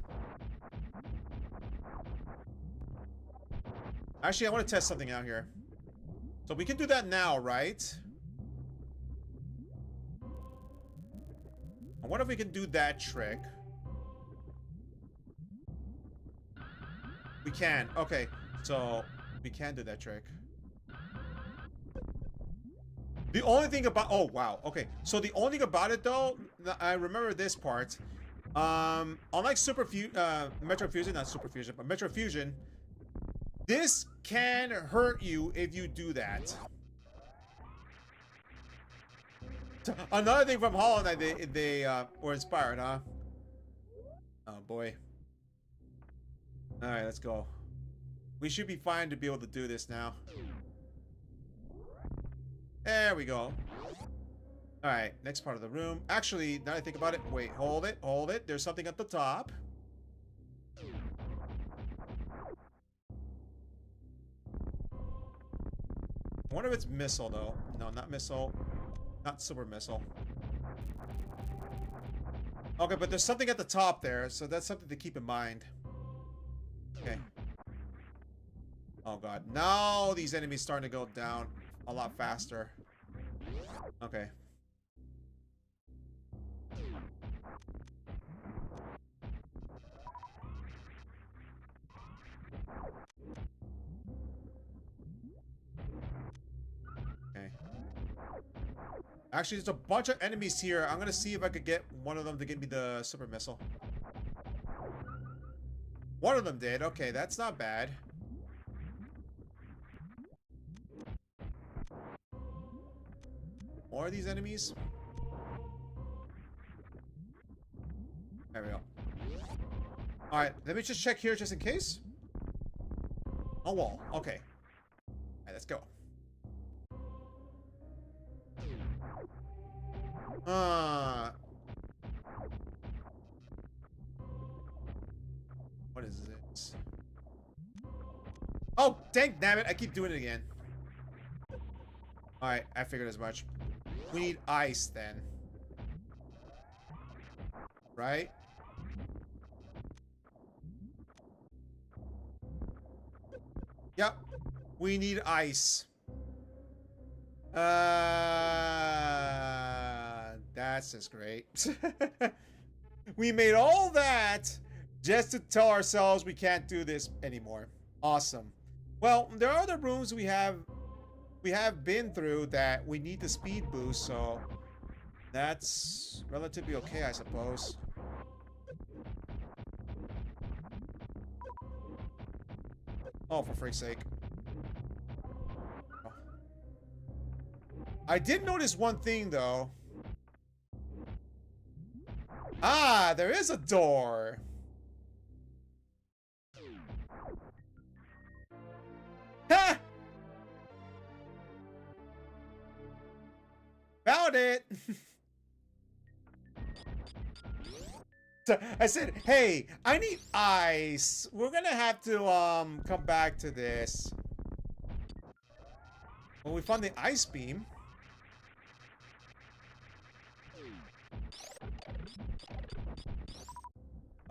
Actually, I want to test something out here. So we can do that now, right? I wonder if we can do that trick. We can. Okay, so we can do that trick. The only thing about... Oh, wow. Okay, so the only thing about it, though, I remember this part. Unlike Metroid Fusion, not Super Fusion, but Metroid Fusion, this can hurt you if you do that. Another thing from Hollow Knight, they were inspired, huh? Oh, boy. Alright, let's go. We should be fine to be able to do this now. There we go. Alright, next part of the room. Actually, now I think about it, wait, hold it, hold it. There's something at the top. I wonder if it's missile, though. No, not missile. Not super missile. Okay, but there's something at the top there, so that's something to keep in mind. Okay. Oh god. Now these enemies starting to go down a lot faster. Okay. Okay. Actually, there's a bunch of enemies here. I'm gonna see if I could get one of them to give me the super missile. One of them did. Okay, that's not bad. More of these enemies? There we go. Alright, let me just check here just in case. A wall. Okay. Alright, let's go. What is this? Oh, dang, damn it. I keep doing it again. Alright, I figured as much. We need ice then. Right? Yep. We need ice. That's just great. We made all that just to tell ourselves we can't do this anymore. Awesome. Well, there are other rooms we have been through that we need the speed boost, so that's relatively okay, I suppose. Oh, for freak's sake. Oh. I did notice one thing, though. Ah, there is a door. Ha! Found it. So I said, hey, I need ice. We're gonna have to come back to this. Well, we found the ice beam.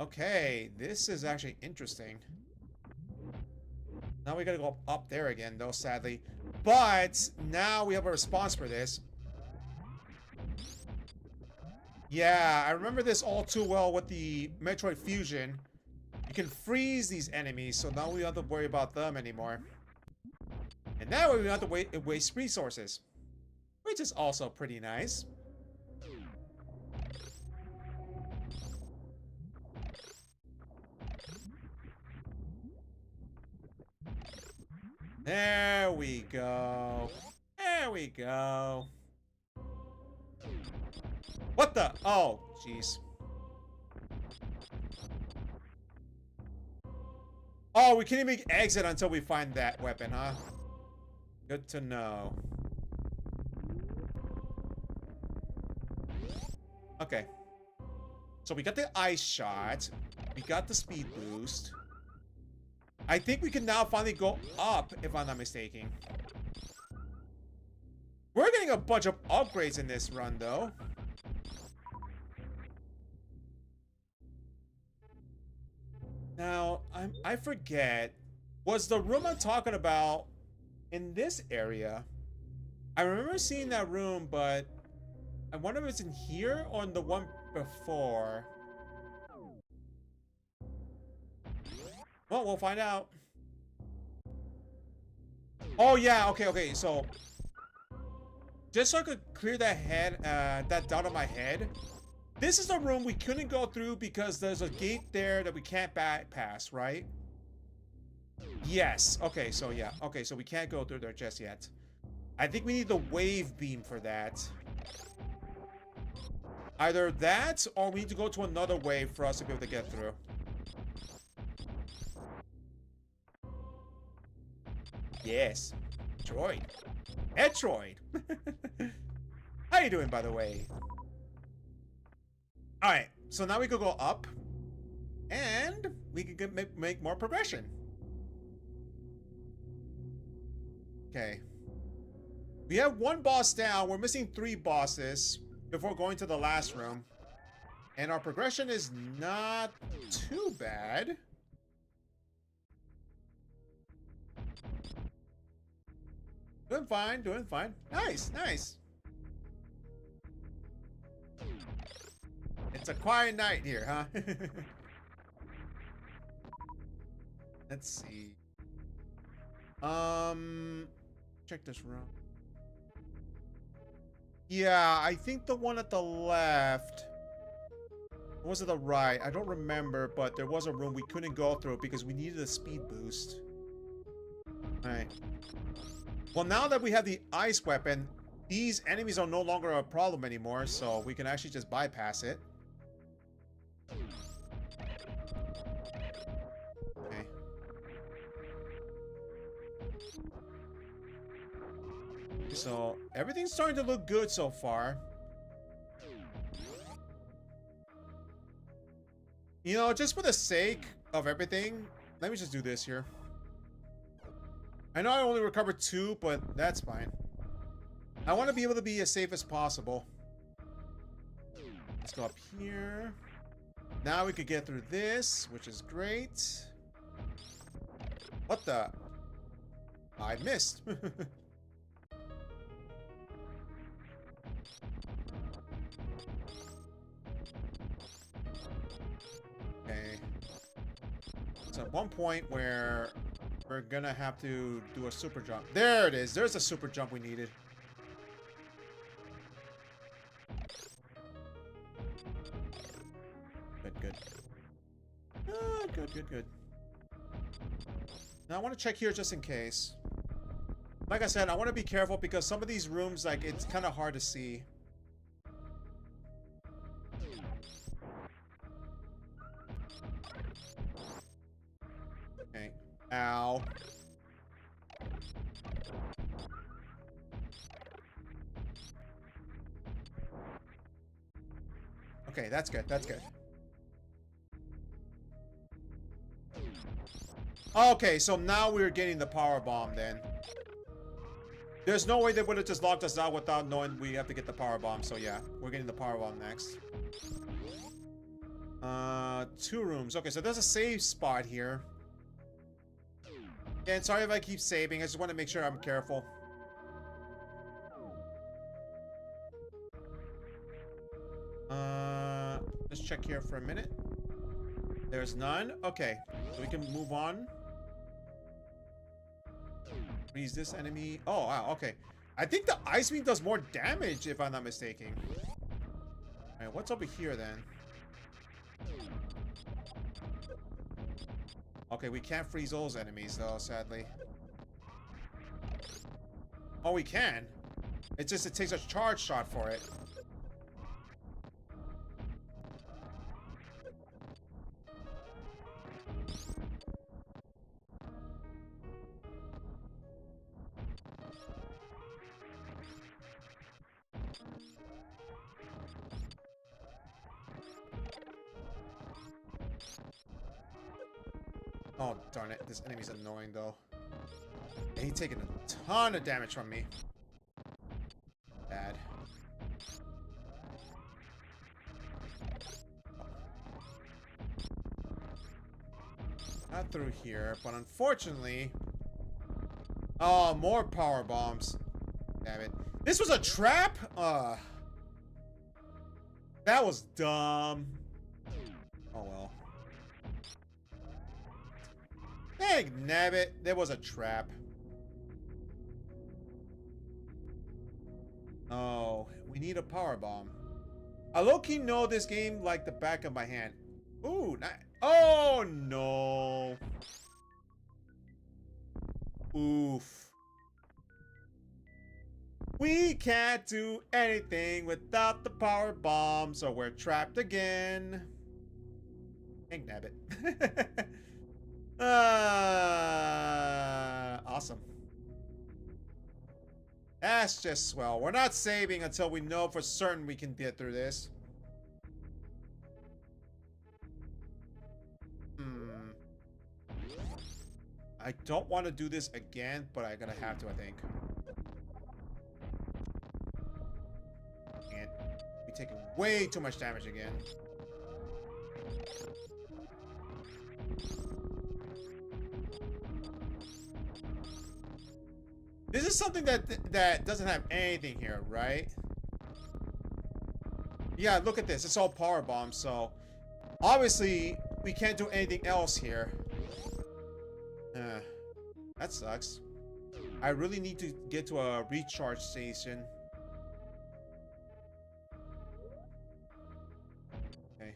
Okay, this is actually interesting. Now we gotta go up there again, though, sadly. But now we have a response for this. Yeah, I remember this all too well with the Metroid Fusion. You can freeze these enemies, so now we don't have to worry about them anymore. And that way we don't have to waste resources. Which is also pretty nice. There we go. There we go. What the? Oh, jeez. Oh, we can't even exit until we find that weapon, huh? Good to know. Okay. So we got the ice shot. We got the speed boost. I think we can now finally go up, if I'm not mistaken. We're getting a bunch of upgrades in this run, though. I forget. Was the room I'm talking about in this area? I remember seeing that room, but I wonder if it's in here or in the one before. Well, we'll find out. Oh yeah, okay. So just so I could clear that head, that doubt on my head. This is the room we couldn't go through because there's a gate there that we can't bypass, right? Yes. Okay, so yeah. Okay, so we can't go through there just yet. I think we need the wave beam for that. Either that, or we need to go to another wave for us to be able to get through. Yes. Metroid. Metroid. How you doing, by the way? Alright, so now we could go up. And we can make more progression. Okay. We have one boss down. We're missing 3 bosses before going to the last room. And our progression is not too bad. Doing fine, doing fine. Nice, nice. It's a quiet night here, huh? Let's see. Check this room. Yeah, I think the one at the left. Or was it the right? I don't remember, but there was a room we couldn't go through because we needed a speed boost. Alright. Well, now that we have the ice weapon, these enemies are no longer a problem anymore, so we can actually just bypass it. Okay. So, everything's starting to look good so far. You know, just for the sake of everything, let me just do this here. I know I only recovered 2, but that's fine. I want to be able to be as safe as possible. Let's go up here. Now we could get through this, which is great. What the? I missed. Okay. So at one point where we're gonna have to do a super jump. There it is. There's a super jump we needed. Good. Good. Now I want to check here just in case. Like I said, I want to be careful because some of these rooms, like, it's kind of hard to see. Okay. Ow. Okay, that's good. That's good. Okay, so now we're getting the power bomb then. There's no way they would have just locked us out without knowing we have to get the power bomb. So yeah, we're getting the power bomb next. 2 rooms. Okay, so there's a save spot here. And sorry if I keep saving. I just want to make sure I'm careful. Let's check here for a minute. There's none. Okay, so we can move on. Freeze this enemy. Oh, wow, okay. I think the ice beam does more damage, if I'm not mistaken. Alright, what's over here, then? Okay, we can't freeze those enemies, though, sadly. Oh, we can? It's just, it takes a charge shot for it. Oh, darn it. This enemy's annoying, though. And he's taking a ton of damage from me. Bad. not through here, but unfortunately... Oh, more power bombs. Damn it. This was a trap? That was dumb. Oh well. Dang nabbit, there was a trap. Oh, we need a power bomb. I low-key know this game like the back of my hand. Ooh, oh no. Oof. We can't do anything without the power bomb, so we're trapped again. Dang nabbit. Awesome. That's just swell. We're not saving until we know for certain we can get through this. I don't want to do this again, but I'm gonna have to, I think. And we're taking way too much damage again. This is something that doesn't have anything here, right? Yeah, look at this. It's all power bombs, so obviously we can't do anything else here. That sucks. I really need to get to a recharge station. Okay.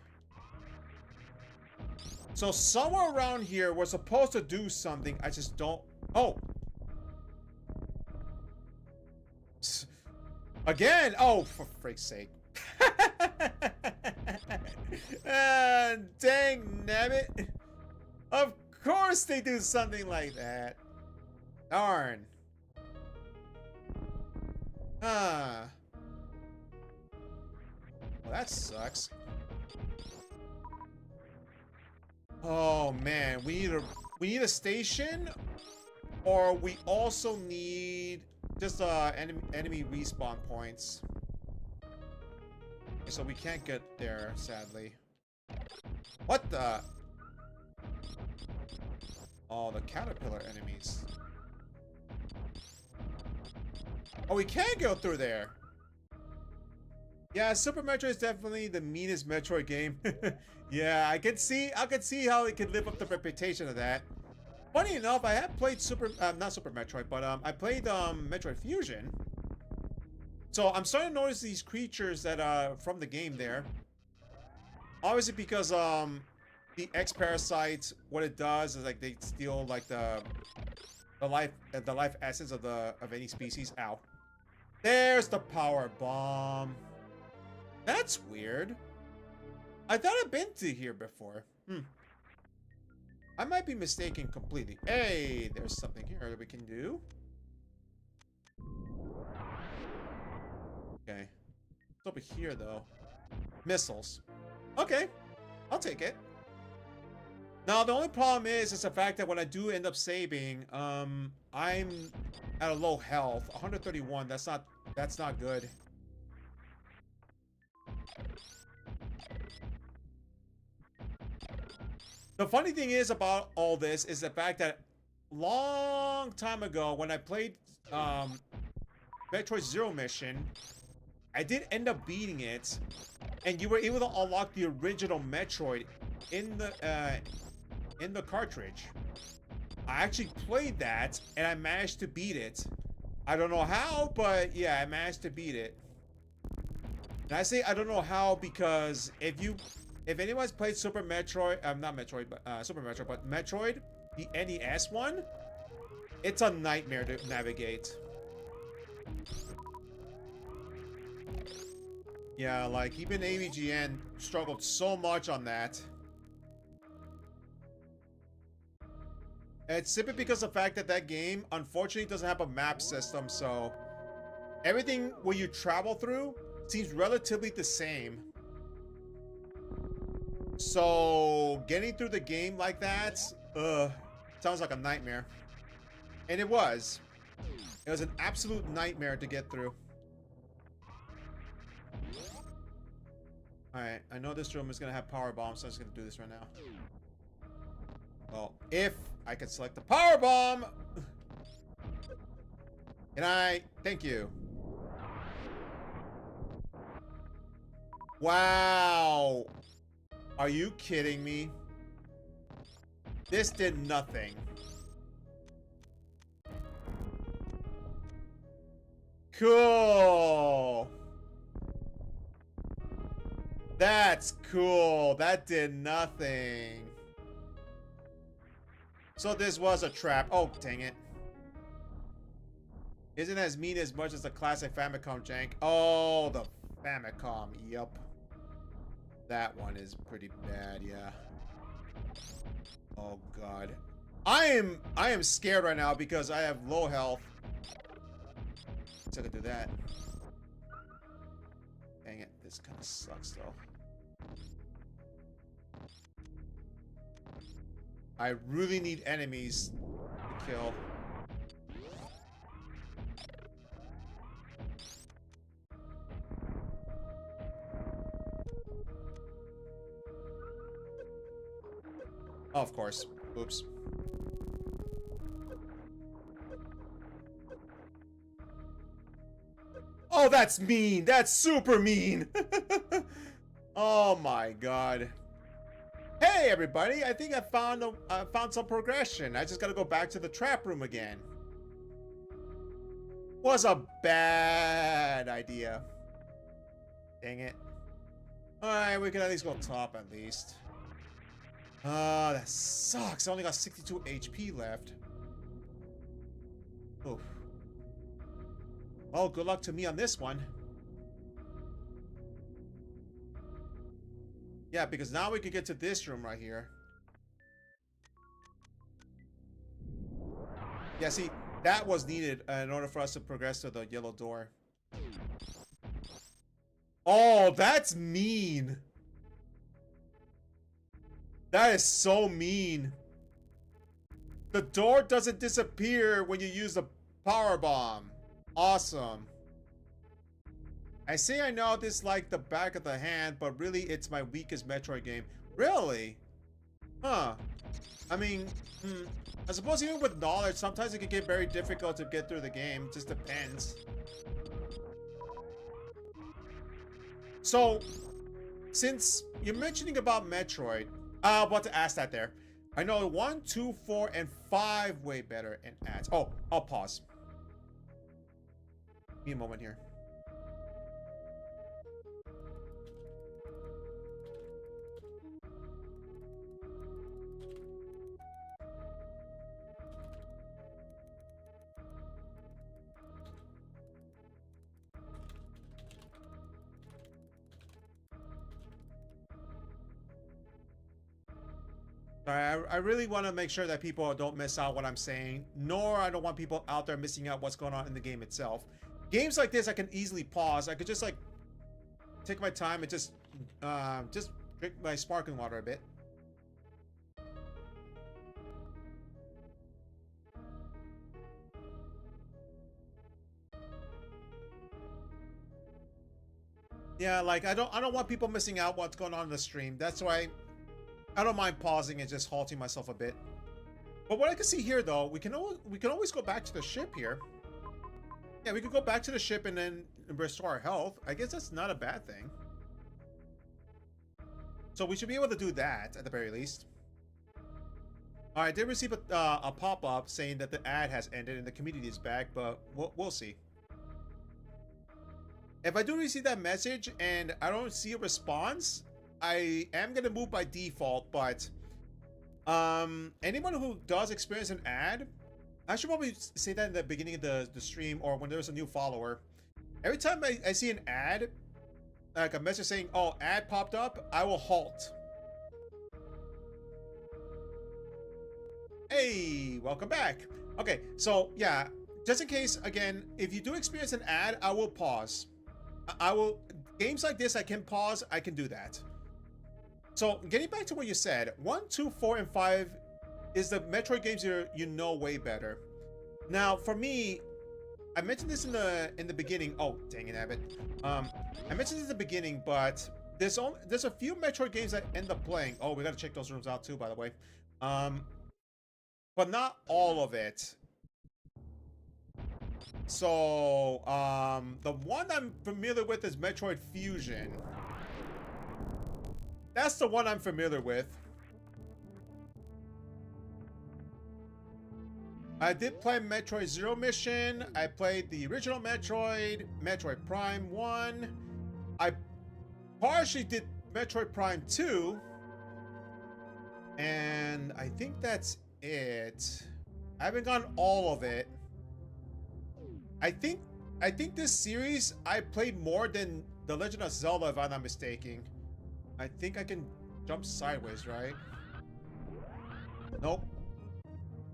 So somewhere around here, we're supposed to do something. I just don't... Oh! Again! Oh, for freak's sake. Dang nabbit. Of course they do something like that. Darn. Well, that sucks. Oh man, we need a station, or we also need just enemy respawn points. So we can't get there, sadly. What the? Oh, the caterpillar enemies. Oh, we can go through there. Yeah, Super Metroid is definitely the meanest Metroid game. Yeah, I could see how it could live up the reputation of that. Funny enough, I have played not Super Metroid, but I played Metroid Fusion. So I'm starting to notice these creatures that are from the game there. Obviously because the X parasites, what it does is like they steal like the life essence of any species. Ow. There's the power bomb. That's weird. I thought I'd been to here before. I might be mistaken completely. Hey, there's something here that we can do. Okay. What's over here, though? Missiles. Okay. I'll take it. Now, the only problem is the fact that when I do end up saving, I'm at a low health. 131, that's not good. The funny thing is about all this is the fact that long time ago when I played Metroid Zero Mission, I did end up beating it, and you were able to unlock the original Metroid in the cartridge. I actually played that, and I managed to beat it. I don't know how, but yeah, I managed to beat it. And I say I don't know how because if anyone's played Super Metroid, not Metroid, but Super Metroid, but Metroid, the NES one, it's a nightmare to navigate. Yeah, like even AVGN struggled so much on that. It's simply because of the fact that that game, unfortunately, doesn't have a map system, so everything where you travel through seems relatively the same. So getting through the game like that, sounds like a nightmare. And it was. It was an absolute nightmare to get through. Alright, I know this room is gonna have power bombs, so I'm just gonna do this right now. Well, if I can select the power bomb. Can I? Thank you. Wow. Are you kidding me? This did nothing. Cool. That's cool. That did nothing. So this was a trap. Oh, dang it. Isn't as mean as much as the classic Famicom jank. Oh, the Famicom. Yup. That one is pretty bad, yeah. Oh god. I am scared right now because I have low health. So I could do that. Dang it, this kind of sucks though. I really need enemies to kill. Oh, of course. Oops. Oh, that's mean. That's super mean. Oh my god. Hey everybody, I think I found some progression. I just gotta go back to the trap room again. Was a bad idea. Dang it. Alright, we can at least go top at least. That sucks. I only got 62 HP left. Oof. Well, good luck to me on this one. Yeah, because now we can get to this room right here. Yeah, see, that was needed in order for us to progress to the yellow door. Oh, that's mean. That is so mean. The door doesn't disappear when you use the power bomb. Awesome. I say I know this like the back of the hand, but really it's my weakest Metroid game. Really? Huh. I mean, I suppose even with knowledge, sometimes it can get very difficult to get through the game. Just depends. So, since you're mentioning about Metroid, I want to ask that there. I know 1, 2, 4, and 5 way better in ads. Oh, I'll pause. Give me a moment here. I really want to make sure that people don't miss out what I'm saying, nor I don't want people out there missing out what's going on in the game itself. Games like this, I can easily pause. I could just like take my time and just drink my sparkling water a bit. Yeah, like I don't want people missing out what's going on in the stream. That's why I don't mind pausing and just halting myself a bit. But what I can see here, though, we can always go back to the ship here. Yeah, we could go back to the ship and then restore our health. I guess that's not a bad thing. So we should be able to do that at the very least. I did receive a pop-up saying that the ad has ended and the community is back, but we'll see. If I do receive that message and I don't see a response, I am gonna move by default, but anyone who does experience an ad, I should probably say that in the beginning of the stream or when there's a new follower. Every time I see an ad, like a message saying, oh, ad popped up, I will halt. Hey, welcome back. Okay, so yeah, just in case, again, if you do experience an ad, I will pause. I will, games like this, I can pause, I can do that. So, getting back to what you said, 1, 2, 4, and 5 is the Metroid games you know way better. Now, for me, I mentioned this in the beginning. Oh, dang it, Abbott. I mentioned this in the beginning, but there's a few Metroid games I end up playing. Oh, we gotta check those rooms out too, by the way. but not all of it. So, the one I'm familiar with is Metroid Fusion. That's the one I'm familiar with. I did play Metroid Zero Mission. I played the original Metroid, Metroid Prime 1. I partially did Metroid Prime 2. And I think that's it. I haven't gotten all of it. I think this series I played more than The Legend of Zelda, if I'm not mistaken. I think I can jump sideways, right? Nope.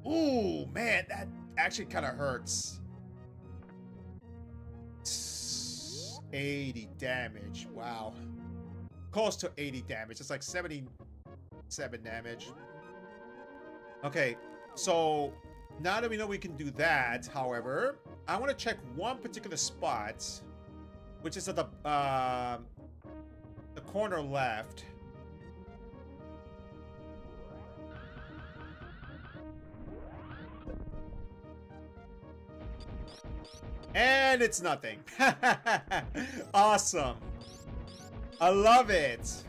Ooh, man, that actually kind of hurts. 80 damage. Wow. Close to 80 damage. It's like 77 damage. Okay, so now that we know we can do that, however, I want to check one particular spot, which is at the corner left. And it's nothing. Awesome. I love it.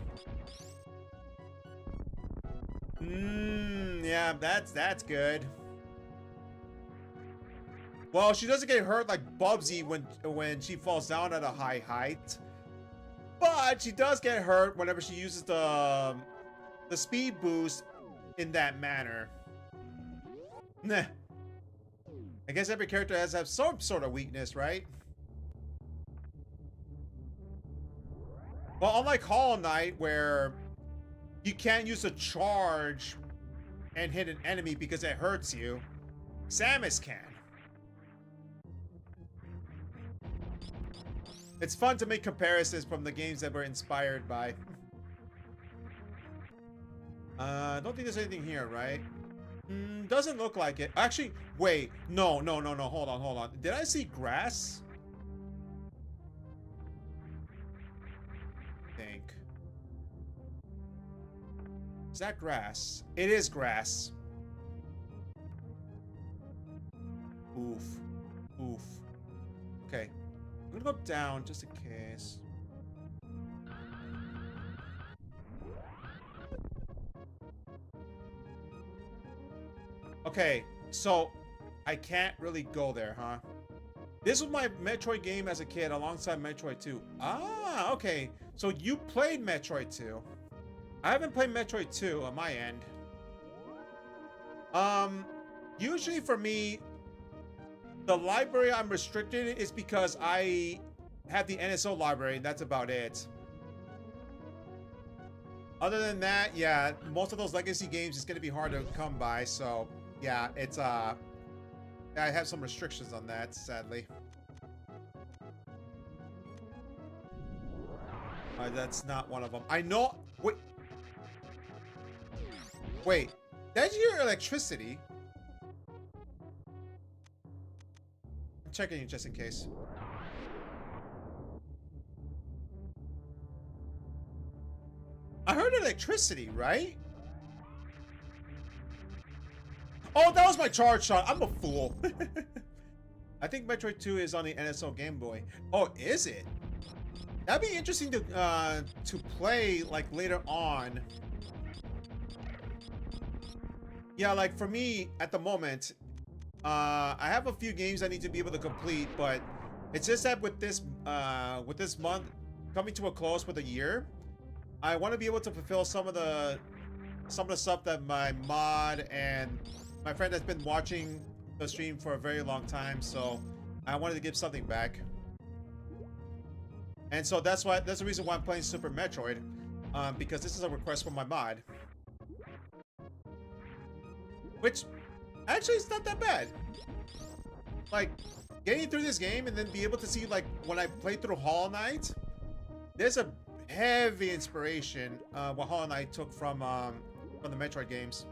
Yeah, that's good. Well, she doesn't get hurt like Bubsy when she falls down at a high height. But she does get hurt whenever she uses the speed boost in that manner. Nah. I guess every character has to have some sort of weakness, right? Well, unlike Hollow Knight, where you can't use a charge and hit an enemy because it hurts you, Samus can. It's fun to make comparisons from the games that we're inspired by. I don't think there's anything here, right? Doesn't look like it. Actually, wait. No. Hold on. Did I see grass? I think. Is that grass? It is grass. Oof. Okay. I'm gonna go down just in case. Okay, so I can't really go there, huh? This was my Metroid game as a kid alongside Metroid 2. Ah, okay. So you played Metroid 2. I haven't played Metroid 2 on my end. Usually for me, the library I'm restricted is because I have the NSO library, and that's about it. Other than that, yeah, most of those legacy games is gonna be hard to come by, so yeah, it's I have some restrictions on that, sadly. That's not one of them. I know. Wait, that's your electricity. I'm checking it just in case. I heard electricity, right? Oh, that was my charge shot. I'm a fool. I think Metroid 2 is on the NSO Game Boy. Oh, is it? That'd be interesting to play like later on. Yeah, like for me at the moment, I have a few games I need to be able to complete, but it's just that with this month coming to a close with a year, I want to be able to fulfill some of the stuff that my mod and my friend has been watching the stream for a very long time, so I wanted to give something back. And so that's the reason why I'm playing Super Metroid, because this is a request from my mod. Which, actually, it's not that bad. Like, getting through this game and then be able to see, like, when I played through Hollow Knight, there's a heavy inspiration what Hollow Knight took from the Metroid games.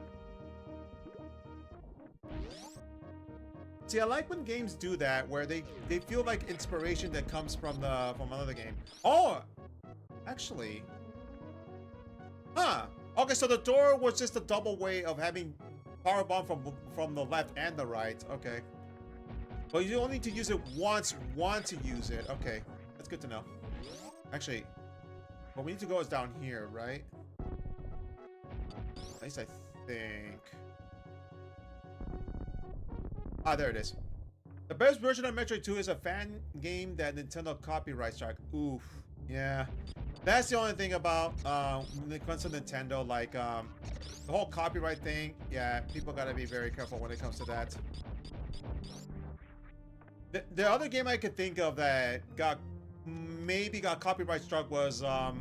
See, I like when games do that, where they feel like inspiration that comes from another game. Oh, actually, huh? Okay, so the door was just a double way of having power bomb from the left and the right. Okay. But you only need to use it once. Want to use it. Okay. That's good to know. Actually, what we need to go is down here, right? At least I think. Ah, there it is. The best version of Metroid 2 is a fan game that Nintendo copyright strike. Oof. Yeah. That's the only thing about when it comes to Nintendo, like the whole copyright thing. Yeah, people gotta be very careful when it comes to that. The other game I could think of that maybe got copyright struck was a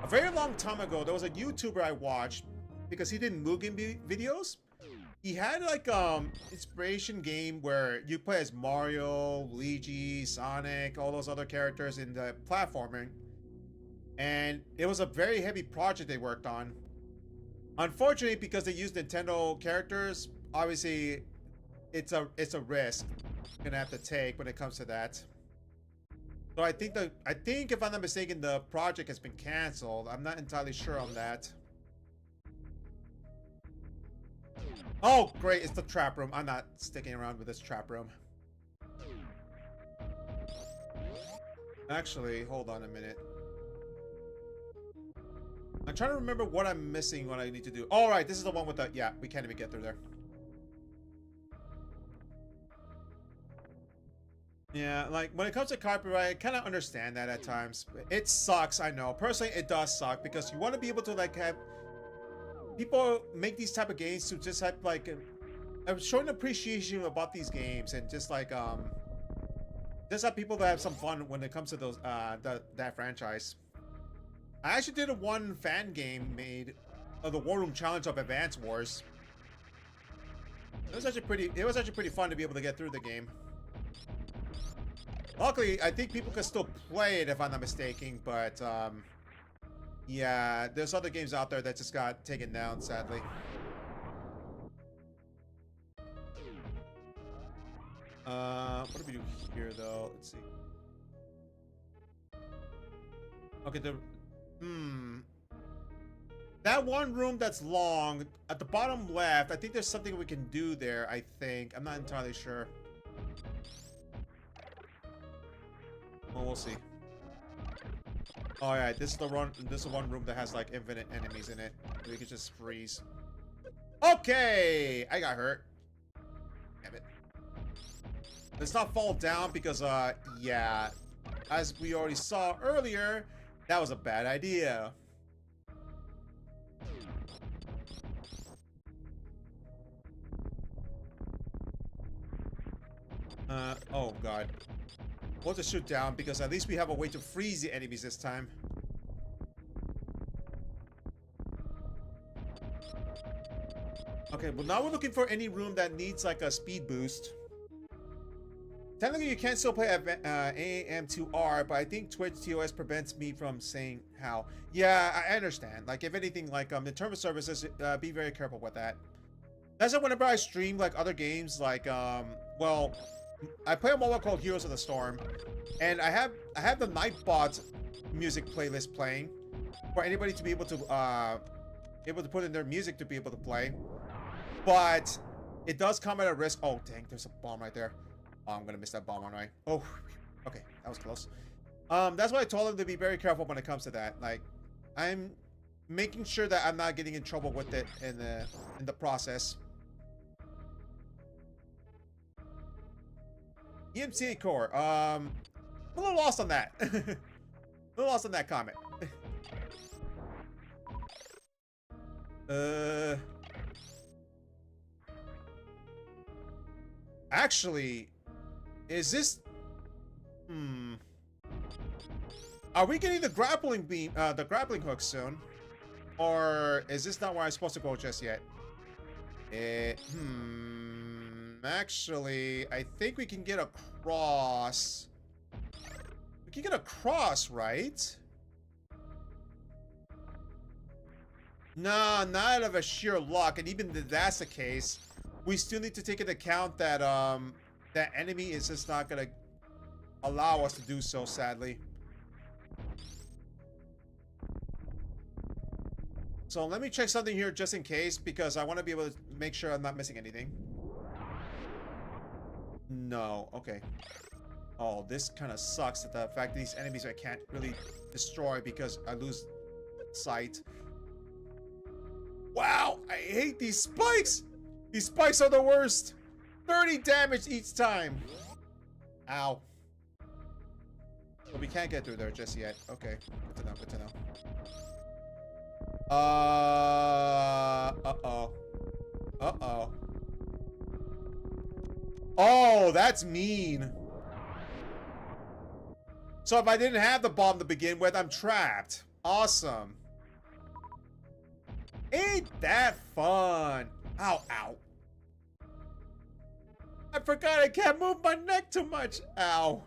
very long time ago. There was a YouTuber I watched because he did Mugen videos. He had like inspiration game where you play as Mario, Luigi, Sonic, all those other characters in the platforming. And it was a very heavy project they worked on. Unfortunately, because they used Nintendo characters, obviously it's a risk you're gonna have to take when it comes to that. So I think if I'm not mistaken, the project has been canceled. I'm not entirely sure on that. Oh, great, it's the trap room. I'm not sticking around with this trap room. Actually, hold on a minute. I'm trying to remember what I'm missing, what I need to do. All right, this is the one with the... Yeah, we can't even get through there. Yeah, like, when it comes to copyright, I kind of understand that at times. It sucks, I know. Personally, it does suck, because you want to be able to, like, have... People make these type of games to just have, like... showing appreciation about these games, and just, like, just have people that have some fun when it comes to those, that franchise. I actually did a one fan game made of the War Room Challenge of Advance Wars. It was actually pretty fun to be able to get through the game. Luckily, I think people can still play it if I'm not mistaken, but yeah, there's other games out there that just got taken down, sadly. What do we do here, though? Let's see. Okay, that one room that's long, at the bottom left, I think there's something we can do there, I think. I'm not entirely sure. Well, we'll see. Alright, this is one room that has, like, infinite enemies in it. We could just freeze. Okay! I got hurt. Damn it. Let's not fall down because, yeah. As we already saw earlier, that was a bad idea. Oh god. We'll just shoot down because at least we have a way to freeze the enemies this time. Okay, well now we're looking for any room that needs like a speed boost. Technically you can still play AM2R, but I think Twitch TOS prevents me from saying how. Yeah, I understand. Like if anything, like in terms of services, be very careful with that. That's why whenever I stream like other games, like well, I play a mobile called Heroes of the Storm, and I have the Nightbot music playlist playing for anybody to be able to put in their music to be able to play. But it does come at a risk. Oh dang, there's a bomb right there. Oh, I'm gonna miss that bomb, aren't I? Oh, okay, that was close. That's why I told him to be very careful when it comes to that. Like, I'm making sure that I'm not getting in trouble with it in the process. EMCA core. I'm a little lost on that. A little lost on that comment. Actually, is this? Are we getting the grappling beam, the grappling hook soon, or is this not where I'm supposed to go just yet? Actually, I think we can get across. We can get across, right? Nah, not out of a sheer luck. And even if that's the case, we still need to take into account that that enemy is just not gonna allow us to do so, sadly. So let me check something here just in case, because I want to be able to make sure I'm not missing anything. No, okay. Oh, this kind of sucks, that the fact that these enemies I can't really destroy because I lose sight. Wow, I hate these spikes! These spikes are the worst! 30 damage each time! Ow. But we can't get through there just yet. Okay, good to know, good to know. Uh-oh. Uh-oh. Oh, that's mean. So if I didn't have the bomb to begin with, I'm trapped. Awesome. Ain't that fun? Ow, ow. I forgot I can't move my neck too much. Ow.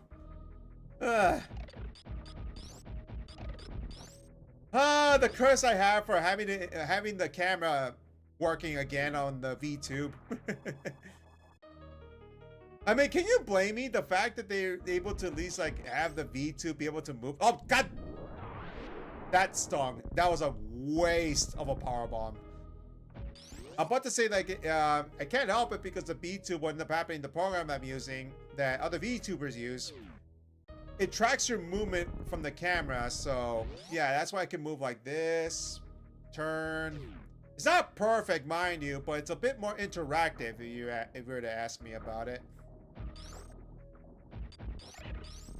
Ugh. Ah, the curse I have for having the camera working again on the VTube. I mean, can you blame me? The fact that they're able to at least like have the VTube be able to move. Oh God, that stung. That was a waste of a power bomb. I'm about to say like I can't help it because the VTube wouldn't have happened in the program I'm using that other VTubers use. It tracks your movement from the camera, so yeah, that's why I can move like this, turn. It's not perfect, mind you, but it's a bit more interactive if you were to ask me about it.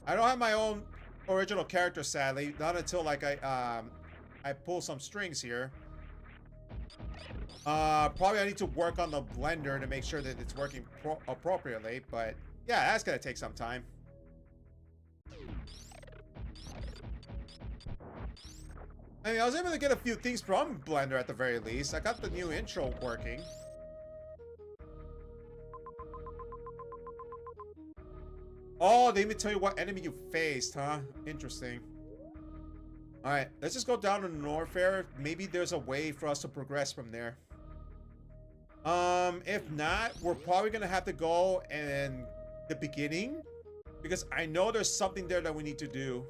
I don't have my own original character, sadly, not until like I pull some strings here. Probably I need to work on the blender to make sure that it's working appropriately, but yeah, that's gonna take some time. I mean, I was able to get a few things from Blender at the very least. I got the new intro working. Oh, they even tell you what enemy you faced, huh? Interesting. Alright, let's just go down to Norfair. Maybe there's a way for us to progress from there. If not, we're probably gonna have to go in the beginning, because I know there's something there that we need to do.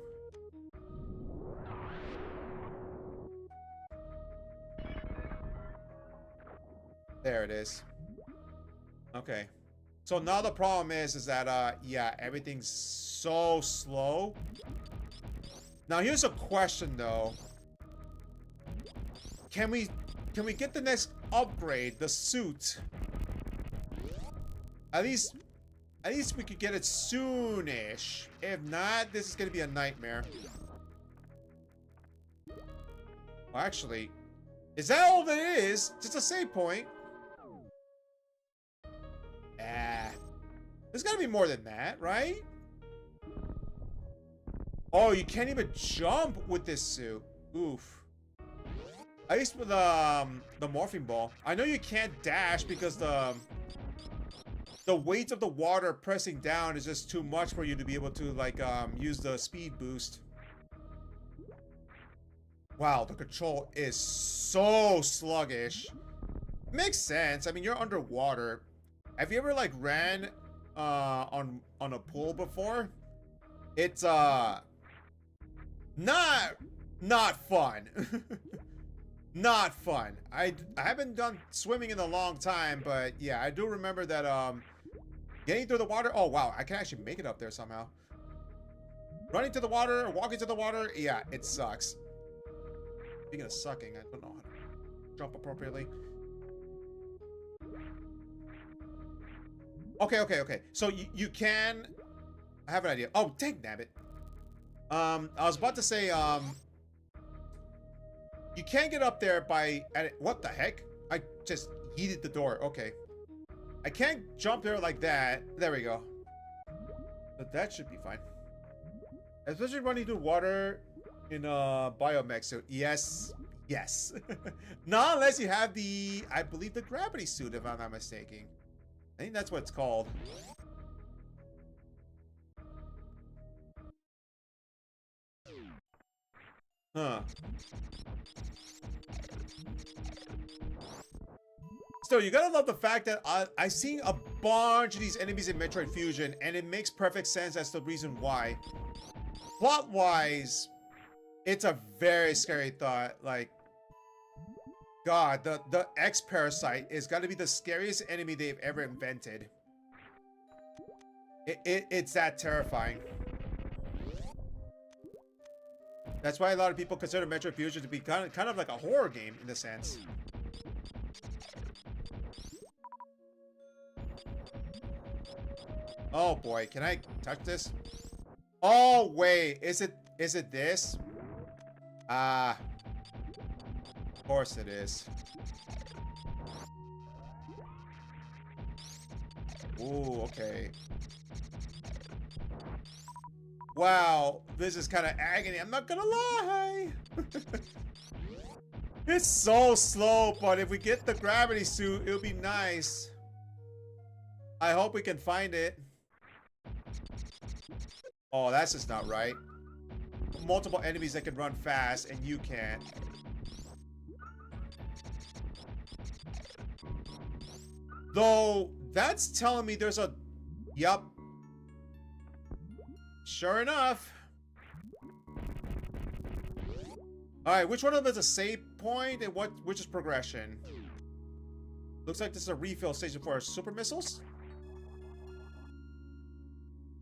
There it is. Okay. So now the problem is that, yeah, everything's so slow. Now here's a question though. Can we get the next upgrade, the suit? At least we could get it soonish. If not, this is gonna be a nightmare. Well, actually, is that all that it is? Just a save point? There's gotta be more than that, right? Oh, you can't even jump with this suit. Oof. At least with the morphing ball. I know you can't dash because the weight of the water pressing down is just too much for you to be able to like use the speed boost. Wow, the control is so sluggish. Makes sense. I mean, you're underwater. Have you ever like ran on a pool before? It's not fun. Not fun. I haven't done swimming in a long time, but yeah, I do remember that getting through the water. Oh wow, I can actually make it up there somehow. Running to the water, walking to the water, yeah, it sucks. Speaking of sucking, I don't know how to jump appropriately. Okay. So you can... I have an idea. Oh, dang nabbit. I was about to say, you can't get up there by... What the heck? I just yeeted the door. Okay. I can't jump there like that. There we go. But that should be fine. Especially running through water in a biomech suit. Yes. Not unless you have the... I believe the gravity suit, if I'm not mistaken. I think that's what it's called. Huh. Still, you gotta love the fact that I've seen a bunch of these enemies in Metroid Fusion, and it makes perfect sense as to the reason why. Plot-wise, it's a very scary thought. Like, God, the X Parasite is got to be the scariest enemy they've ever invented. It's that terrifying. That's why a lot of people consider Metroid Fusion to be kind of like a horror game in a sense. Oh boy, can I touch this? Oh wait, is it this? Ah, of course it is. Ooh, okay. Wow, this is kind of agony. I'm not gonna lie. It's so slow, but if we get the gravity suit, it'll be nice. I hope we can find it. Oh, that's just not right. Multiple enemies that can run fast, and you can't. Though, that's telling me there's a... Yup. Sure enough. Alright, which one of them is a save point and which is progression? Looks like this is a refill station for our super missiles.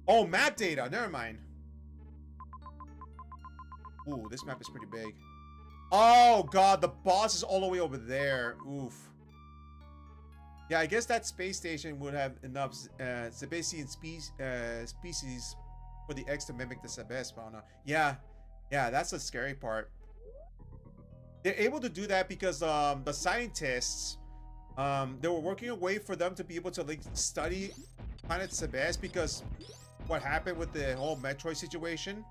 Oh, map data. Never mind. Ooh, this map is pretty big. Oh, God. The boss is all the way over there. Oof. Yeah, I guess that space station would have enough Sebastian species for the X to mimic the Sebes fauna. Yeah. Yeah, that's the scary part. They're able to do that because the scientists, they were working a way for them to be able to like study planet Sebes because what happened with the whole Metroid situation.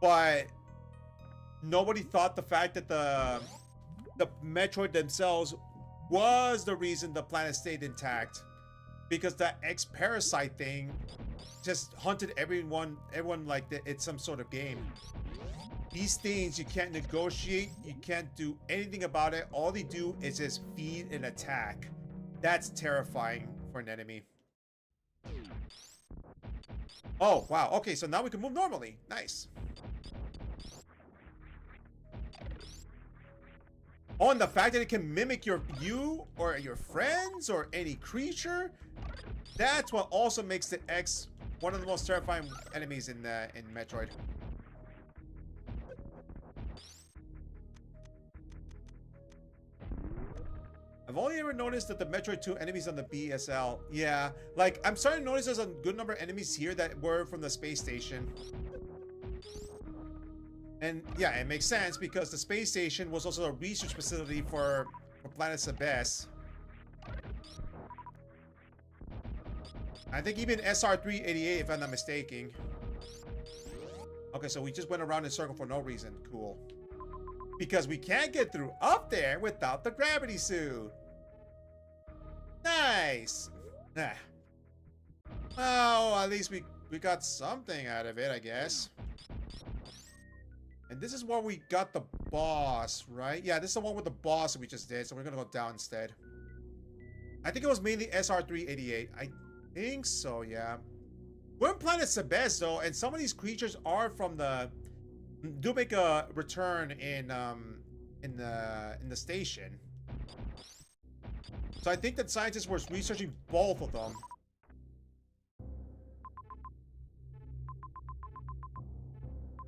But nobody thought the fact that the Metroid themselves was the reason the planet stayed intact, because that X parasite thing just hunted everyone like it's some sort of game. These things, you can't negotiate, you can't do anything about it. All they do is just feed and attack. That's terrifying for an enemy. Oh, wow. Okay, so now we can move normally. Nice. Oh, and the fact that it can mimic you or your friends or any creature, that's what also makes the X one of the most terrifying enemies in Metroid. I've only ever noticed that the Metroid 2 enemies on the BSL. Yeah, like, I'm starting to notice there's a good number of enemies here that were from the space station. And yeah, it makes sense because the space station was also a research facility for Planet Sebes. I think even SR-388, if I'm not mistaken. Okay, so we just went around in a circle for no reason. Cool. Because we can't get through up there without the gravity suit. Nice. Ah. Oh, at least we got something out of it, I guess. And this is where we got the boss, right? Yeah, this is the one with the boss that we just did, so we're gonna go down instead. I think it was mainly SR-388. I think so, yeah. We're in Planet Sebes, though, and some of these creatures are from the... do make a return in the station. So I think that scientists were researching both of them.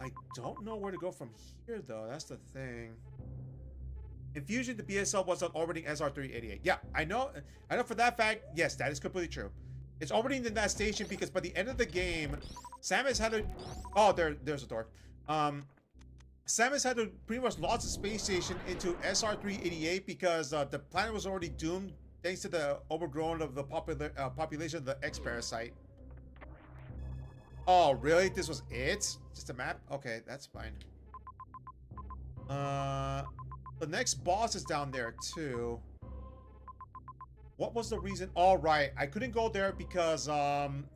I don't know where to go from here, though. That's the thing. In Fusion, the BSL was orbiting SR-388. Yeah, I know for that fact. Yes, that is completely true. It's orbiting in that station because by the end of the game, Samus had to... Oh, there's a door. Samus had to pretty much launch the space station into SR-388 because the planet was already doomed thanks to the overgrown of the population of the X parasite. Oh, really? This was it? Just a map? Okay, that's fine. The next boss is down there too. What was the reason? All right, I couldn't go there because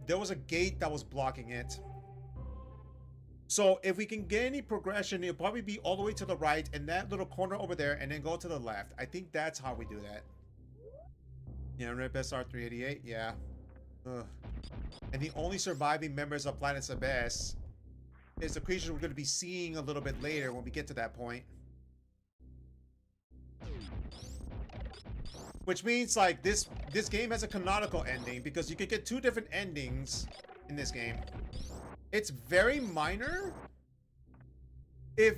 there was a gate that was blocking it. So if we can get any progression, it'll probably be all the way to the right in that little corner over there and then go to the left. I think that's how we do that. Yeah, RIP SR-388, yeah. Ugh. And the only surviving members of Planet Sebes is the creatures we're going to be seeing a little bit later when we get to that point. Which means like this game has a canonical ending because you could get 2 different endings in this game. It's very minor. If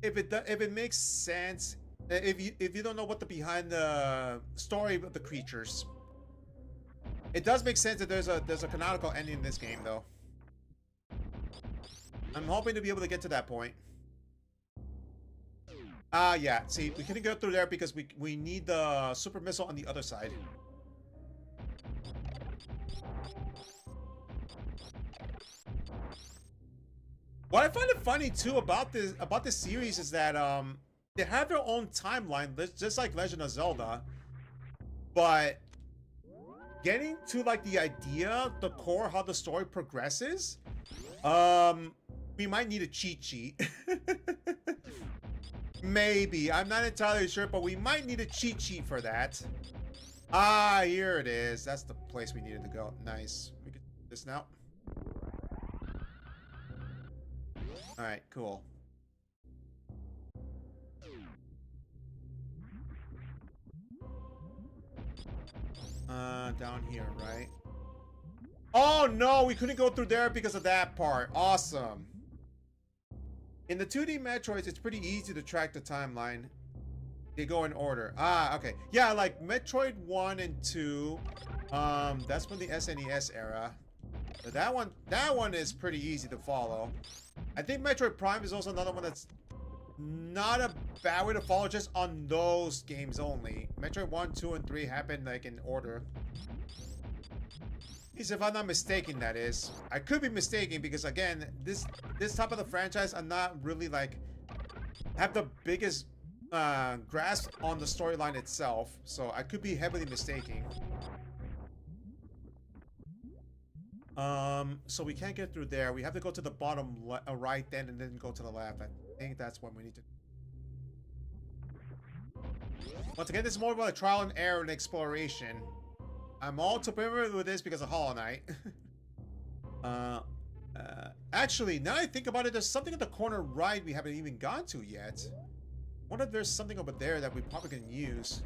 it makes sense, if you don't know what the behind the story of the creatures, it does make sense that there's a canonical ending in this game though. I'm hoping to be able to get to that point. Yeah, see, we couldn't go through there because we need the super missile on the other side. What I find it funny too about this series is that they have their own timeline, just like Legend of Zelda, but getting to like the idea, the core, how the story progresses, we might need a cheat sheet. Maybe. I'm not entirely sure, but we might need a cheat sheet for that. Ah, here it is. That's the place we needed to go. Nice. We can do this now. Alright, cool. Down here, right? Oh no, we couldn't go through there because of that part. Awesome. In the 2D Metroids, it's pretty easy to track the timeline. They go in order. Ah, okay. Yeah, like Metroid 1 and 2. That's from the SNES era. But that one is pretty easy to follow. I think Metroid Prime is also another one that's not a bad way to follow, just on those games only. Metroid 1, 2, and 3 happen like in order. If I'm not mistaken, that is. I could be mistaken because again, this type of the franchise, I'm not really like have the biggest grasp on the storyline itself, so I could be heavily mistaken. So we can't get through there. We have to go to the bottom right then, and then go to the left. I think that's what we need to. Once again, this is more about a trial and error and exploration. I'm all too familiar with this because of Hollow Knight. Actually, now I think about it, there's something in the corner right we haven't even gone to yet. I wonder if there's something over there that we probably can use.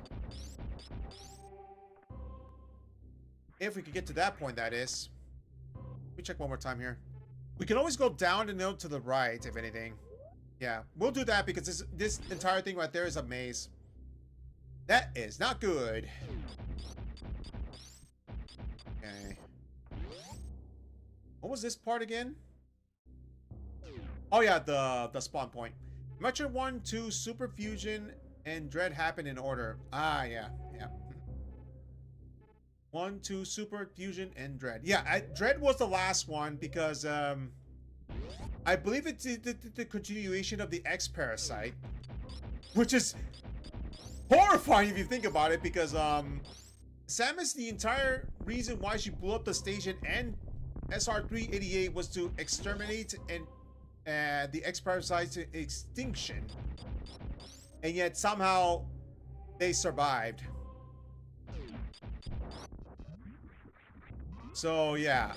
If we could get to that point, that is. Let me check one more time here. We can always go down and go to the right, if anything. Yeah, we'll do that because this entire thing right there is a maze. That is not good. Okay. What was this part again? Oh yeah, the spawn point. Metroid 1, 2, Super Fusion, and Dread happen in order. Ah, yeah, yeah. 1, 2, Super Fusion, and Dread. Yeah, Dread was the last one because I believe it's the continuation of the X Parasite, which is horrifying if you think about it, because Samus, the entire reason why she blew up the station and SR-388 was to exterminate and the X-Parasite to extinction. And yet somehow they survived. So yeah.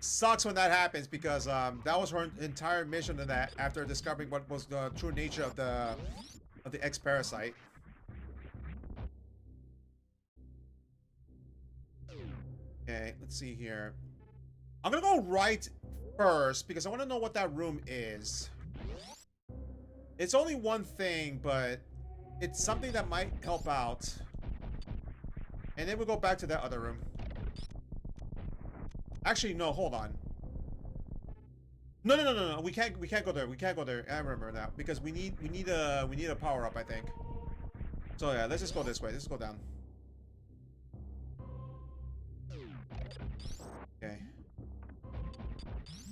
Sucks when that happens because that was her entire mission to that after discovering what was the true nature of the X-Parasite. Okay, let's see here. I'm gonna go right first because I want to know what that room is. It's only one thing, but it's something that might help out. And then we'll go back to that other room. Actually, no, hold on. No. We can't go there. We can't go there. I remember that because we need a power up, I think. So yeah, let's just go this way. Let's go down. Okay.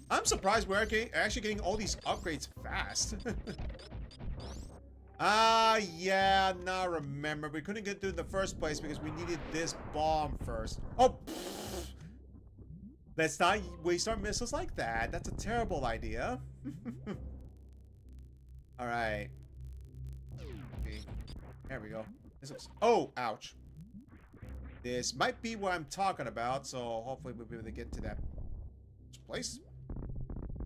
I'm surprised we're actually getting all these upgrades fast. Yeah, now remember. We couldn't get through in the first place because we needed this bomb first. Oh, pfft. Let's not waste our missiles like that. That's a terrible idea. Alright. Okay. There we go. This looks... Oh, ouch. This might be what I'm talking about, so hopefully we'll be able to get to that place.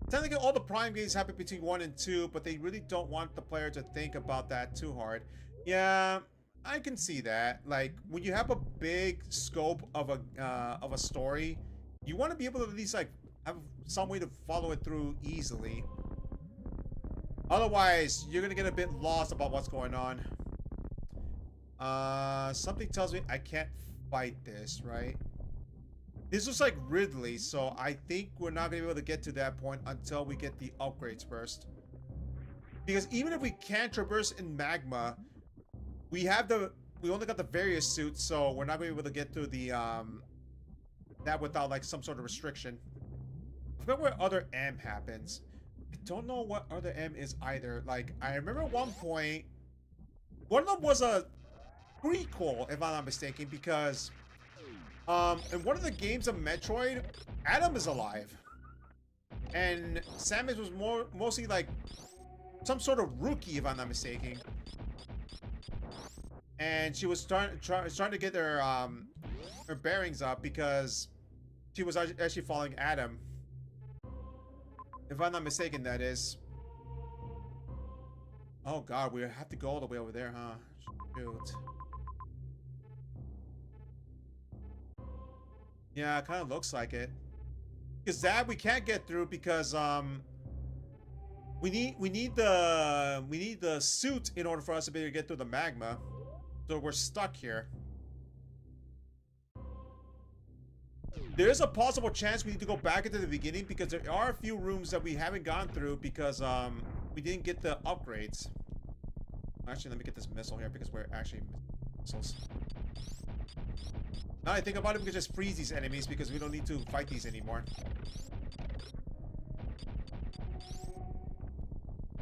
Technically, all the Prime games happen between 1 and 2, but they really don't want the player to think about that too hard. Yeah, I can see that. Like when you have a big scope of a story, you want to be able to at least like have some way to follow it through easily. Otherwise, you're gonna get a bit lost about what's going on. Something tells me I can't fight this, right? This looks like Ridley, so I think we're not gonna be able to get to that point until we get the upgrades first. Because even if we can't traverse in magma, we only got the various suits, so we're not gonna be able to get to the that without like some sort of restriction. I forget where other M happens. I don't know what other M is either. Like I remember at one point, one of them was a prequel, if I'm not mistaken, because in one of the games of Metroid, Adam is alive, and Samus was mostly like some sort of rookie, if I'm not mistaken, and she was trying to get her bearings up because she was actually following Adam, if I'm not mistaken. That is. Oh God, we have to go all the way over there, huh? Shoot. Yeah, it kind of looks like it. Because that we can't get through because we need the suit in order for us to be able to get through the magma. So we're stuck here. There is a possible chance we need to go back into the beginning because there are a few rooms that we haven't gone through because we didn't get the upgrades. Actually, let me get this missile here because we're actually missiles. Now I think about it, we can just freeze these enemies because we don't need to fight these anymore.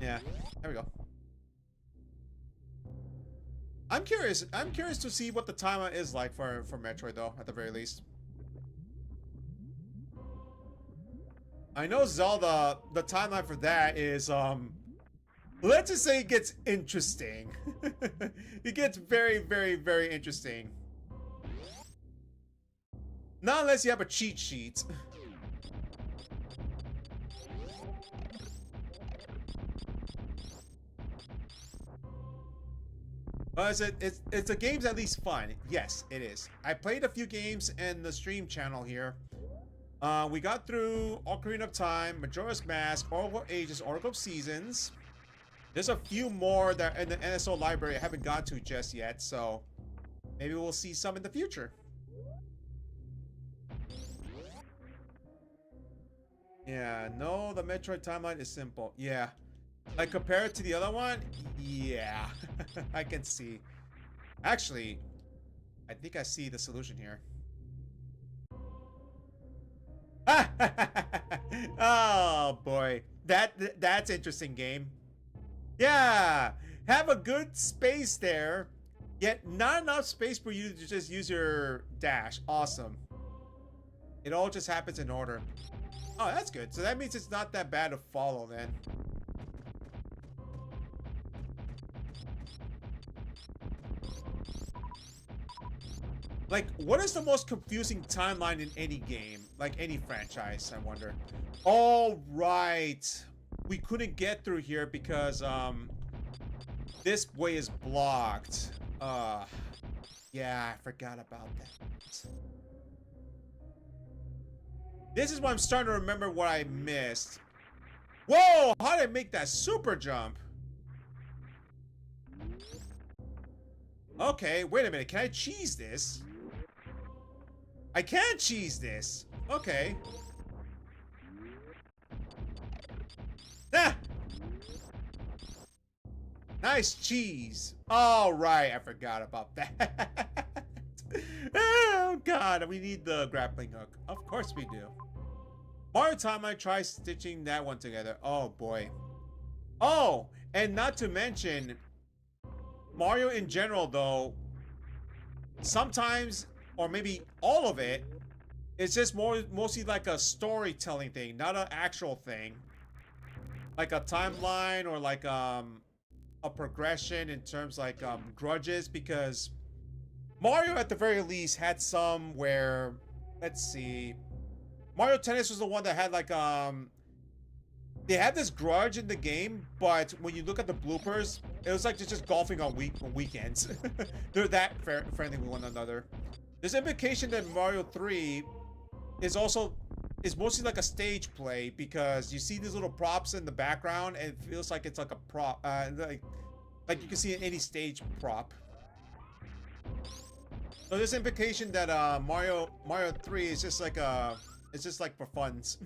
Yeah, there we go. I'm curious to see what the timeline is like for Metroid though, at the very least. I know Zelda, the timeline for that is let's just say it gets interesting. It gets very, very, very interesting. Not unless you have a cheat sheet. But it's a game's at least fun. Yes, it is. I played a few games in the stream channel here. We got through Ocarina of Time, Majora's Mask, Oracle of Ages, Oracle of Seasons. There's a few more that in the NSO library I haven't got to just yet, so maybe we'll see some in the future. Yeah, no, the Metroid timeline is simple. Yeah. Like, compared to the other one? Yeah. I can see. Actually, I think I see the solution here. Oh, boy. That's interesting, game. Yeah. Have a good space there, yet not enough space for you to just use your dash. Awesome. It all just happens in order. Oh, that's good. So that means it's not that bad to follow then. Like, what is the most confusing timeline in any game? Like, any franchise, I wonder. All right. We couldn't get through here because, this way is blocked. Yeah, I forgot about that. This is why I'm starting to remember what I missed. Whoa! How did I make that super jump? Okay, wait a minute. Can I cheese this? I can cheese this. Okay. Ah! Nice cheese. All right, I forgot about that. Oh, God. We need the grappling hook. Of course we do. Mario time I try stitching that one together. Oh, boy. Oh, and not to mention, Mario in general, though, sometimes, or maybe all of it, it's just mostly like a storytelling thing, not an actual thing. Like a timeline or like a progression in terms like grudges, because Mario at the very least had some where, let's see, Mario Tennis was the one that had like they had this grudge in the game, but when you look at the bloopers, it was like just golfing on weekends. They're that friendly with one another. There's implication that Mario 3 is mostly like a stage play because you see these little props in the background and it feels like it's like a prop, like you can see in any stage prop. So there's implication that Mario 3 is just like it's just like for funs.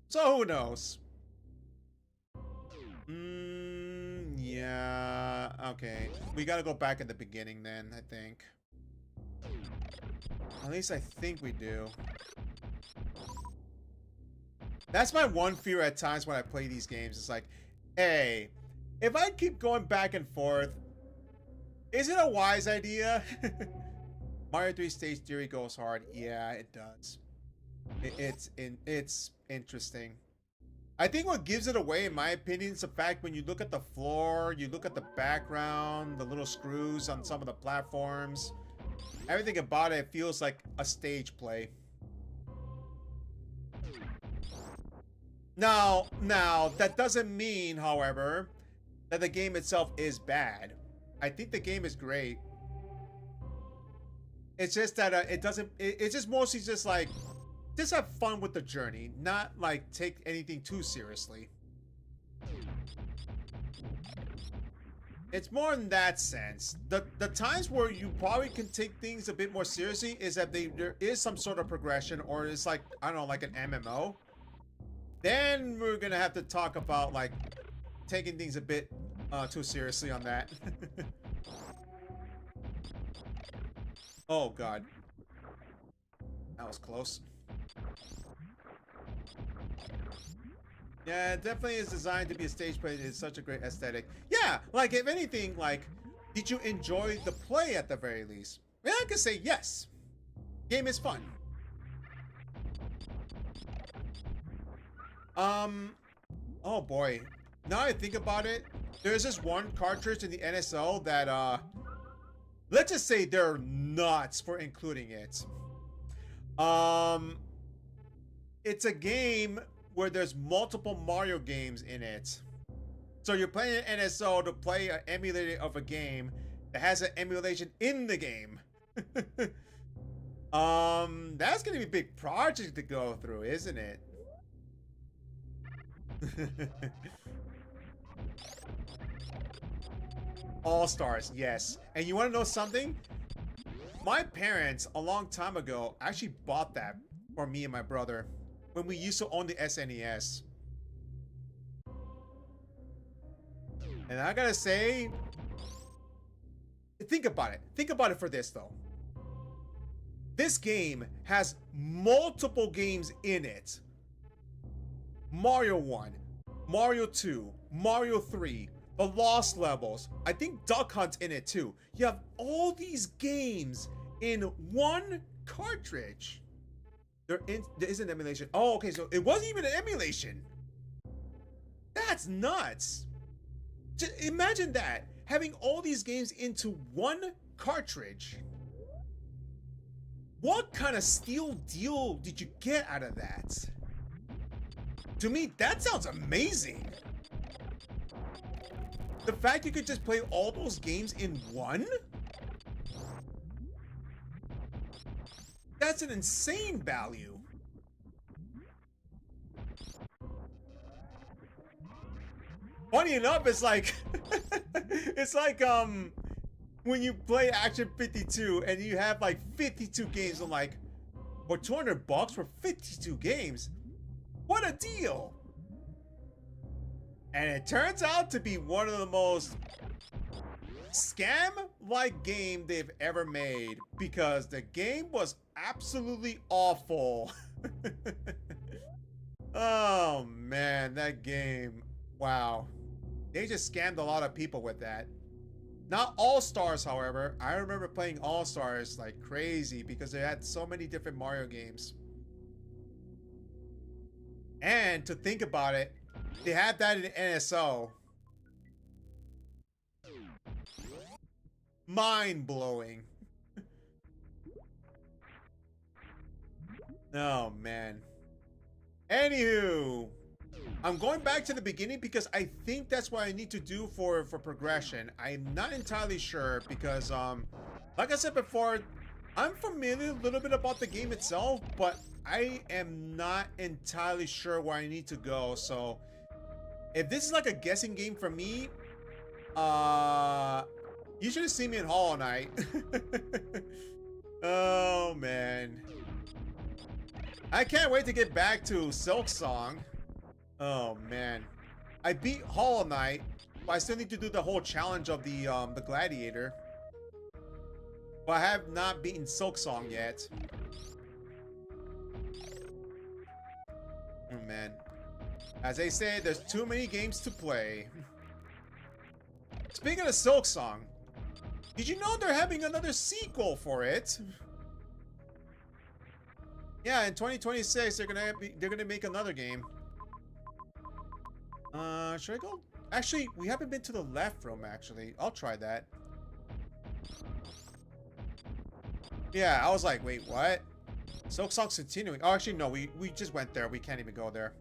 So who knows? Yeah. Okay. We gotta go back at the beginning then, I think. At least I think we do. That's my one fear at times when I play these games. It's like, hey, if I keep going back and forth, is it a wise idea? Mario 3 stage theory goes hard. Yeah, it does. It's interesting. I think what gives it away, in my opinion, is the fact when you look at the floor, you look at the background, the little screws on some of the platforms. Everything about it feels like a stage play. Now, that doesn't mean, however, that the game itself is bad. I think the game is great. It's just that it's just mostly just like, just have fun with the journey, not like take anything too seriously. It's more in that sense. The times where you probably can take things a bit more seriously is that there is some sort of progression, or it's like, I don't know, like an MMO. Then we're gonna have to talk about like taking things a bit too seriously on that. Oh god, that was close. Yeah, it definitely is designed to be a stage play. It's such a great aesthetic. Yeah, like if anything, like, did you enjoy the play at the very least? Yeah, I can say yes. Game is fun. Oh boy. Now I think about it, there's this one cartridge in the NSO that, let's just say they're nuts for including it. It's a game where there's multiple Mario games in it. So you're playing an NSO to play an emulator of a game that has an emulation in the game. That's gonna be a big project to go through, isn't it? All Stars, yes. And you want to know something? My parents, a long time ago, actually bought that for me and my brother when we used to own the SNES. And I gotta say, think about it. Think about it for this, though. This game has multiple games in it. Mario 1, Mario 2, Mario 3, The Lost Levels. I think Duck Hunt's in it too. You have all these games in one cartridge. There is an emulation. Oh, okay, so it wasn't even an emulation. That's nuts. Just imagine that. Having all these games into one cartridge. What kind of steal deal did you get out of that? To me, that sounds amazing. The fact you could just play all those games in one? That's an insane value. Funny enough, it's like it's like when you play Action 52 and you have like 52 games. I'm like, for $200 for 52 games? What a deal! And it turns out to be one of the most scam-like game they've ever made, because the game was absolutely awful. Oh man, that game. Wow. They just scammed a lot of people with that. Not All Stars, however. I remember playing All Stars like crazy because they had so many different Mario games. And to think about it, they had that in NSO. Mind-blowing. Oh, man. Anywho, I'm going back to the beginning because I think that's what I need to do for progression. I'm not entirely sure because like I said before, I'm familiar a little bit about the game itself, but I am not entirely sure where I need to go. So if this is like a guessing game for me, you should have seen me in Hollow Knight. Oh man, I can't wait to get back to Silk Song. Oh man, I beat Hollow Knight, but I still need to do the whole challenge of the Gladiator. But I have not beaten Silk Song yet. Oh man, as they say, there's too many games to play. Speaking of Silk Song, did you know they're having another sequel for it? Yeah, in 2026 they're gonna make another game. Should I go? Actually, we haven't been to the left room, actually. I'll try that. Yeah, I was like, wait, what? Silk Song's continuing. Oh, actually, no, we just went there. We can't even go there.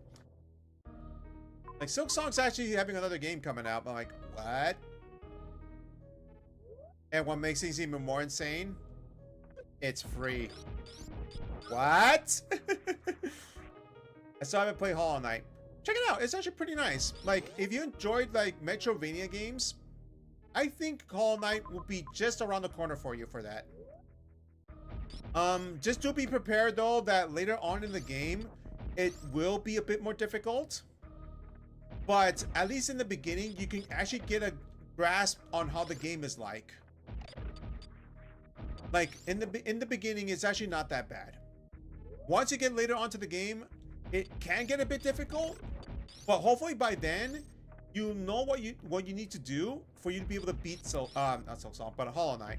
Like, Silk Song's actually having another game coming out. I'm like, what? And what makes things even more insane? It's free. What? I still haven't played Hollow Knight. Check it out. It's actually pretty nice. Like, if you enjoyed, like, Metrovania games, I think Hollow Knight will be just around the corner for you for that. Just to be prepared, though, that later on in the game, it will be a bit more difficult. But at least in the beginning, you can actually get a grasp on how the game is like. Like, in the beginning, it's actually not that bad. Once you get later onto the game, it can get a bit difficult, but hopefully by then you know what you need to do for you to be able to beat not Silk Song, but Hollow Knight.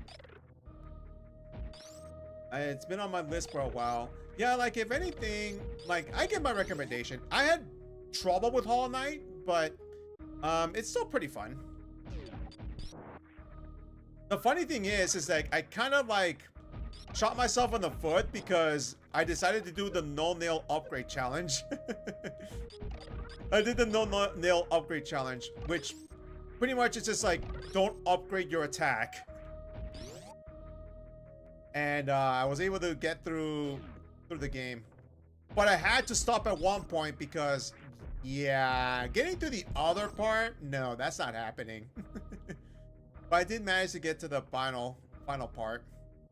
It's been on my list for a while. Yeah, like if anything, like I give my recommendation. I had trouble with Hollow Knight, but it's still pretty fun. The funny thing is like I kind of like shot myself in the foot because I decided to do the no nail upgrade challenge. I did the no nail upgrade challenge, which pretty much is just like don't upgrade your attack. And I was able to get through the game, but I had to stop at one point because yeah, getting to the other part, no, that's not happening. But I did manage to get to the final part.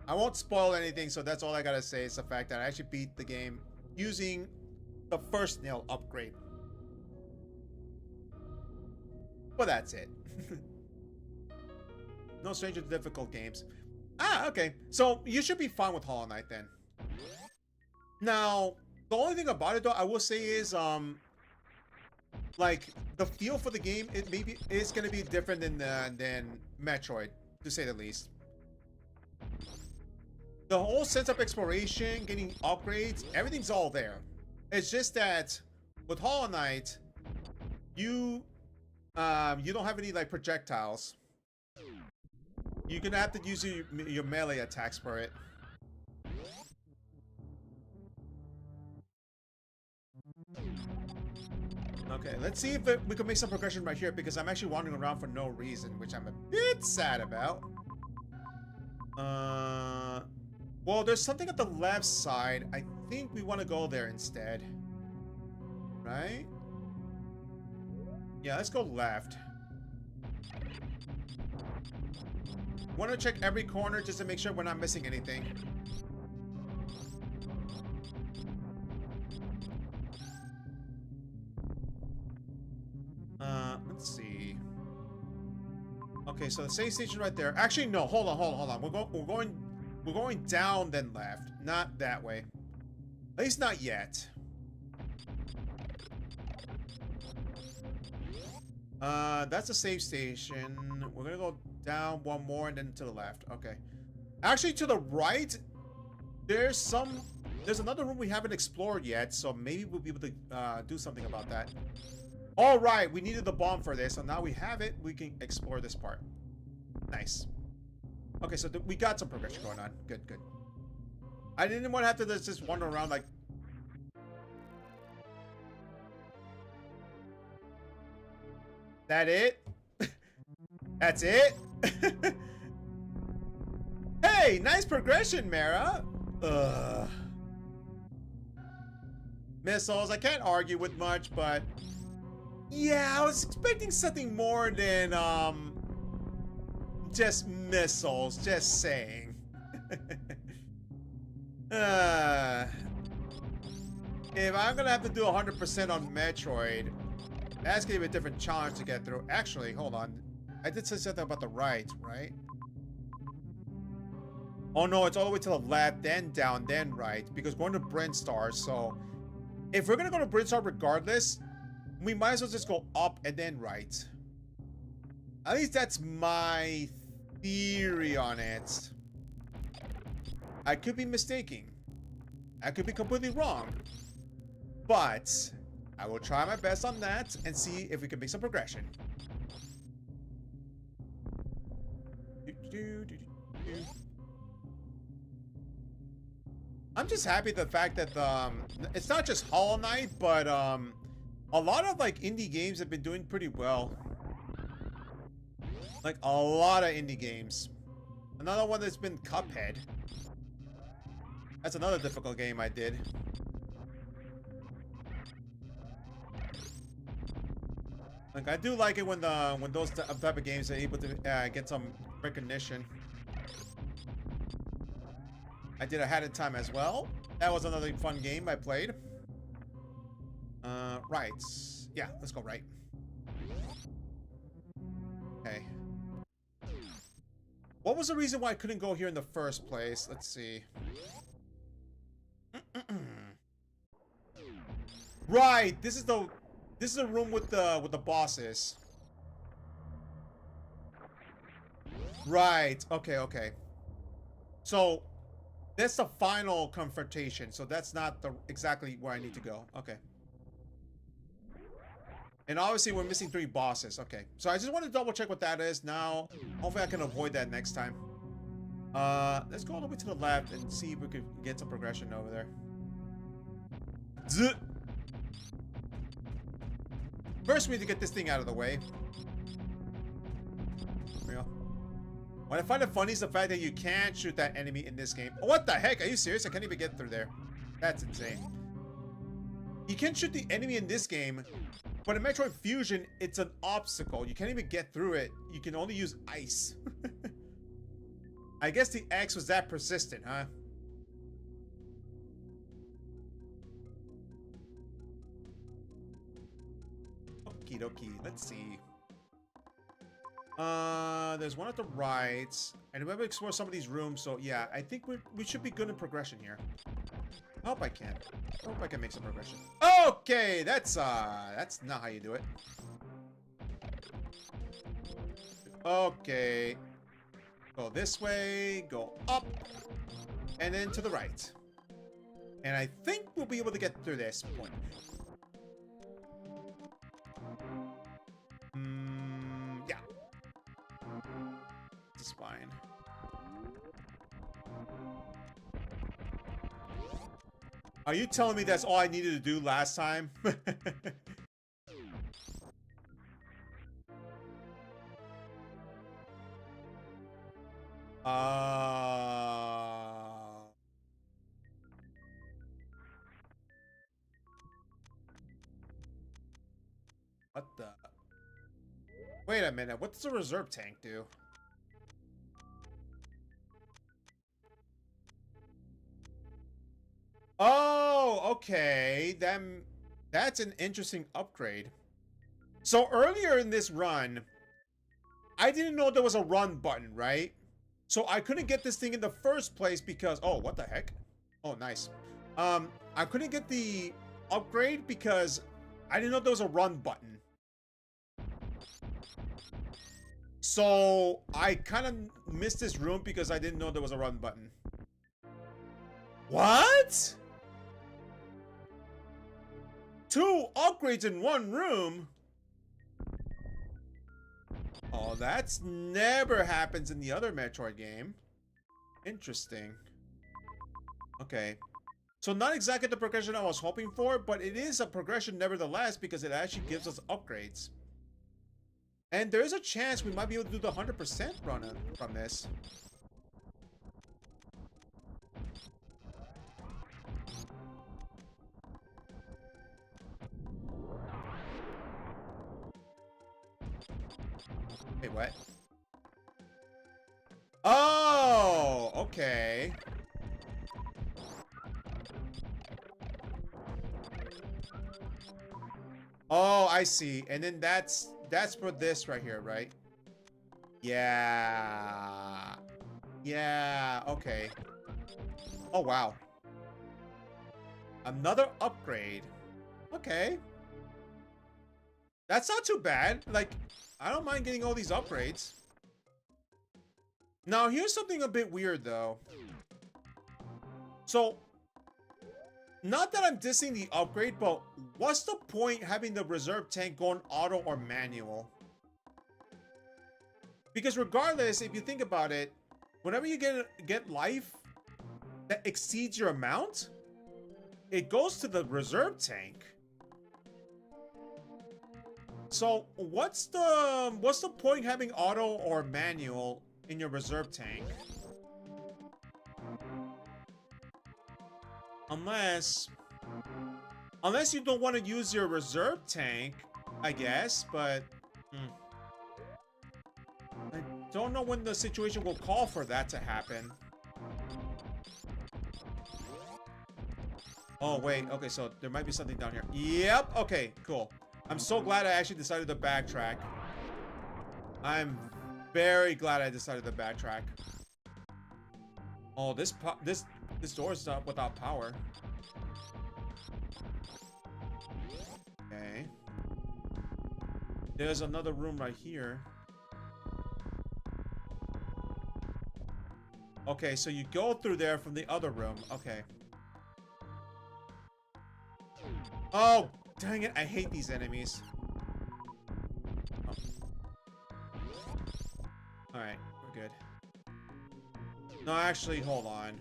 I won't spoil anything, so that's all I gotta say is the fact that I actually beat the game using the first nail upgrade. Well, that's it. No stranger to difficult games. Ah, okay. So you should be fine with Hollow Knight then. Now, the only thing about it though, I will say is like the feel for the game, it maybe is gonna be different than Metroid, to say the least. The whole sense of exploration, getting upgrades, everything's all there. It's just that with Hollow Knight, you don't have any like projectiles. You're gonna have to use your melee attacks for it. Okay, let's see if we can make some progression right here because I'm actually wandering around for no reason, which I'm a bit sad about. Well, there's something at the left side. I think we want to go there instead. Right? Yeah, let's go left. Want to check every corner just to make sure we're not missing anything. Let's see. Okay, so the save station right there. Actually, no. Hold on. We're going down then left, not that way. At least not yet. That's a save station. We're gonna go down one more and then to the left. Okay. Actually, to the right, there's another room we haven't explored yet, so maybe we'll be able to do something about that. All right, we needed the bomb for this, so now we have it. We can explore this part. Nice. Okay, so we got some progression going on. Good. I didn't want to have to just wander around like... That it? That's it? Hey, nice progression, Mara. Ugh. Missiles, I can't argue with much, but yeah, I was expecting something more than just missiles, just saying. If I'm gonna have to do 100% on Metroid, that's gonna be a different challenge to get through. Actually, hold on. I did say something about the right? Oh no, it's all the way to the left, then down, then right. Because we're going to Brinstar, so if we're gonna go to Brinstar regardless, we might as well just go up and then right. At least that's my theory on it. I could be mistaken. I could be completely wrong. But I will try my best on that and see if we can make some progression. I'm just happy the fact that it's not just Hollow Knight, but a lot of like indie games have been doing pretty well. Like a lot of indie games. Another one that's been Cuphead. That's another difficult game I did. Like I do like it when those type of games are able to get some recognition. I did a Hat in Time as well. That was another fun game I played. Right. Yeah, let's go right. Okay. What was the reason why I couldn't go here in the first place? Let's see. Right. This is the room with the bosses. Right. Okay. So that's the final confrontation. So that's not exactly where I need to go. Okay. And obviously we're missing 3 bosses. Okay. So I just want to double check what that is now. Hopefully I can avoid that next time. Let's go all the way to the left and see if we could get some progression over there. First, we need to get this thing out of the way. There we go. What I find it funny is the fact that you can't shoot that enemy in this game. Oh, what the heck? Are you serious? I can't even get through there. That's insane. You can shoot the enemy in this game, but in Metroid Fusion, it's an obstacle. You can't even get through it. You can only use ice. I guess the X was that persistent, huh? Okie dokie. Let's see. There's one at the right. And we have to explore some of these rooms, so yeah, I think we should be good in progression here. I hope I can. I hope I can make some progression. Okay, that's not how you do it. Okay. Go this way, go up, and then to the right. And I think we'll be able to get through this point. Yeah. It's fine. Are you telling me that's all I needed to do last time? What the? Wait a minute. What does a reserve tank do? Oh, okay. That's an interesting upgrade. So earlier in this run, I didn't know there was a run button, right? So I couldn't get this thing in the first place because... Oh, what the heck? Oh, nice. I couldn't get the upgrade because I didn't know there was a run button. So I kind of missed this room because I didn't know there was a run button. What? 2 upgrades in 1 room? Oh, that's never happens in the other Metroid game. Interesting. Okay. So not exactly the progression I was hoping for, but it is a progression nevertheless because it actually gives us upgrades. And there is a chance we might be able to do the 100% run from this. Wait, what? Oh, okay. Oh, I see. And then that's for this right here, right? Yeah. Yeah, okay. Oh, wow. Another upgrade. Okay. That's not too bad. Like, I don't mind getting all these upgrades. Now, here's something a bit weird, though. So, not that I'm dissing the upgrade, but what's the point having the reserve tank going auto or manual? Because regardless, if you think about it, whenever you get life that exceeds your amount, it goes to the reserve tank. So what's the point having auto or manual in your reserve tank? Unless you don't want to use your reserve tank, I guess, but I don't know when the situation will call for that to happen. Oh, wait. Okay, so there might be something down here. Yep. Okay, cool. I'm so glad I actually decided to backtrack. I'm very glad I decided to backtrack. Oh, this door's not without power. Okay. There's another room right here. Okay, so you go through there from the other room. Okay. Oh, dang it. I hate these enemies. Oh. Alright, we're good. No, actually, hold on.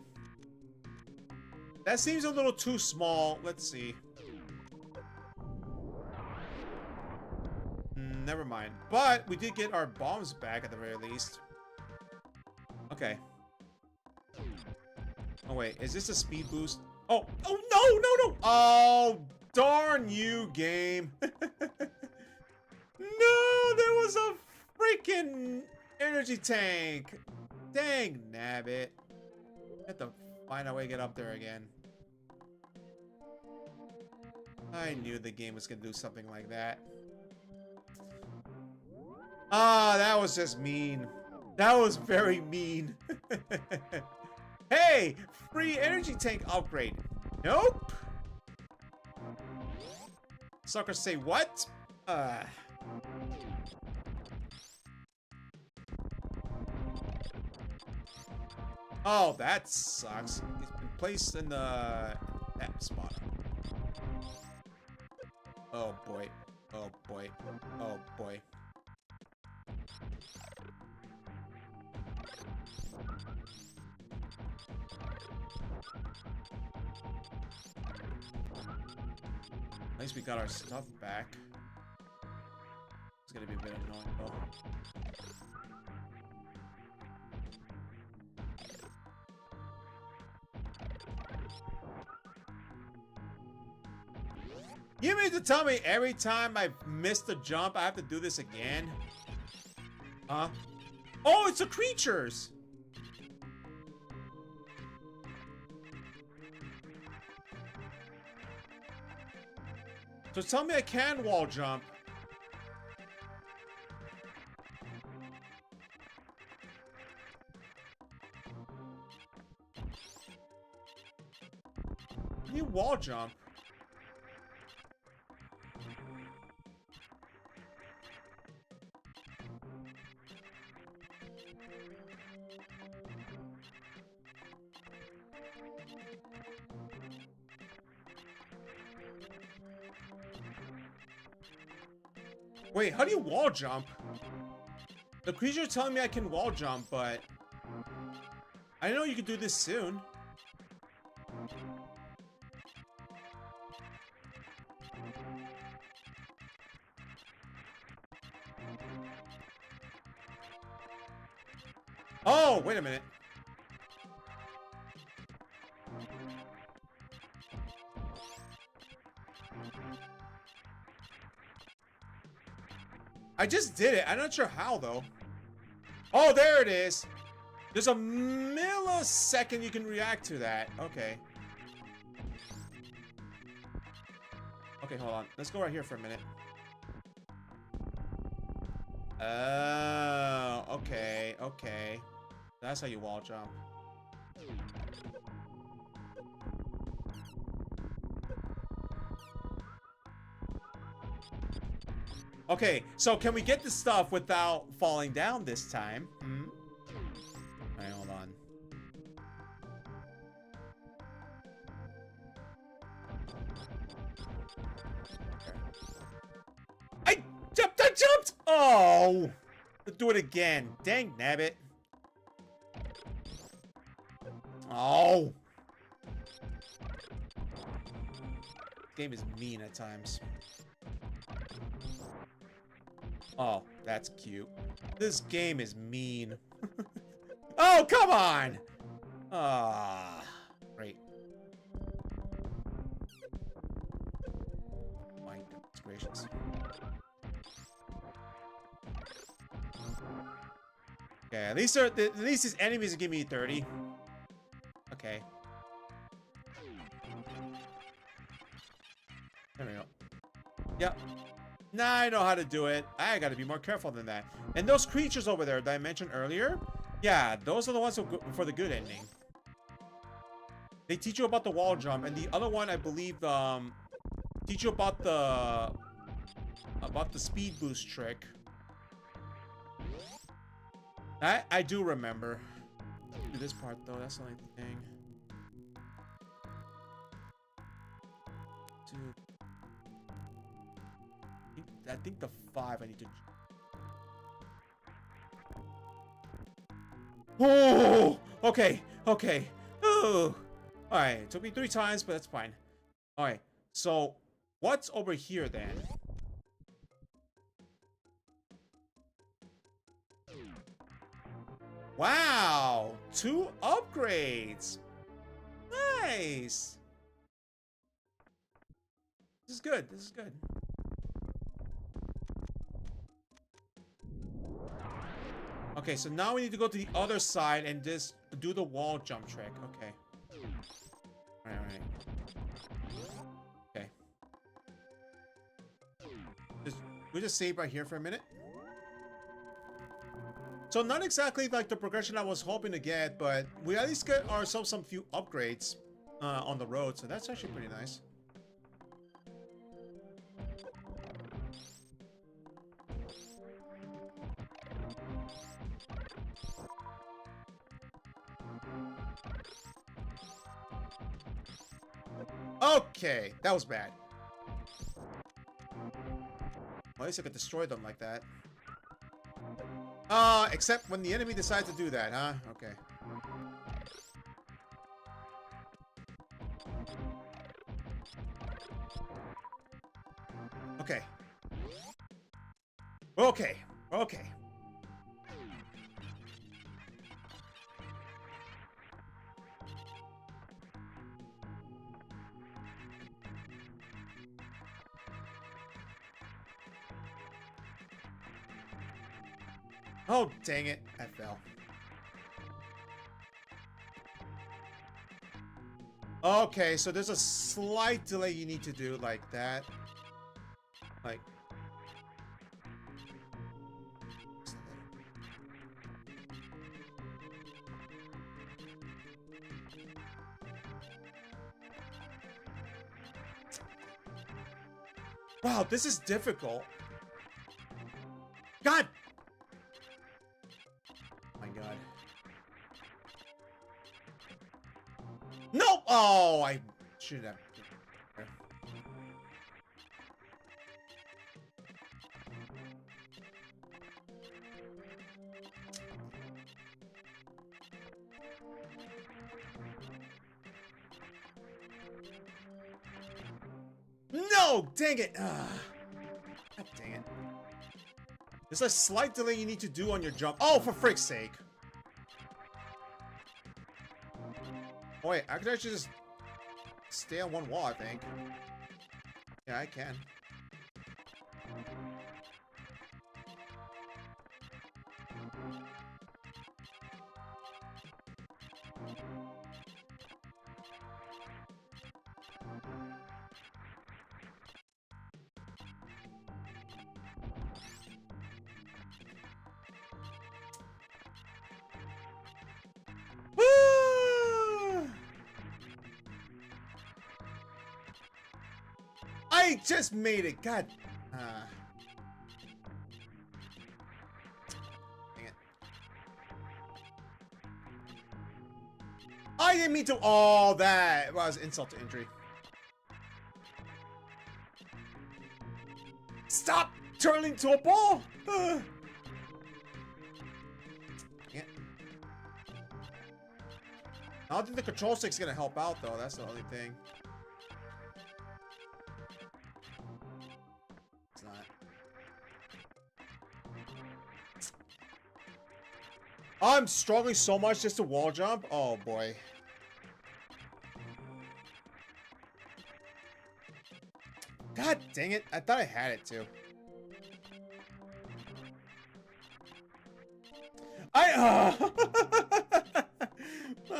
That seems a little too small. Let's see. Never mind. But we did get our bombs back at the very least. Okay. Oh, wait. Is this a speed boost? Oh, oh, no, no, no. Oh, darn you, game. No, there was a freaking energy tank. Dang nabbit. Have to find a way to get up there again. I knew the game was going to do something like that. Ah, that was just mean. That was very mean. Hey, free energy tank upgrade. Nope. Suckers say what? Oh, that sucks. It's been placed in that spot. Oh boy. Oh boy. Oh boy. At least we got our stuff back. It's gonna be a bit annoying though. You mean to tell me every time I miss the jump, I have to do this again? Huh? Oh, it's the creatures! So tell me I can wall jump. Can you wall jump? Wait, how do you wall jump? The creature is telling me I can wall jump, but I know you can do this soon. Oh, wait a minute. I just did it. I'm not sure how, though. Oh, there it is. There's a millisecond you can react to that. Okay. Okay, hold on. Let's go right here for a minute. Oh, okay, okay. That's how you wall jump. Okay, so can we get the stuff without falling down this time? Hmm? Alright, hold on. I jumped! Oh! Let's do it again. Dang nabbit. Oh! This game is mean at times. Oh, that's cute. This game is mean. Oh, come on! Ah, great. My goodness gracious. Okay, at least these enemies give me 30. Okay. There we go. Yep. Now I know how to do it. I gotta be more careful than that. And those creatures over there that I mentioned earlier, yeah, those are the ones who go for the good ending. They teach you about the wall jump, and the other one, I believe, teach you about the speed boost trick. I do remember. Do this part though. That's the only thing. Dude. I think the 5 I need to... Oh! Okay, okay. Oh! Alright, it took me 3 times, but that's fine. Alright, so what's over here then? Wow! 2 upgrades! Nice! This is good, this is good. Okay, so now we need to go to the other side and just do the wall jump trick. Okay. Alright. Okay. We just save right here for a minute. So not exactly like the progression I was hoping to get, but we at least get ourselves some few upgrades on the road, so that's actually pretty nice. Okay, that was bad. Well, at least I could destroy them like that. Except when the enemy decides to do that, huh? Okay. Okay. Okay. Okay. Oh, dang it. I fell. Okay, so there's a slight delay you need to do like that. Like... Wow, this is difficult. God! My God. No! Oh, I should have. No! Dang it! God dang it. There's a slight delay you need to do on your jump. Oh, for frick's sake. Oh, wait, I could actually just stay on one wall, I think. Yeah, I can. I just made it. God. Dang it. I didn't mean to. Oh, that was insult to injury. Stop turning to a ball. Dang it. I don't think the control stick's gonna help out though. That's the only thing. It's not. I'm struggling so much just to wall jump. Oh boy. God dang it. I thought I had it too.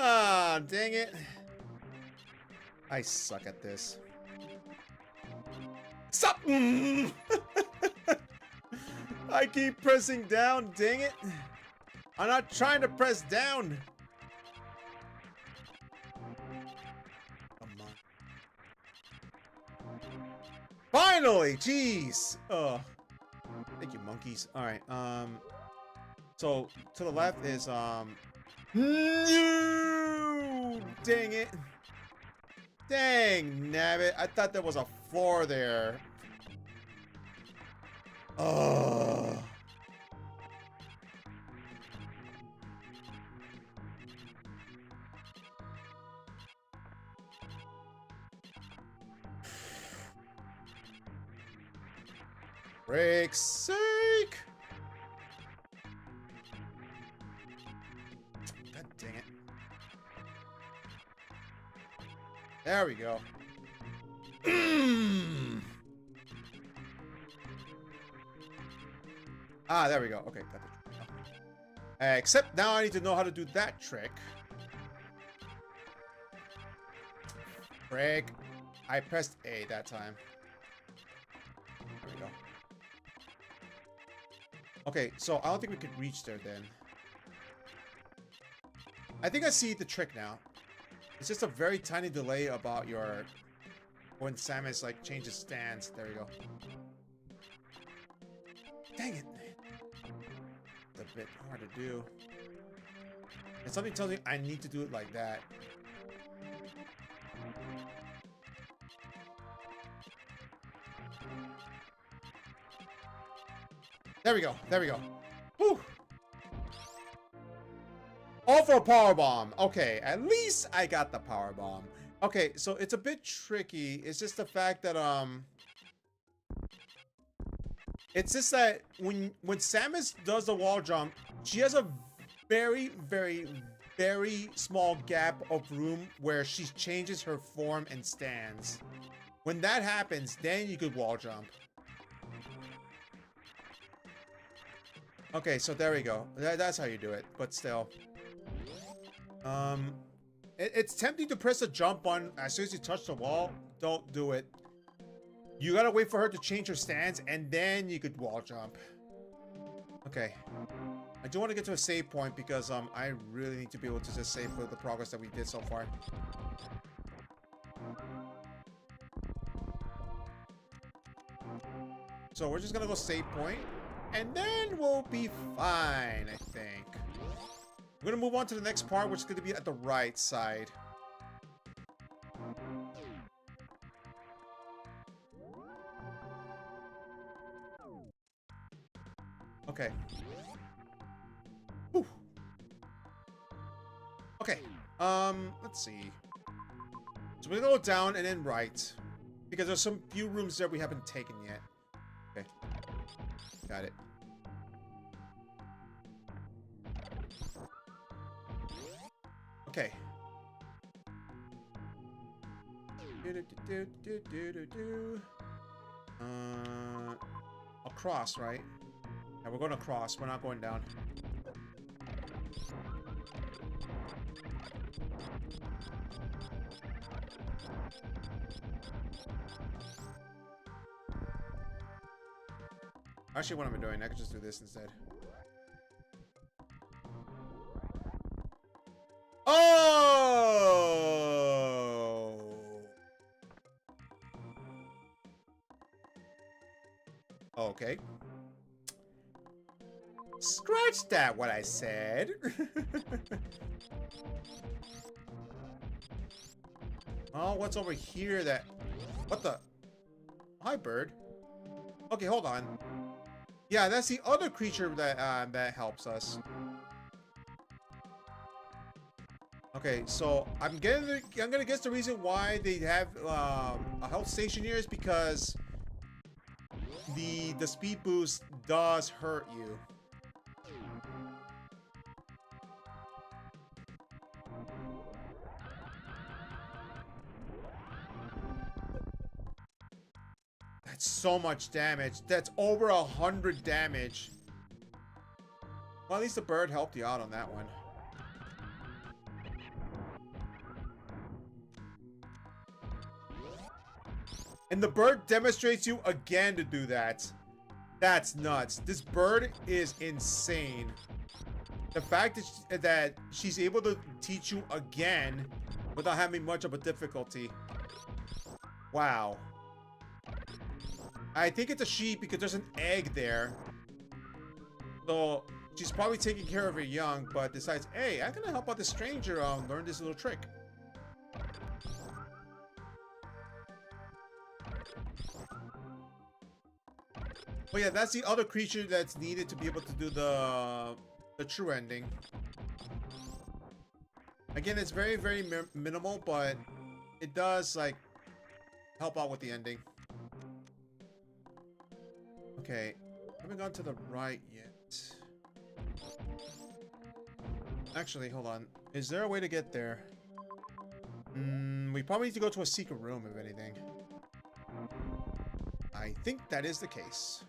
Ah, dang it. I suck at this. Stop! I keep pressing down, dang it. I'm not trying to press down. Come on. Finally! Jeez! Ugh. Thank you, monkeys. Alright, so, to the left is, no! Dang it. Dang, nabbit. I thought there was a floor there. Ugh. Break's sake! God dang it. There we go. Ah, there we go. Okay, got the trick. Except now I need to know how to do that trick. Break. I pressed A that time. There we go. Okay, so I don't think we could reach there then. I think I see the trick now. It's just a very tiny delay about your... when Samus, like, changes stance. There we go. Dang it. It's a bit hard to do. And something tells me I need to do it like that. There we go. There we go. Whew. All for a power bomb. Okay, at least I got the power bomb. Okay, so it's a bit tricky. It's just the fact that it's just that when Samus does the wall jump, she has a very, very, very small gap of room where she changes her form and stance. When that happens, then you could wall jump. Okay, so there we go. That's how you do it, but still. It's tempting to press a jump button as soon as you touch the wall. Don't do it. You gotta wait for her to change her stance, and then you could wall jump. Okay. I do want to get to a save point because I really need to be able to just save for the progress that we did so far. So we're just gonna go save point, and then we'll be fine, I think. We're gonna move on to the next part, which is gonna be at the right side. Okay. Whew. Okay. Let's see. So we're gonna go down and then right, because there's some few rooms there we haven't taken yet. Okay. Got it. Okay. Across, right? Yeah, we're going across. We're not going down. Actually, what am I doing? I could just do this instead. Oh! Okay. Scratch that, what I said. Oh, what's over here that... What the... Hi, bird. Okay, hold on. Yeah, that's the other creature that that helps us. Okay, so I'm gonna guess the reason why they have a health station here is because the speed boost does hurt you. That's so much damage. That's over 100 damage. Well, at least the bird helped you out on that one. And the bird demonstrates you again to do that. That's nuts. This bird is insane. The fact that she's able to teach you again without having much of a difficulty. Wow. I think it's a sheep because there's an egg there. So she's probably taking care of her young, but decides, hey, I'm gonna help out this stranger learn this little trick. But yeah, that's the other creature that's needed to be able to do the true ending. Again, it's very, very minimal, but it does, like, help out with the ending. Okay, haven't gone to the right yet. Actually, hold on. Is there a way to get there? We probably need to go to a secret room, if anything. I think that is the case.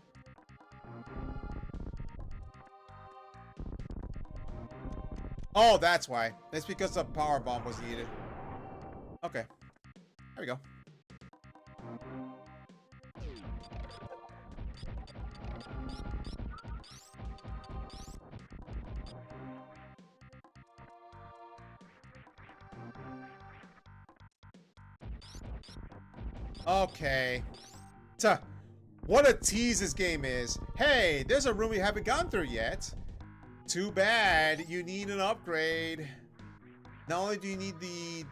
Oh, that's why. It's because the power bomb was needed. Okay. There we go. Okay. Tuh. What a tease this game is. Hey, there's a room we haven't gone through yet. Too bad. You need an upgrade. Not only do you need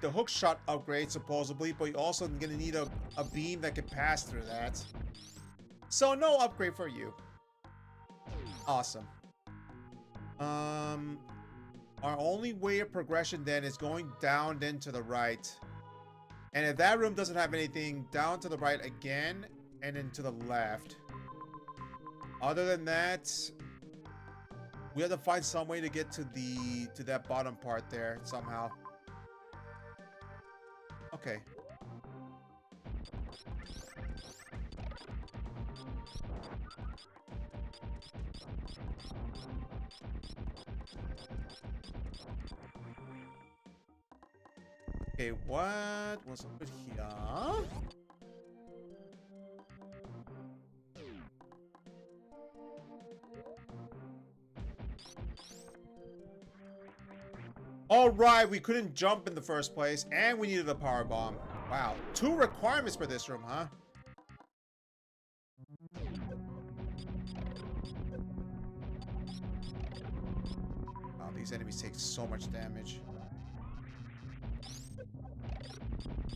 the hook shot upgrade, supposedly, but you're also going to need a beam that can pass through that. So, no upgrade for you. Awesome. Our only way of progression then is going down then to the right. And if that room doesn't have anything, down to the right again, and then to the left. Other than that, we have to find some way to get to that bottom part there somehow. Okay. Okay, what was over here? All right, we couldn't jump in the first place, and we needed a power bomb. Wow, 2 requirements for this room, huh? Wow, these enemies take so much damage.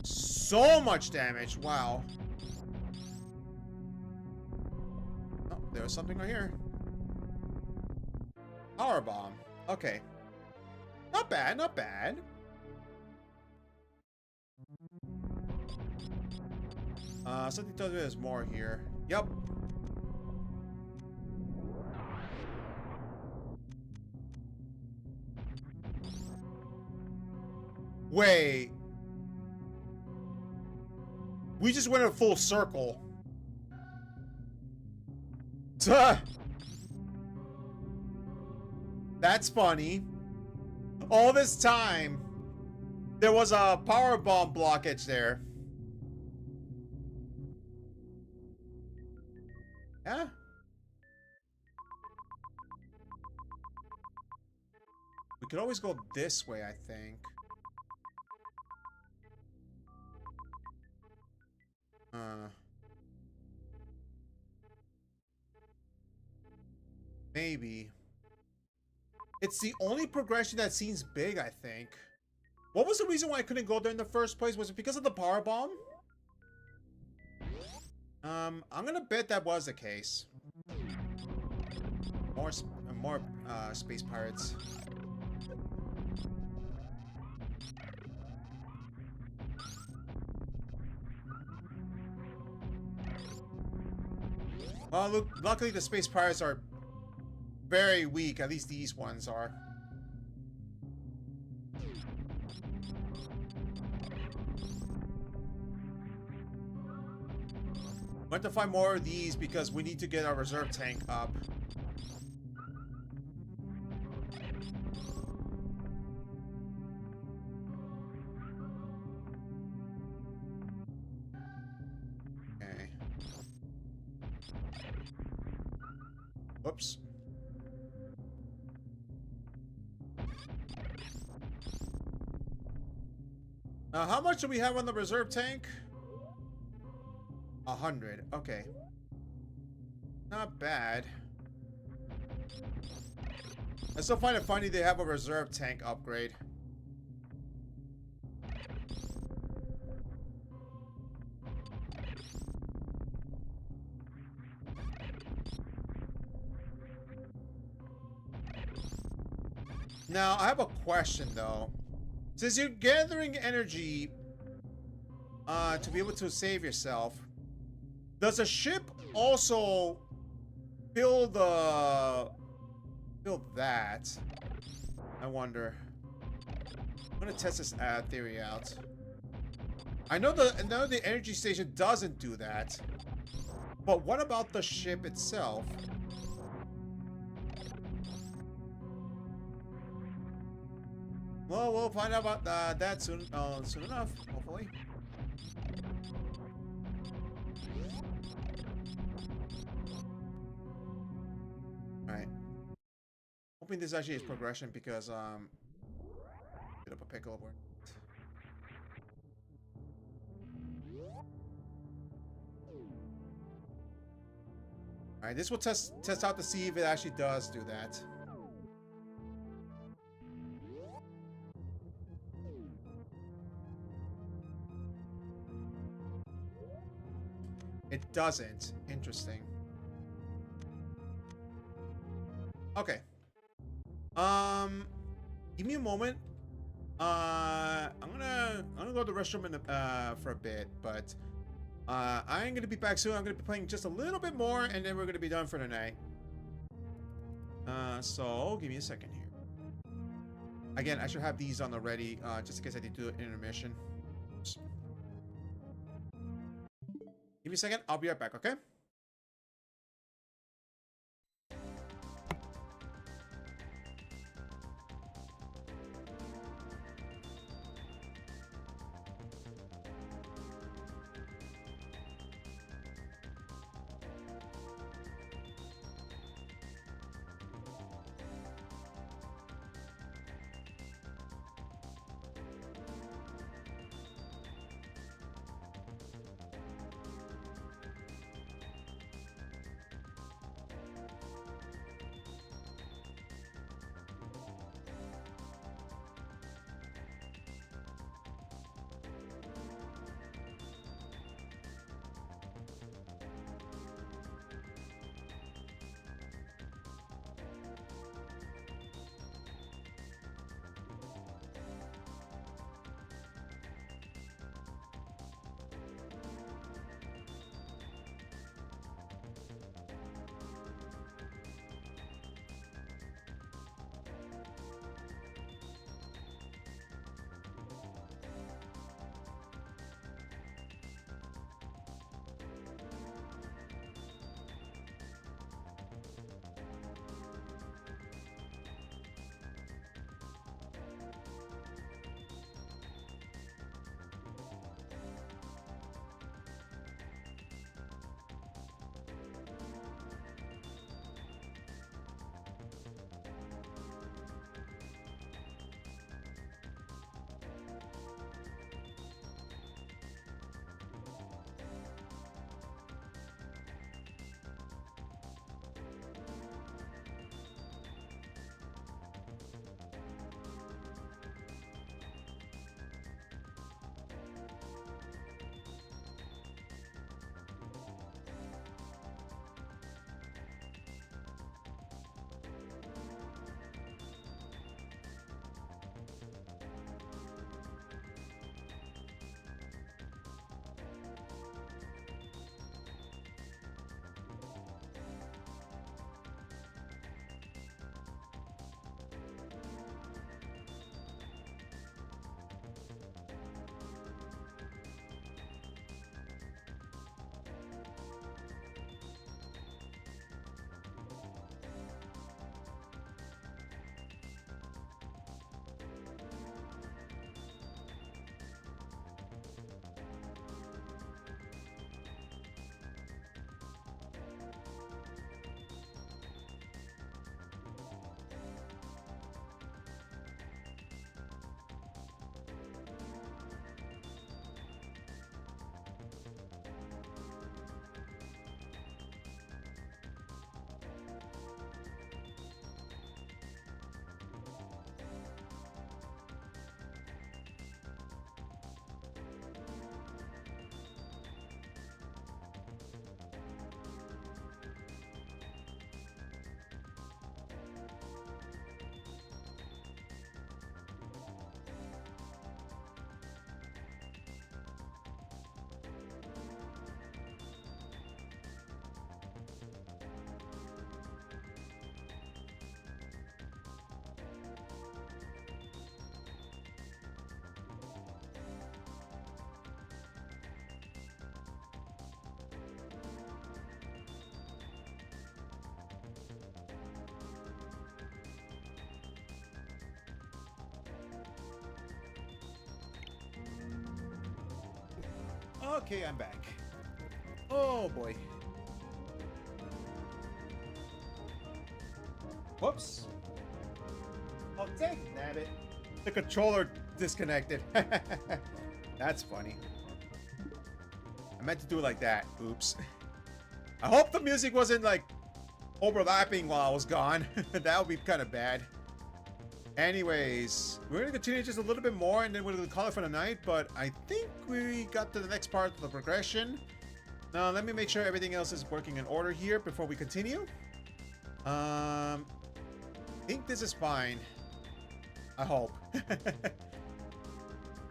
So much damage, wow. Oh, there's something right here. Power bomb. Okay. Not bad, not bad. Something tells me there's more here. Yep. Wait. We just went in a full circle. Tuh. That's funny. All this time, there was a power bomb blockage there. Yeah. We could always go this way, I think. Maybe. It's the only progression that seems big, I think. What was the reason why I couldn't go there in the first place? Was it because of the power bomb? I'm gonna bet that was the case. More space pirates. Well, look, luckily the space pirates are very weak. At least these ones are. We have to find more of these because we need to get our reserve tank up. Okay. Whoops. Now, how much do we have on the reserve tank? 100. Okay. Not bad. I still find it funny they have a reserve tank upgrade. Now, I have a question, though. Since you're gathering energy to be able to save yourself, does a ship also fill that? I wonder. I'm gonna test this theory out. I know the energy station doesn't do that, but what about the ship itself? Well, we'll find out about that soon enough, hopefully. Alright. Hoping this actually is progression because, get up a pickle board. Alright, this will test out to see if it actually does do that. It doesn't. Interesting. Okay. Give me a moment. I'm gonna go to the restroom in for a bit, but I'm gonna be back soon. I'm gonna be playing just a little bit more, and then we're gonna be done for the night. So give me a second here. Again, I should have these on the ready, just in case I need to do an intermission. Oops. Give me a second. I'll be right back. Okay. Okay, I'm back. Oh boy. Whoops. Oh, dang nabbit. The controller disconnected. That's funny. I meant to do it like that. Oops. I hope the music wasn't like overlapping while I was gone. That would be kind of bad. Anyways, we're gonna continue just a little bit more and then we're gonna call it for the night, but I think we got to the next part of the progression. Now let me make sure everything else is working in order here before we continue. I think this is fine. I hope.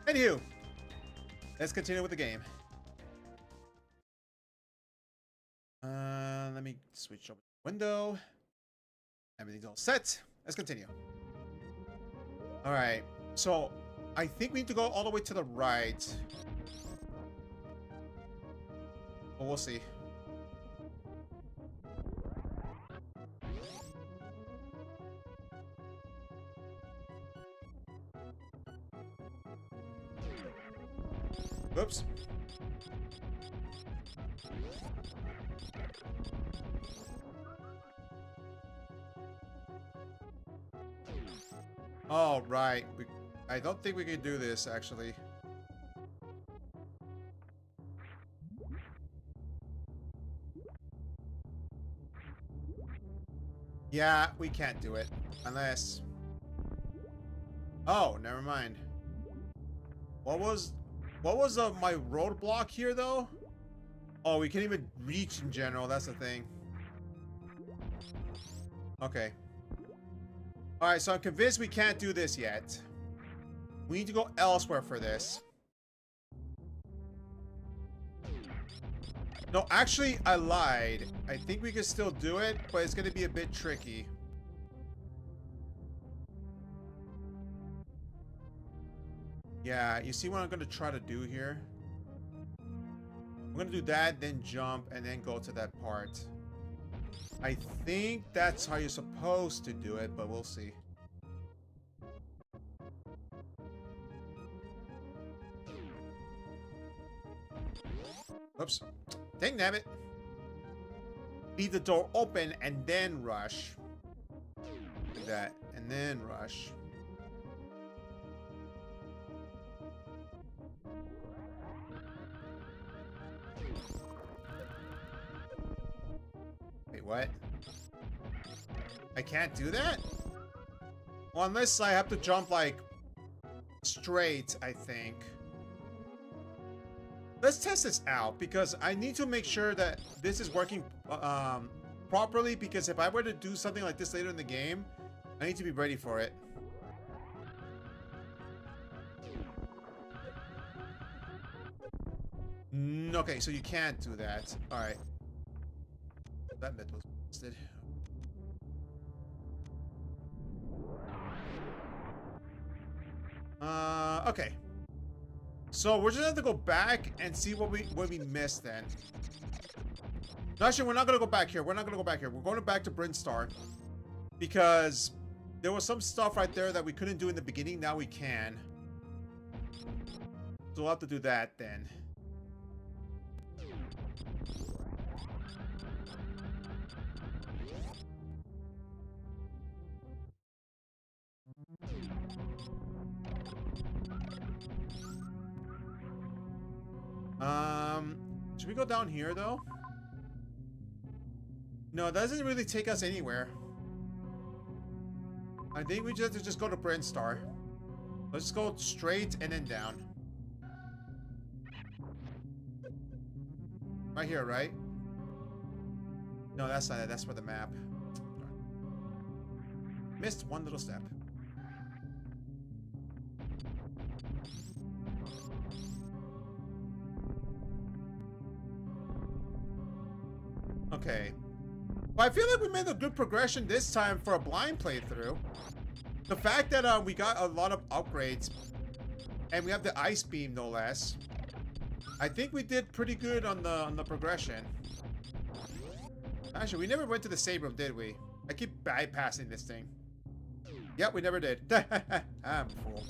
Anywho, let's continue with the game. Let me switch over the window. Everything's all set. Let's continue. All right, so I think we need to go all the way to the right. But we'll see. Oops. All right. I don't think we can do this, actually. Yeah, we can't do it. Unless... Oh, never mind. What was my roadblock here, though? Oh, we can't even reach in general. That's the thing. Okay. Alright, so I'm convinced we can't do this yet. We need to go elsewhere for this. No, actually, I lied. I think we can still do it, but it's going to be a bit tricky. Yeah, you see what I'm going to try to do here? I'm going to do that, then jump, and then go to that part. I think that's how you're supposed to do it, but we'll see. Oops. Dang nabbit. Leave the door open and then rush. Like that. And then rush. Wait, what? I can't do that? Well, unless I have to jump, like, straight, I think. Let's test this out, because I need to make sure that this is working properly, because if I were to do something like this later in the game, I need to be ready for it. Okay, so you can't do that. Alright. That myth was busted. Okay. So we're just gonna have to go back and see what we missed then. No, actually, we're not gonna go back here. We're not gonna go back here. We're going back to Brinstar. Because there was some stuff right there that we couldn't do in the beginning. Now we can. So we'll have to do that then. Should we go down here though? No, it doesn't really take us anywhere. I think we just have to just go to Brinstar. Let's go straight and then down. Right here, right? No, that's not it. That's for the map. Missed one little step. Okay. Well, I feel like we made a good progression this time for a blind playthrough. The fact that we got a lot of upgrades, and we have the ice beam no less. I think we did pretty good on the progression. Actually, we never went to the save room, did we? I keep bypassing this thing. Yep, we never did. I'm a fool.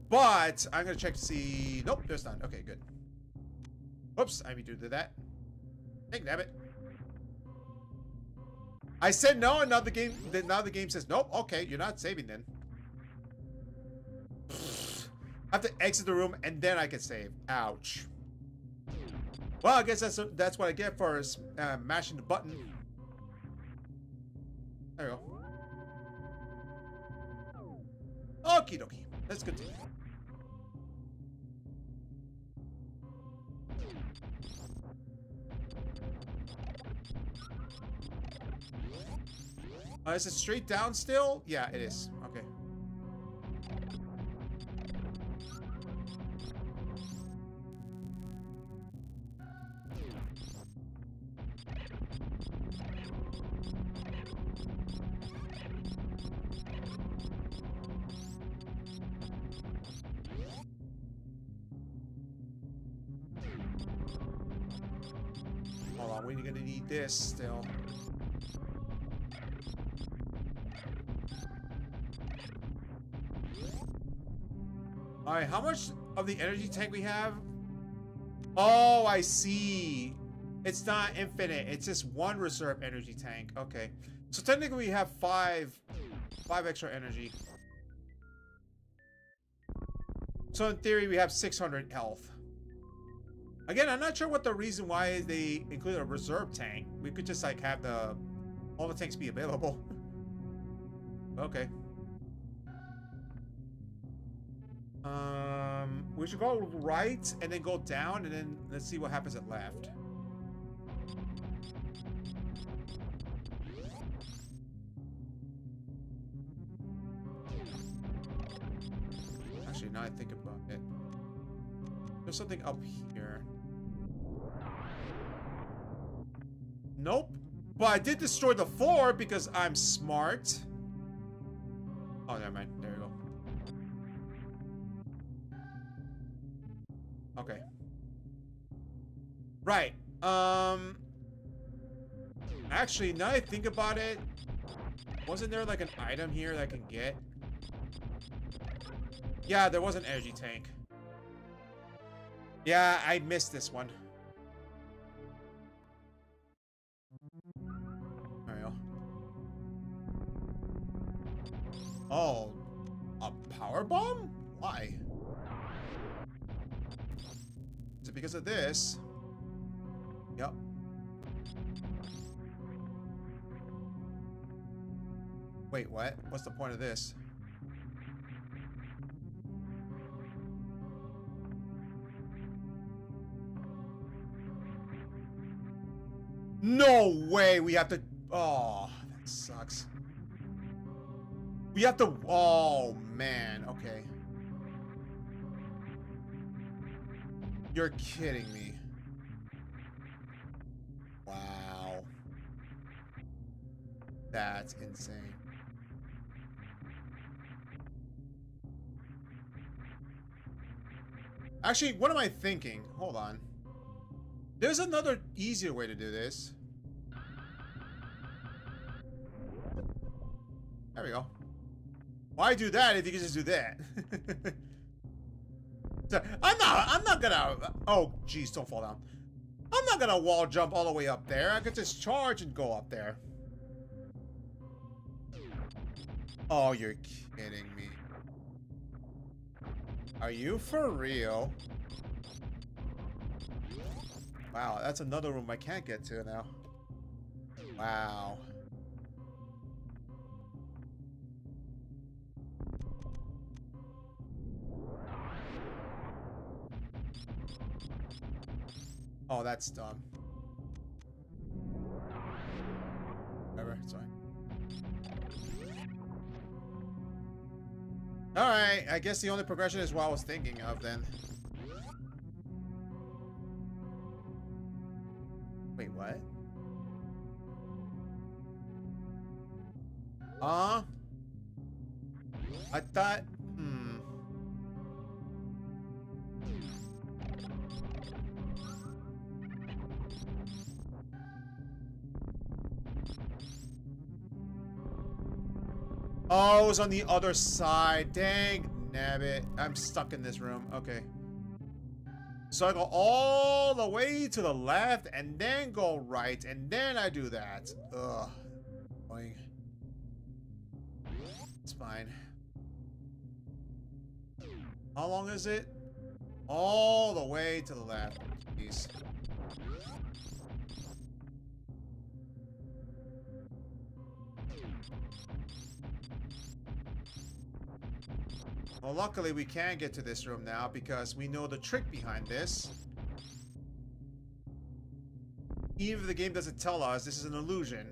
But I'm gonna check to see. Nope, there's none. Okay, good. Oops, I mean to do that. Dang, damn it. I said no, and now the game says nope. Okay, you're not saving then. I have to exit the room and then I can save. Ouch. Well, I guess that's what I get for mashing the button. There we go. Okie dokie. Let's continue. Is it straight down still? Yeah, it is. Okay. Hold on, we're gonna need this still. Alright, how much of the energy tank we have? Oh, I see. It's not infinite. It's just one reserve energy tank. Okay. So technically we have five extra energy. So in theory we have 600 health. Again, I'm not sure what the reason why they included a reserve tank. We could just like have all the tanks be available. Okay. We should go right and then go down and then let's see what happens at left. Actually, now I think about it. There's something up here. Nope. But I did destroy the floor because I'm smart. Oh, never mind. There we go. Okay. Right. Actually, now that I think about it, wasn't there like an item here that I can get? Yeah, there was an energy tank. Yeah, I missed this one. There we go. Oh, a power bomb? Why? Is it because of this? Yep. Wait, what? What's the point of this? No way we have to... Oh, that sucks. We have to... Oh, man. Okay. You're kidding me. Wow. That's insane. Actually, what am I thinking? Hold on. There's another easier way to do this. There we go. Why do that if you can just do that? I'm not gonna... Oh, jeez, don't fall down. I'm not gonna wall jump all the way up there. I could just charge and go up there. Oh, you're kidding me. Are you for real? Wow, that's another room I can't get to now. Wow. Oh, that's dumb. Whatever, it's fine. Alright, I guess the only progression is what I was thinking of then. Wait, what? I thought... Oh, it was on the other side. Dang nabbit. I'm stuck in this room. Okay. So I go all the way to the left and then go right and then I do that. Ugh. Annoying. It's fine. How long is it? All the way to the left. Jeez. Well, luckily we can get to this room now because we know the trick behind this. Even if the game doesn't tell us, this is an illusion.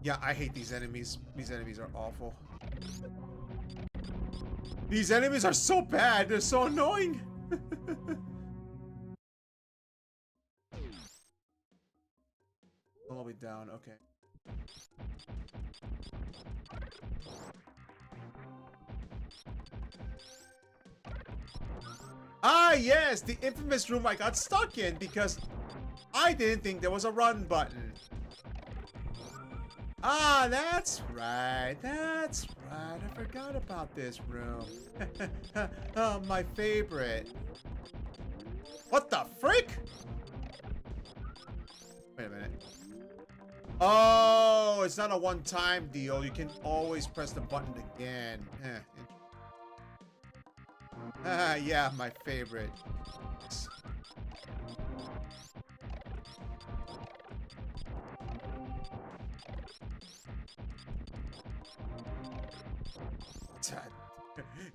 Yeah, I hate these enemies. These enemies are awful. These enemies are so bad. They're so annoying. All the way down. Okay. Ah, yes, the infamous room I got stuck in because I didn't think there was a run button. Ah, that's right. That's right. I forgot about this room. Oh, my favorite. What the frick? Wait a minute. Oh, it's not a one-time deal. You can always press the button again. Ah, yeah, my favorite.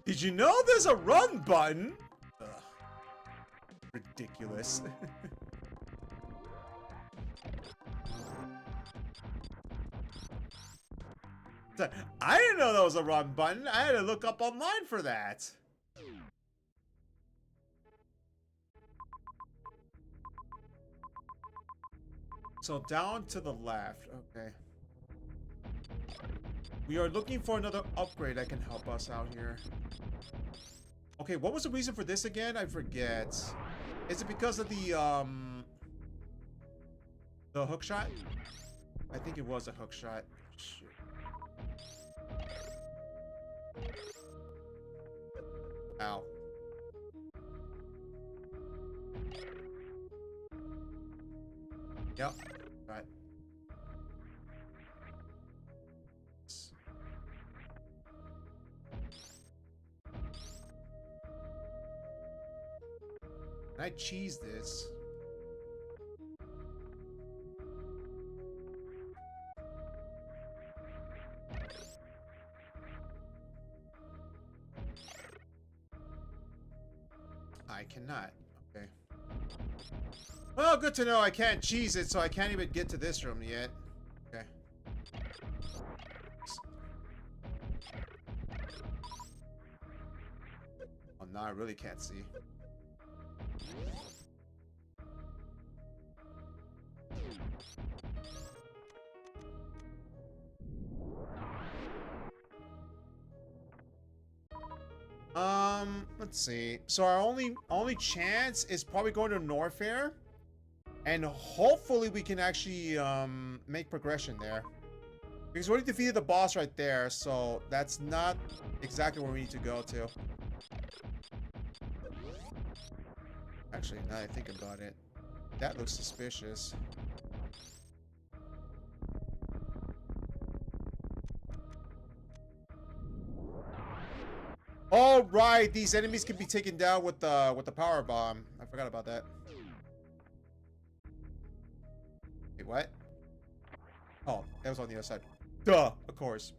Did you know there's a run button? Ugh. Ridiculous. I didn't know there was a run button. I had to look up online for that. So down to the left. Okay. We are looking for another upgrade that can help us out here. Okay, what was the reason for this again? I forget. Is it because of the hook shot? I think it was a hook shot. Shoot. Ow. Yep. Right. Can I cheese this? I cannot. Okay. Well, good to know I can't cheese it, so I can't even get to this room yet. Okay. Oh, now I really can't see. Let's see. So our only chance is probably going to Norfair, and hopefully we can actually make progression there. Because we already defeated the boss right there, so that's not exactly where we need to go to. Actually, now that I think about it, that looks suspicious. Oh right, these enemies can be taken down with the power bomb. I forgot about that. Wait, what? Oh, that was on the other side. Duh, of course.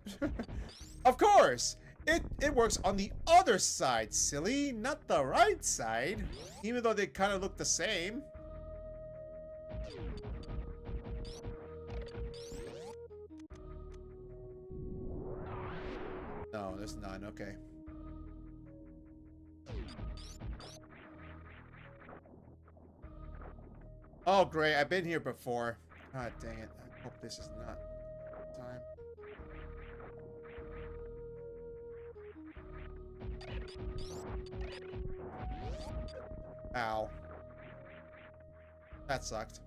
Of course! It works on the other side, silly, not the right side. Even though they kind of look the same. No, there's none. Okay. Oh, great. I've been here before. God dang it. I hope this is not... time. Ow. That sucked.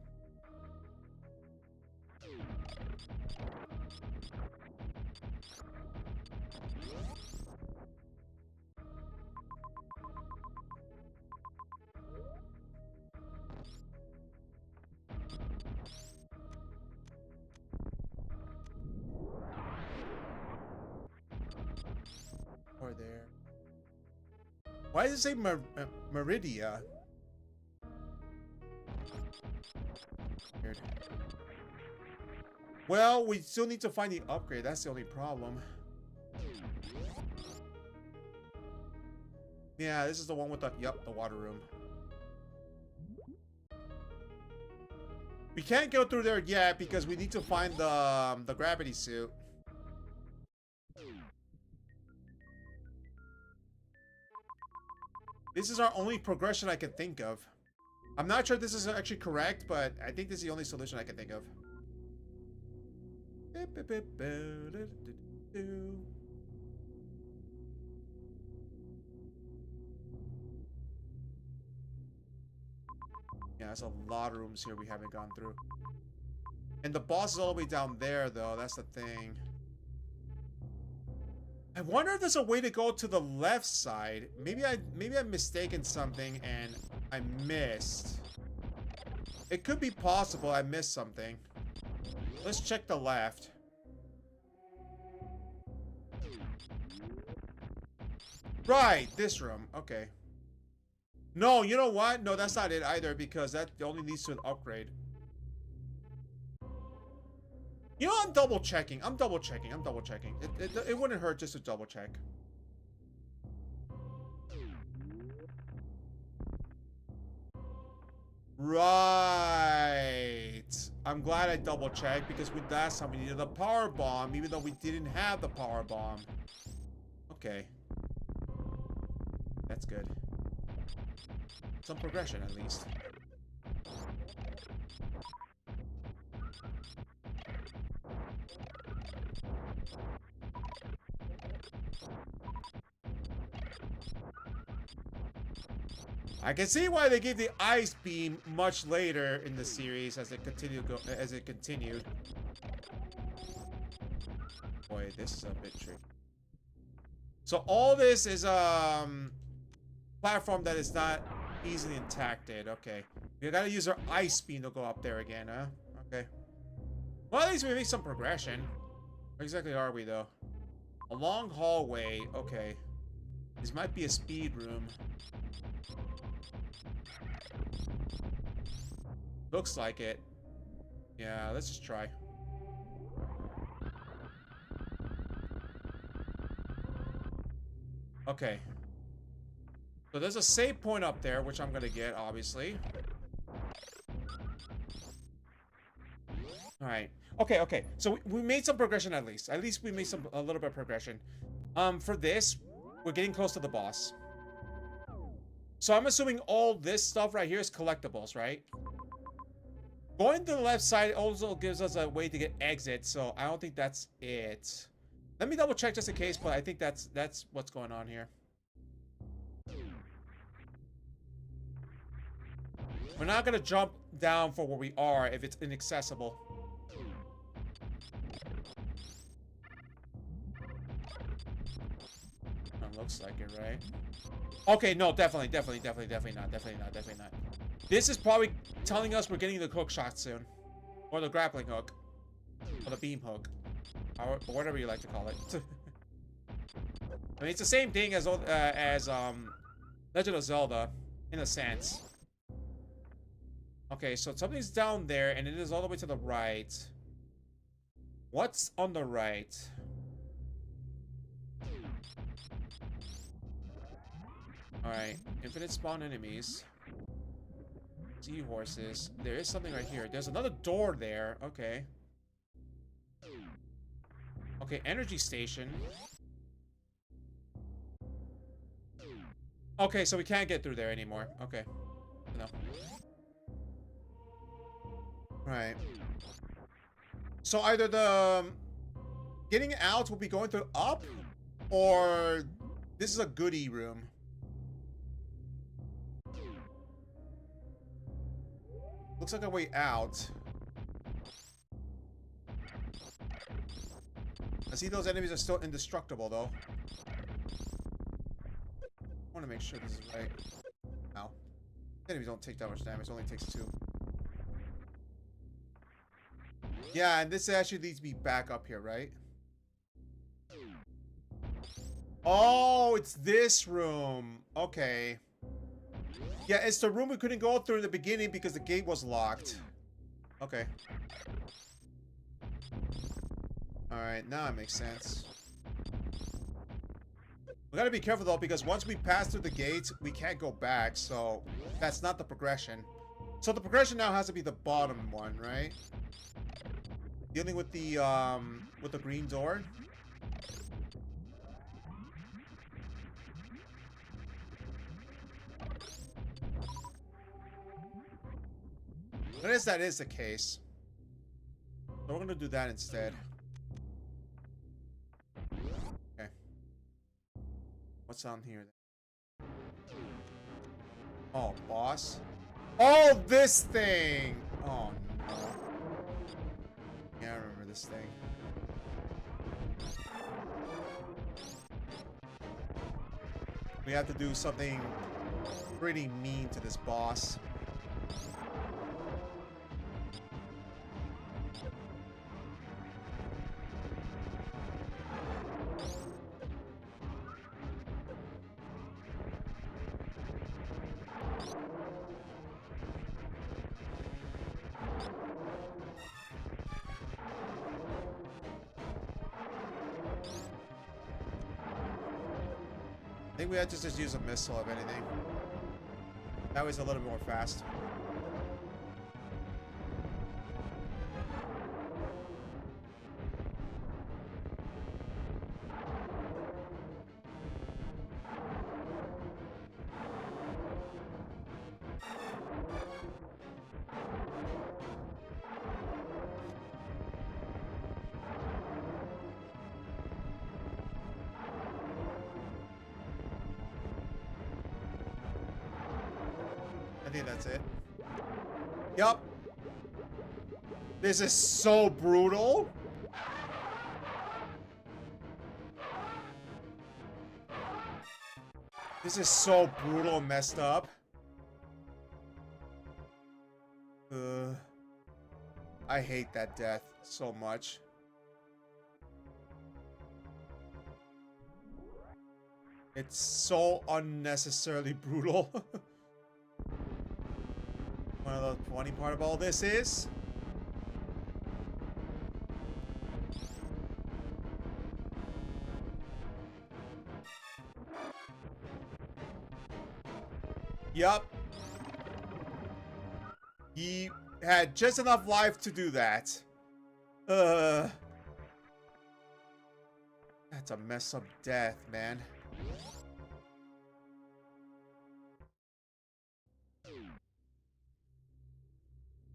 Or there. Why does it say Meridia? Weird. Well, we still need to find the upgrade. That's the only problem. Yeah, this is the one with the, yep, the water room. We can't go through there yet because we need to find the gravity suit. This is our only progression I can think of. I'm not sure if this is actually correct, but I think this is the only solution I can think of. Yeah, there's a lot of rooms here we haven't gone through. And the boss is all the way down there, though. That's the thing. I wonder if there's a way to go to the left side. Maybe I'm mistaken something and I missed. It could be possible I missed something. Let's check the left. Right, this room. Okay. No, you know what? No, that's not it either because that only leads to an upgrade. You know, I'm double checking. I'm double checking. It wouldn't hurt just to double check. Right. I'm glad I double checked because with last time we needed the power bomb, even though we didn't have the power bomb. Okay. That's good. Some progression at least. I can see why they gave the ice beam much later in the series as it continued. Boy, this is a bit tricky. So all this is platform that is not easily intacted. Okay, we gotta use our ice beam to go up there again, huh? Okay. Well, at least we make some progression. Where exactly are we though? A long hallway. Okay. This might be a speed room. Looks like it. Yeah, let's just try. Okay. So there's a save point up there, which I'm gonna get, obviously. Alright. Okay. So we made some progression at least. At least we made a little bit of progression. For this, we're getting close to the boss. So I'm assuming all this stuff right here is collectibles, right? Going to the left side also gives us a way to get exit, so I don't think that's it. Let me double check just in case, but I think that's what's going on here. We're not gonna jump down for where we are if it's inaccessible. That looks like it, right? Okay, no, definitely not. This is probably telling us we're getting the hook shot soon. Or the grappling hook. Or the beam hook. Or whatever you like to call it. I mean, it's the same thing as Legend of Zelda, in a sense. Okay, so something's down there, and it is all the way to the right. What's on the right? Alright, infinite spawn enemies. Seahorses. There is something right here. There's another door there. Okay. Okay, energy station. Okay, so we can't get through there anymore. Okay. No. Right. So either getting out will be going through up, or this is a goodie room. Looks like a way out. I see those enemies are still indestructible, though. I want to make sure this is right. Ow. Enemies don't take that much damage. It only takes 2. Yeah, and this actually leads me back up here, right? Oh, it's this room. Okay. Yeah, it's the room we couldn't go through in the beginning because the gate was locked. Okay. Alright, now it makes sense. We gotta be careful though, because once we pass through the gates, we can't go back, so that's not the progression. So the progression now has to be the bottom one, right? Dealing with the green door. Unless that is the case. So we're gonna do that instead. Okay. What's on here? Oh, boss. Oh, this thing! Oh, no. Yeah, I remember this thing. We have to do something pretty mean to this boss. I think we have to just use a missile if anything. That was a little bit more fast. I think that's it. Yup. This is so brutal. This is so brutal and messed up. I hate that death so much. It's so unnecessarily brutal. One of the funny part of all this is yup. He had just enough life to do that. That's a mess up death, man.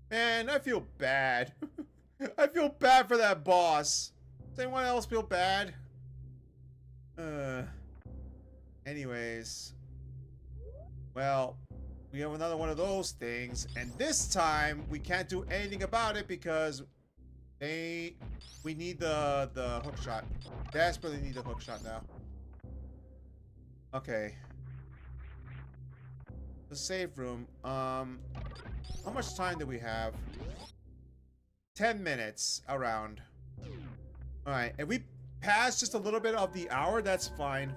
Man, I feel bad. I feel bad for that boss. Does anyone else feel bad? Anyways. Well, we have another one of those things, and this time we can't do anything about it because we need the hook shot. Desperately need the hook shot now. Okay. The save room. How much time do we have? 10 minutes around. Alright, if we pass just a little bit of the hour, that's fine.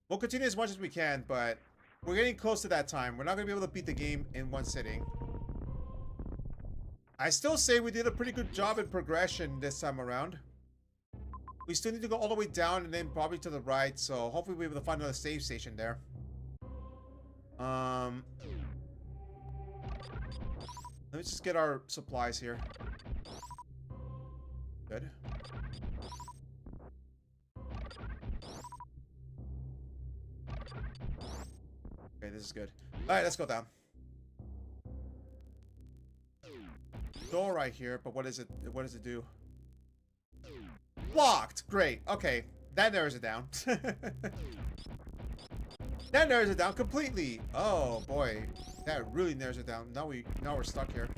We'll continue as much as we can, but we're getting close to that time. We're not going to be able to beat the game in one sitting. I still say we did a pretty good job in progression this time around. We still need to go all the way down and then probably to the right, so hopefully we'll be able to find another save station there. Let me just get our supplies here. Good. Okay, this is good. Alright, let's go down. Door right here, but what does it do? Blocked. Great. Okay. That narrows it down. That narrows it down completely. Oh boy. That really narrows it down. Now we're stuck here.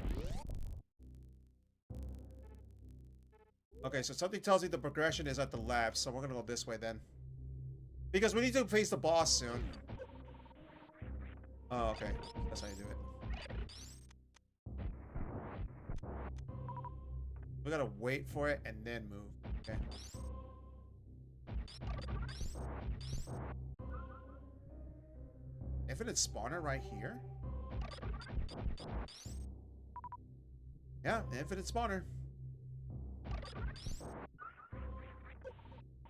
Okay, so something tells me the progression is at the left, so we're gonna go this way then. Because we need to face the boss soon. Oh, okay. That's how you do it. We gotta wait for it and then move. Okay. Infinite spawner right here? Yeah, infinite spawner.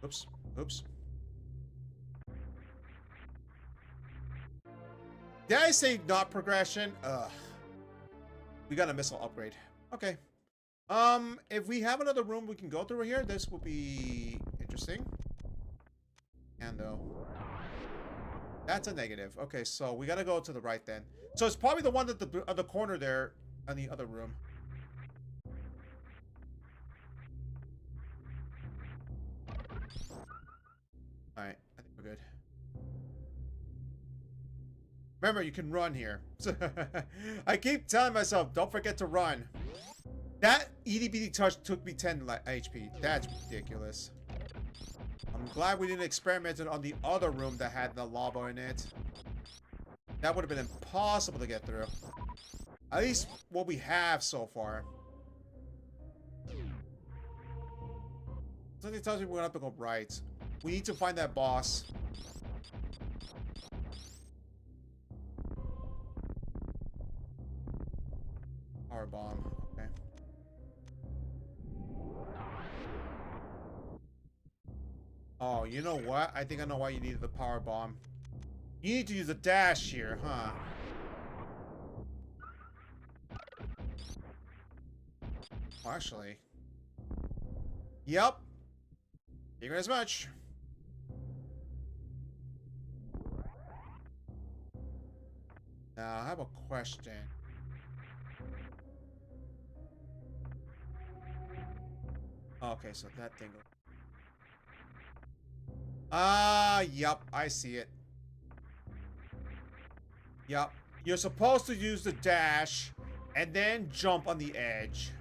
Oops. Oops. Did I say not progression? Ugh. We got a missile upgrade. Okay. If we have another room we can go through here, this will be interesting. And though. That's a negative. Okay, so we gotta go to the right then. So it's probably the one at the corner there in the other room. Alright, I think we're good. Remember, you can run here. I keep telling myself, don't forget to run. That itty bitty touch took me 10 HP. That's ridiculous. I'm glad we didn't experiment it on the other room that had the lava in it. That would have been impossible to get through. At least what we have so far. Something tells me we're gonna have to go right. We need to find that boss. Power bomb. Okay. Oh, you know what? I think I know why you needed the power bomb. You need to use a dash here, huh? Oh, actually. Yep. Figured as much. Now, I have a question. Okay, so that thing. Yep, I see it. Yep. You're supposed to use the dash and then jump on the edge.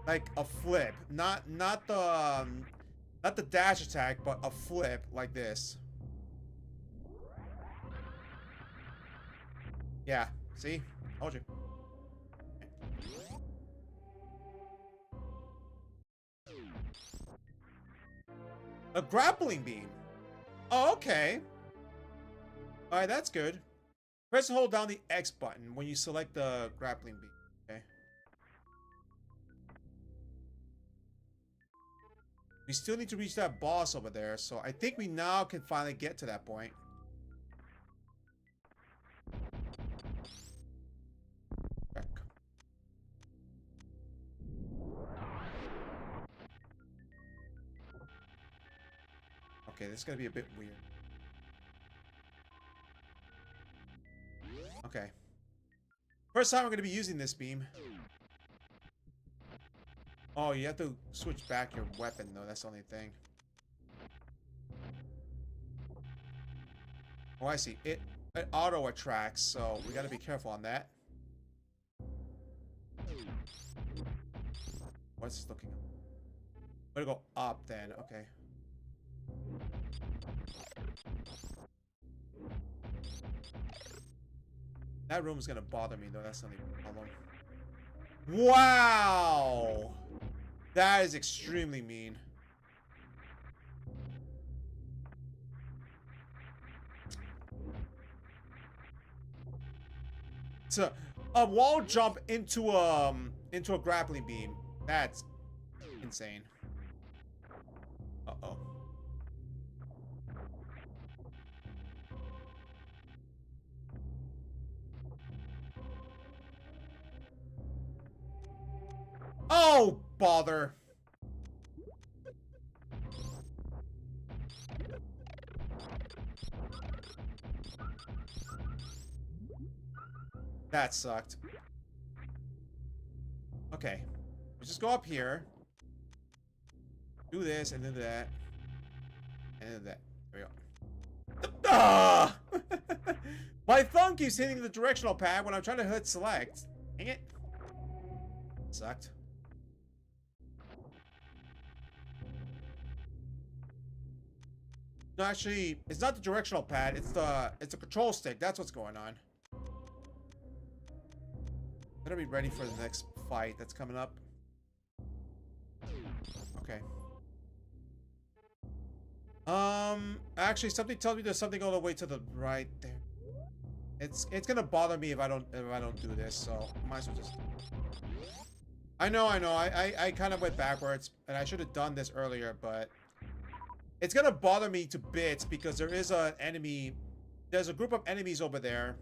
Like a flip. Not the dash attack, but a flip like this. Yeah, see? Told you. A grappling beam. Oh, okay. Alright, that's good. Press and hold down the X button when you select the grappling beam. Okay. We still need to reach that boss over there, so I think we now can finally get to that point. Check. Okay, this is gonna be a bit weird. Okay. First time we're gonna be using this beam. Oh, you have to switch back your weapon, though. That's the only thing. Oh, I see. It auto attracts, so we gotta be careful on that. What's this looking? We're gonna go up then. Okay. That room's gonna bother me, though. That's the only problem. Wow! That is extremely mean. To a wall jump into a grappling beam. That's insane. Uh-oh. Oh, bother. That sucked. Okay. Let's just go up here. Do this and then that. And then that. There we go. Ah! My thumb keeps hitting the directional pad when I'm trying to hit select. Dang it. Sucked. No, actually, it's not the directional pad. It's the control stick. That's what's going on. Better be ready for the next fight that's coming up. Okay. Actually, something tells me there's something all the way to the right there. It's gonna bother me if I don't do this. So might as well just. I know. I kind of went backwards, and I should have done this earlier, but. It's gonna bother me to bits because there is an enemy. There's a group of enemies over there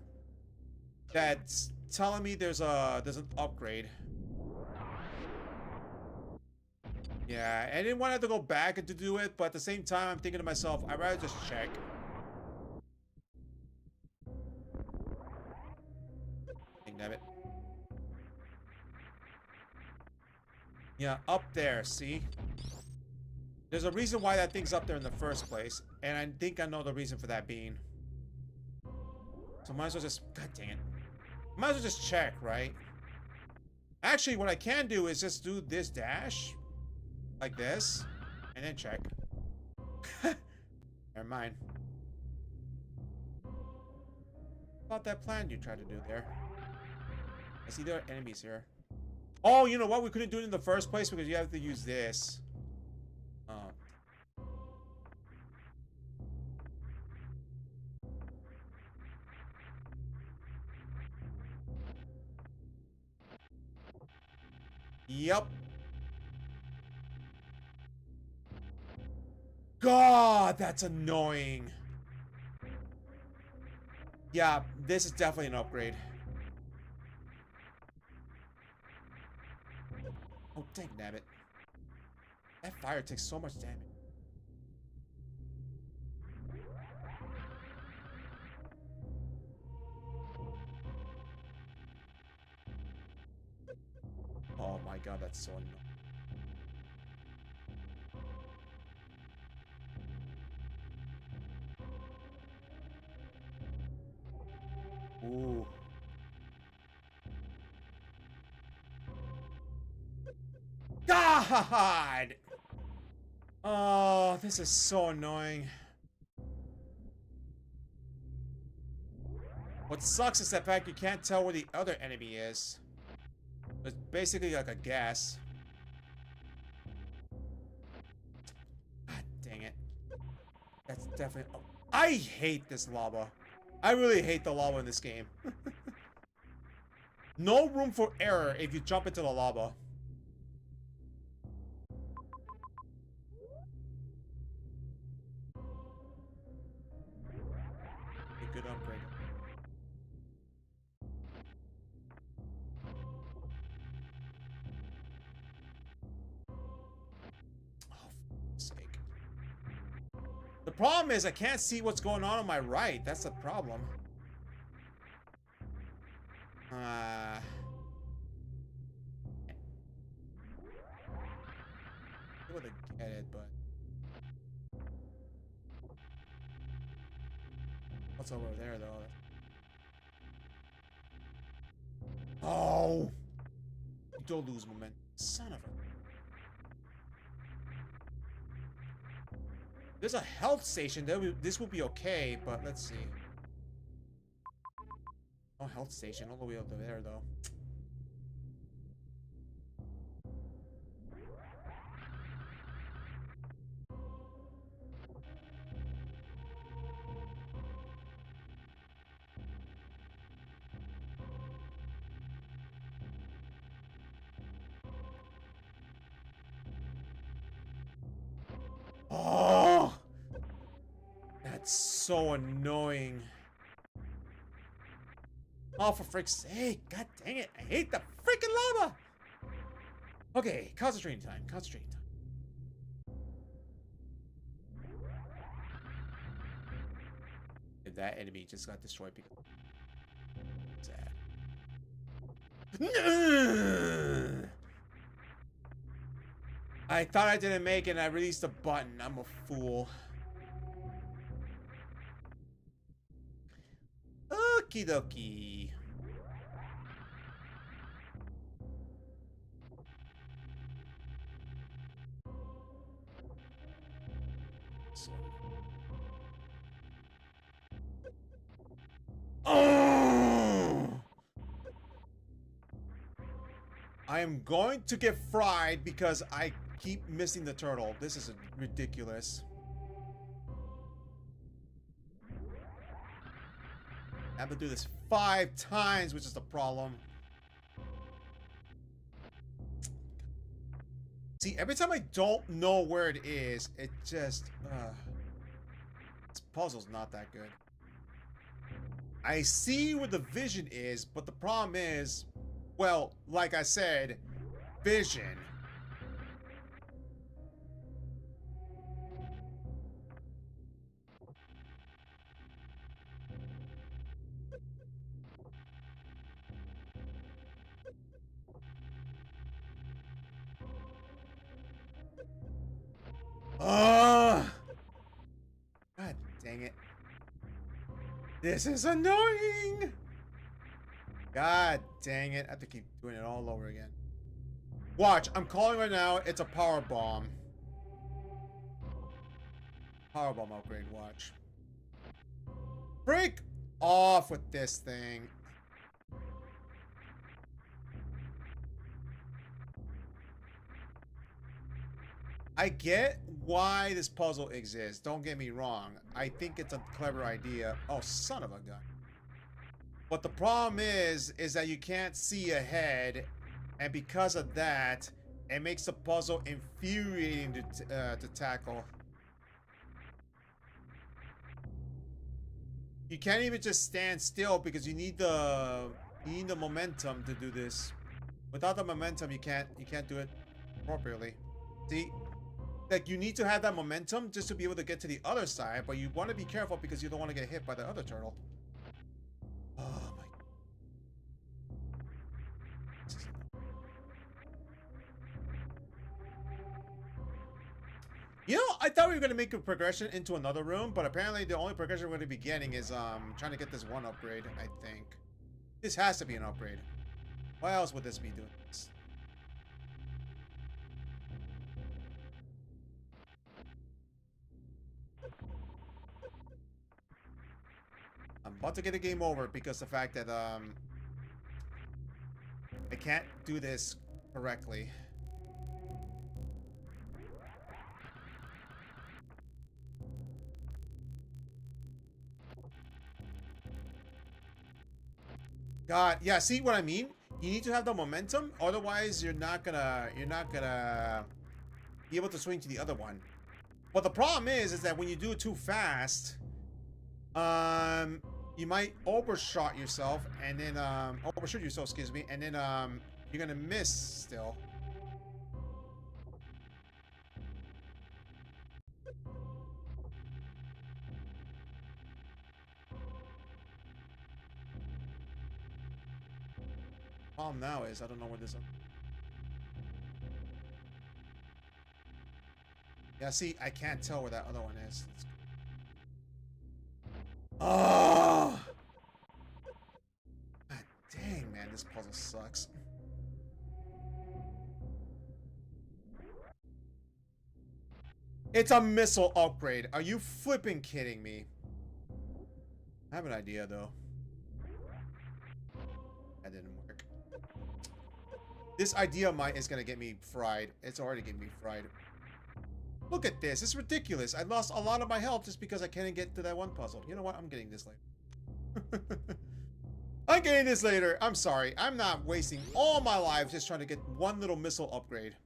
that's telling me there's an upgrade. Yeah, I didn't want to have to go back and to do it, but at the same time, I'm thinking to myself, I'd rather just check. Damn it. Yeah, up there. See. There's a reason why that thing's up there in the first place, and I think I know the reason for that being. So might as well just... God dang it. Might as well just check, right? Actually, what I can do is just do this dash. Like this. And then check. Never mind. About that plan you tried to do there. I see there are enemies here. Oh, you know what? We couldn't do it in the first place because you have to use this. Yep. God, that's annoying. Yeah, this is definitely an upgrade. Oh, dang nabbit. That fire takes so much damage. Oh my god, that's so annoying. Ooh. God! Oh, this is so annoying. What sucks is that fact you can't tell where the other enemy is. It's basically like a guess. God dang it. That's definitely... Oh, I hate this lava. I really hate the lava in this game. No room for error if you jump into the lava. A good upgrade. The problem is I can't see what's going on my right. That's the problem. I would get it, but what's over there though? Oh, you don't lose momentum, son of a. There's a health station. This will be okay, but let's see. Oh, health station all the way over there, though. Oh, that's so annoying. Oh, for frick's sake. God dang it. I hate the freaking lava. Okay, concentrating time. Concentrating time. And that enemy just got destroyed because... Sad. I thought I didn't make it and I released the button. I'm a fool. Okie dokie. Oh! I am going to get fried because I keep missing the turtle. This is ridiculous. I have to do this 5 times, which is the problem. See, every time I don't know where it is, it just... this puzzle's not that good. I see where the vision is, but the problem is... Well, like I said, vision. Ugh! God dang it. This is annoying! God dang it. I have to keep doing it all over again. Watch, I'm calling right now. It's a power bomb. Power bomb upgrade, watch. Break off with this thing. I get why this puzzle exists. Don't get me wrong. I think it's a clever idea. Oh, son of a gun. But the problem is that you can't see ahead, and because of that, it makes the puzzle infuriating to tackle. You can't even just stand still because you need the momentum to do this. Without the momentum, you can't do it appropriately. See, like you need to have that momentum just to be able to get to the other side, but you want to be careful because you don't want to get hit by the other turtle. Oh my. You know, I thought we were going to make a progression into another room, but apparently the only progression we're going to be getting is trying to get this one upgrade, I think. This has to be an upgrade. Why else would this be doing this? I'm about to get a game over because the fact that I can't do this correctly. God, yeah, see what I mean? You need to have the momentum, otherwise you're not gonna be able to swing to the other one. But the problem is that when you do it too fast, you might overshot yourself and then overshoot yourself, excuse me, and then you're gonna miss still. Problem now is I don't know where this is. Yeah, see, I can't tell where that other one is. Oh! God dang, man, this puzzle sucks. It's a missile upgrade. Are you flipping kidding me? I have an idea, though. That didn't work. This idea of mine is gonna get me fried. It's already getting me fried. Look at this. It's ridiculous. I lost a lot of my health just because I can't get to that one puzzle. You know what? I'm getting this later. I'm getting this later. I'm sorry. I'm not wasting all my life just trying to get one little missile upgrade.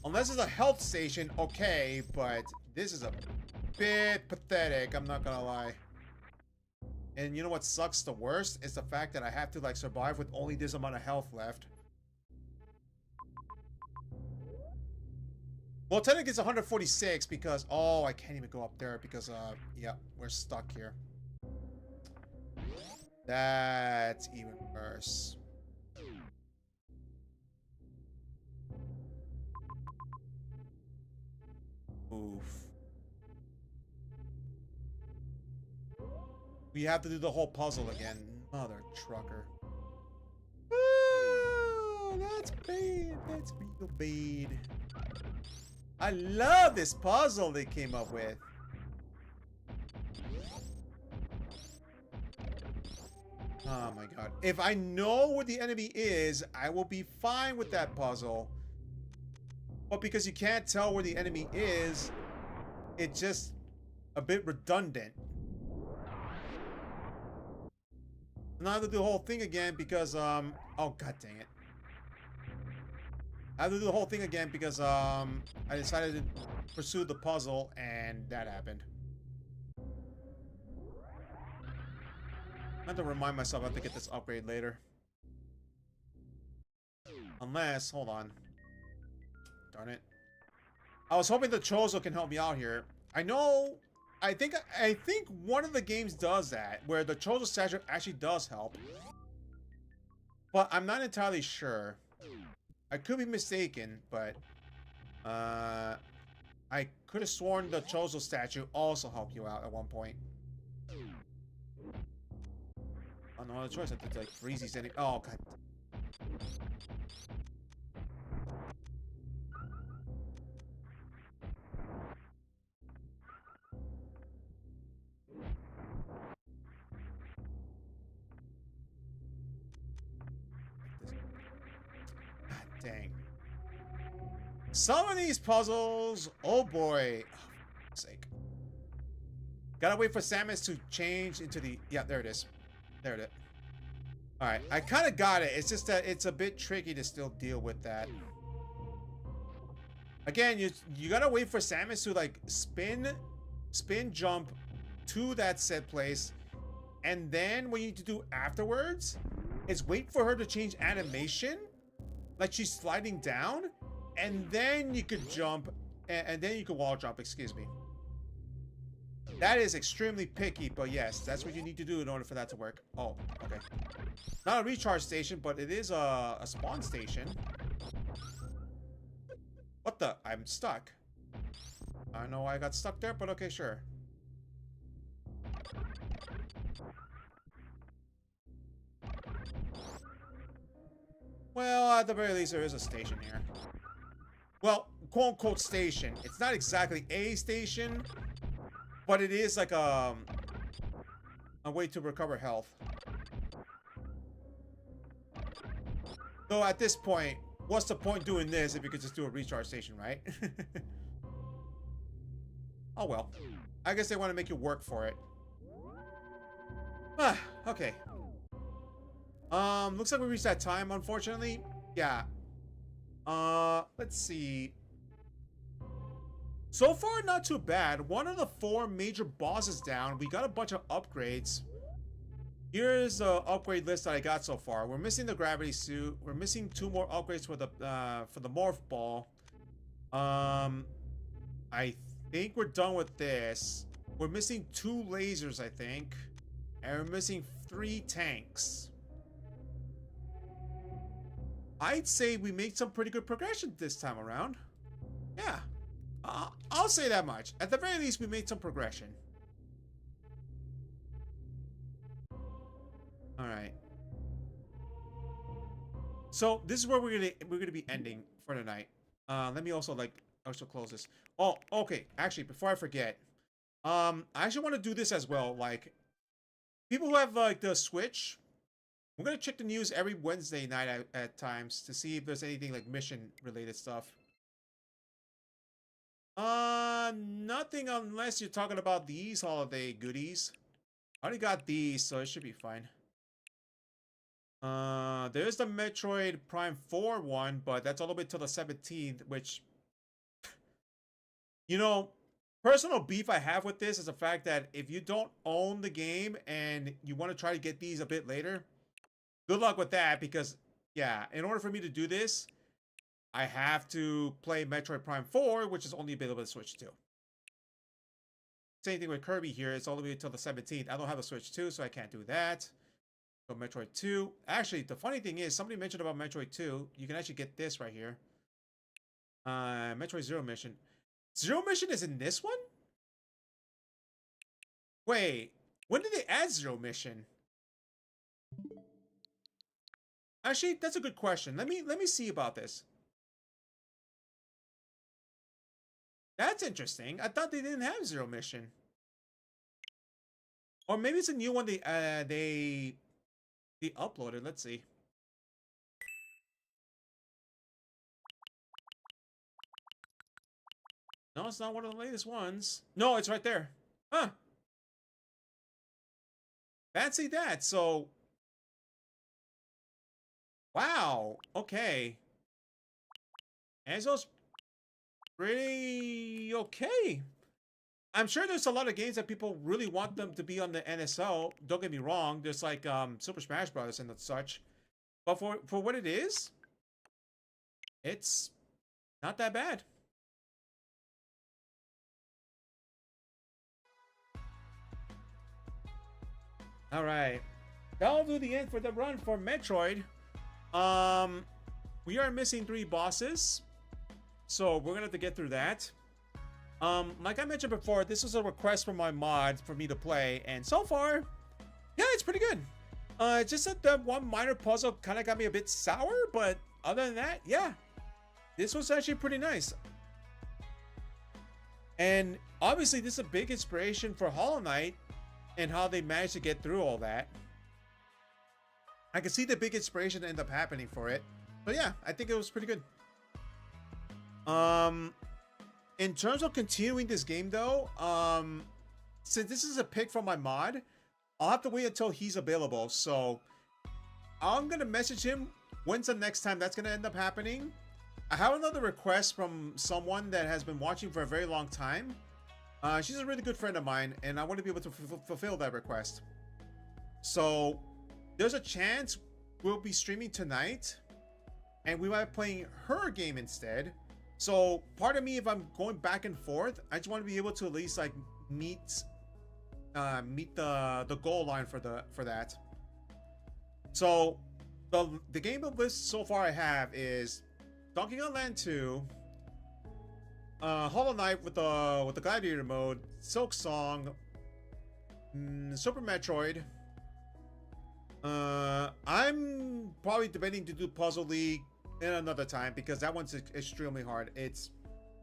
Unless it's a health station, okay, but this is a bit pathetic, I'm not gonna lie. And you know what sucks the worst? Is the fact that I have to, like, survive with only this amount of health left. Well, technically it's 146 because... Oh, I can't even go up there because, yeah, we're stuck here. That's even worse. We have to do the whole puzzle again. Mother trucker. That's bad. That's real bad. I love this puzzle they came up with. Oh my god. If I know where the enemy is, I will be fine with that puzzle. But because you can't tell where the enemy is, it's just a bit redundant. And I have to do the whole thing again because, oh god dang it. I have to do the whole thing again because, I decided to pursue the puzzle and that happened. I have to remind myself I have to get this upgrade later. Unless, hold on. Darn it. I was hoping the Chozo can help me out here. I know, I think one of the games does that, where the Chozo statue actually does help. But I'm not entirely sure. I could be mistaken, but I could have sworn the Chozo statue also helped you out at one point. Oh, no other choice. I have to like freeze these any. Oh god. God dang. Some of these puzzles, oh boy. Oh, for fuck's sake. Gotta wait for Samus to change into the. Yeah, there it is. There it is. Alright, I kind of got it. It's just that it's a bit tricky to still deal with that. Again, you gotta wait for Samus to like spin jump to that set place, and then what you need to do afterwards is wait for her to change animation, like she's sliding down, and then you could jump, and then you could wall jump, excuse me. That is extremely picky, but yes, that's what you need to do in order for that to work. Oh, okay. Not a recharge station, but it is a spawn station. What the? I'm stuck. I don't know why I got stuck there, but okay, sure. Well, at the very least, there is a station here. Well, quote-unquote station. It's not exactly a station, but it is like a way to recover health. Though at this point, what's the point doing this if you could just do a recharge station, right? Oh well. I guess they want to make you work for it. Ah, okay. Looks like we reached that time, unfortunately. Yeah. Let's see. So far, not too bad. One of the 4 major bosses down. We got a bunch of upgrades. Here's the upgrade list that I got so far. We're missing the gravity suit. We're missing 2 more upgrades for the morph ball. I think we're done with this. We're missing 2 lasers, I think, and we're missing 3 tanks. I'd say we made some pretty good progression this time around. Yeah, I'll say that much. At the very least, we made some progression. All right. So this is where we're gonna be ending for tonight. Let me also close this. Oh, okay. Actually, before I forget, I actually want to do this as well. Like, people who have like the Switch, we're gonna check the news every Wednesday night at times to see if there's anything like mission related stuff. Nothing unless you're talking about these holiday goodies. I already got these, so it should be fine. There's the Metroid Prime 4 one, but that's all the way till the 17th, which, you know, personal beef I have with this is the fact that if you don't own the game and you want to try to get these a bit later, good luck with that, because, yeah, in order for me to do this, I have to play Metroid Prime 4, which is only available to Switch 2. Same thing with Kirby here. It's all the way until the 17th. I don't have a Switch 2, so I can't do that. So Metroid 2. Actually, the funny thing is, somebody mentioned about Metroid 2. You can actually get this right here. Metroid Zero Mission. Zero Mission is in this one? Wait. When did they add Zero Mission? Actually, that's a good question. Let me see about this. That's interesting. I thought they didn't have Zero Mission. Or maybe it's a new one they uploaded. Let's see. No, it's not one of the latest ones. No, it's right there. Huh. Fancy that. So, wow. Okay. Enzo's pretty okay. I'm sure there's a lot of games that people really want them to be on the NSO. Don't get me wrong. There's like Super Smash Bros. And such. But for what it is, it's not that bad. All right. That'll do the end for the run for Metroid. We are missing 3 bosses, so we're gonna have to get through that. Like I mentioned before, this was a request from my mod for me to play, and so far, yeah, it's pretty good. Just that the one minor puzzle kind of got me a bit sour, but other than that, yeah, this was actually pretty nice. And obviously, this is a big inspiration for Hollow Knight and how they managed to get through all that. I can see the big inspiration end up happening for it. So yeah, I think it was pretty good. In terms of continuing this game though, since this is a pick from my mod, I'll have to wait until he's available. So I'm gonna message him when's the next time that's gonna end up happening. I have another request from someone that has been watching for a very long time. She's a really good friend of mine, and I want to be able to fulfill that request. So there's a chance we'll be streaming tonight, and we might be playing her game instead. So part of me, if I'm going back and forth, I just want to be able to at least like meet the goal line for that. So the game list so far I have is Donkey Kong Land 2, Hollow Knight with the Gladiator mode, Silk Song, Super Metroid. I'm probably debating to do Puzzle League in another time because that one's extremely hard. It's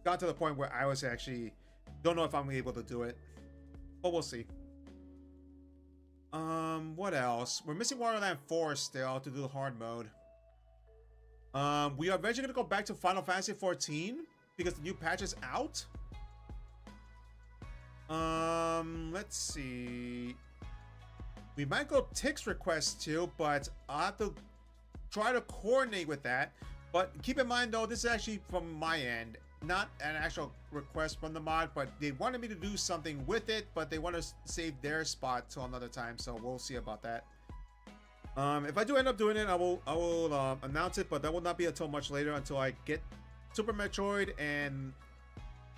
got to the point where I was actually don't know if I'm able to do it, but we'll see. What else? We're missing Waterland 4 still to do the hard mode. We are eventually gonna go back to Final Fantasy 14 because the new patch is out. Let's see. We might go Tick's request too, but I'll have to try to coordinate with that. But keep in mind though, this is actually from my end, not an actual request from the mod, but they wanted me to do something with it, but they want to save their spot till another time, so we'll see about that. If I do end up doing it, I will announce it, but that will not be until much later, until I get Super Metroid and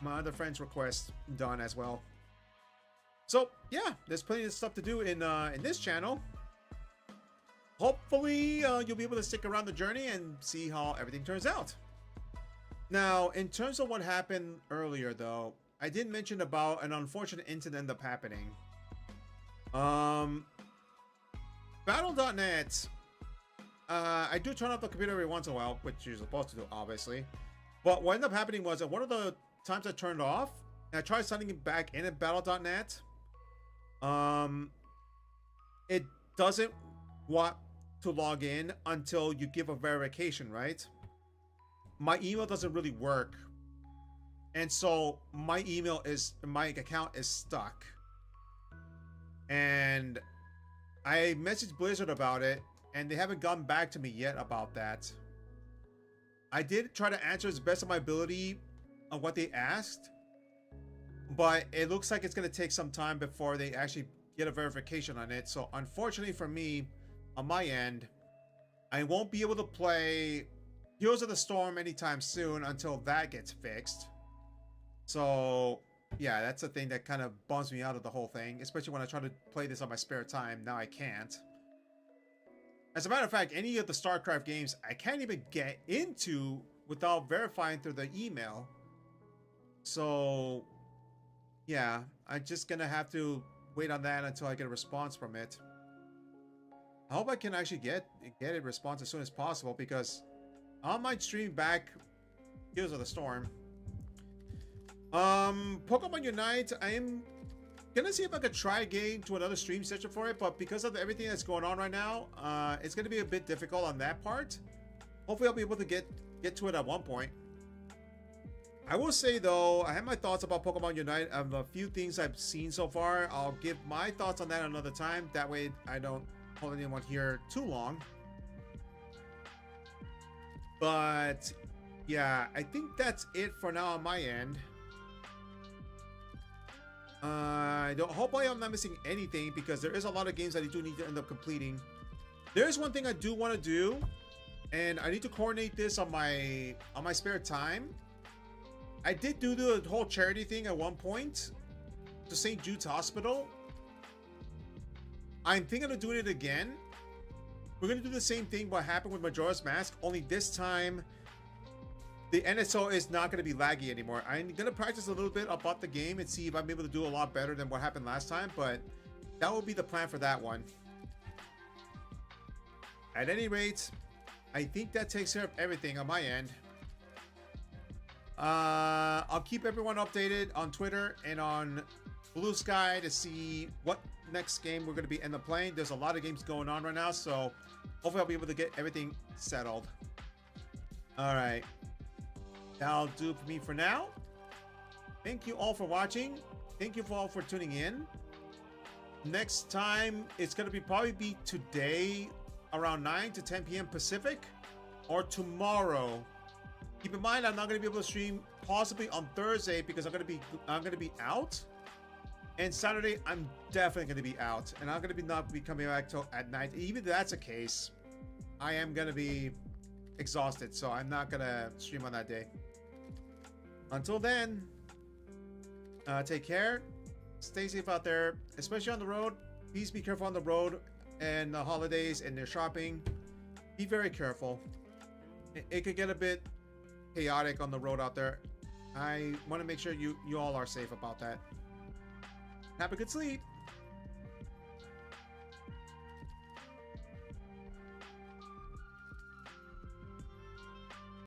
my other friend's request done as well. So yeah, there's plenty of stuff to do in this channel. Hopefully you'll be able to stick around the journey and see how everything turns out. Now, in terms of what happened earlier though, I did mention about an unfortunate incident end up happening. Battle.net, I do turn off the computer every once in a while, which you're supposed to do, obviously. But what ended up happening was that one of the times I turned off, and I tried signing it back in at Battle.net, it doesn't want to log in until you give a verification, right? My email doesn't really work. And so my account is stuck. And I messaged Blizzard about it, and they haven't gotten back to me yet about that. I did try to answer as best of my ability on what they asked, but it looks like it's going to take some time before they actually get a verification on it. So unfortunately for me, on my end, I won't be able to play Heroes of the Storm anytime soon until that gets fixed. So yeah, that's the thing that kind of bums me out of the whole thing, especially when I try to play this on my spare time. Now I can't. As a matter of fact, any of the StarCraft games I can't even get into without verifying through the email. So yeah, I'm just gonna have to wait on that until I get a response from it. I hope I can actually get a response as soon as possible, because I might stream back Heroes of the Storm. Pokemon Unite, I'm gonna see if I could try getting to another stream session for it, but because of everything that's going on right now, it's gonna be a bit difficult on that part. Hopefully I'll be able to get to it at one point. I will say though, I have my thoughts about Pokemon Unite. Of a few things I've seen so far. I'll give my thoughts on that another time. That way I don't hold anyone here too long. But yeah, I think that's it for now on my end. I don't. Hopefully, I'm not missing anything, because there is a lot of games that I do need to end up completing. There's one thing I do want to do, and I need to coordinate this on my spare time. I did do the whole charity thing at one point to St. Jude's Hospital. I'm thinking of doing it again. We're gonna do the same thing what happened with Majora's Mask, only this time the NSO is not going to be laggy anymore. I'm going to practice a little bit about the game and see if I'm able to do a lot better than what happened last time, but that will be the plan for that one. At any rate, I think that takes care of everything on my end. I'll keep everyone updated on Twitter and on Blue Sky to see what next game we're going to be end up playing. There's a lot of games going on right now, so hopefully I'll be able to get everything settled. All right. That'll do it for me for now. Thank you all for watching. Thank you all for tuning in. Next time, it's going to probably be today around 9 to 10 p.m. Pacific, or tomorrow. Keep in mind, I'm not going to be able to stream possibly on Thursday because I'm going to be out. And Saturday, I'm definitely going to be out, and I'm going to not be coming back till at night. Even if that's the case, I am going to be exhausted, so I'm not going to stream on that day. Until then, take care. Stay safe out there, especially on the road. Please be careful on the road and the holidays and their shopping. Be very careful. It could get a bit chaotic on the road out there. I want to make sure you all are safe about that. Have a good sleep.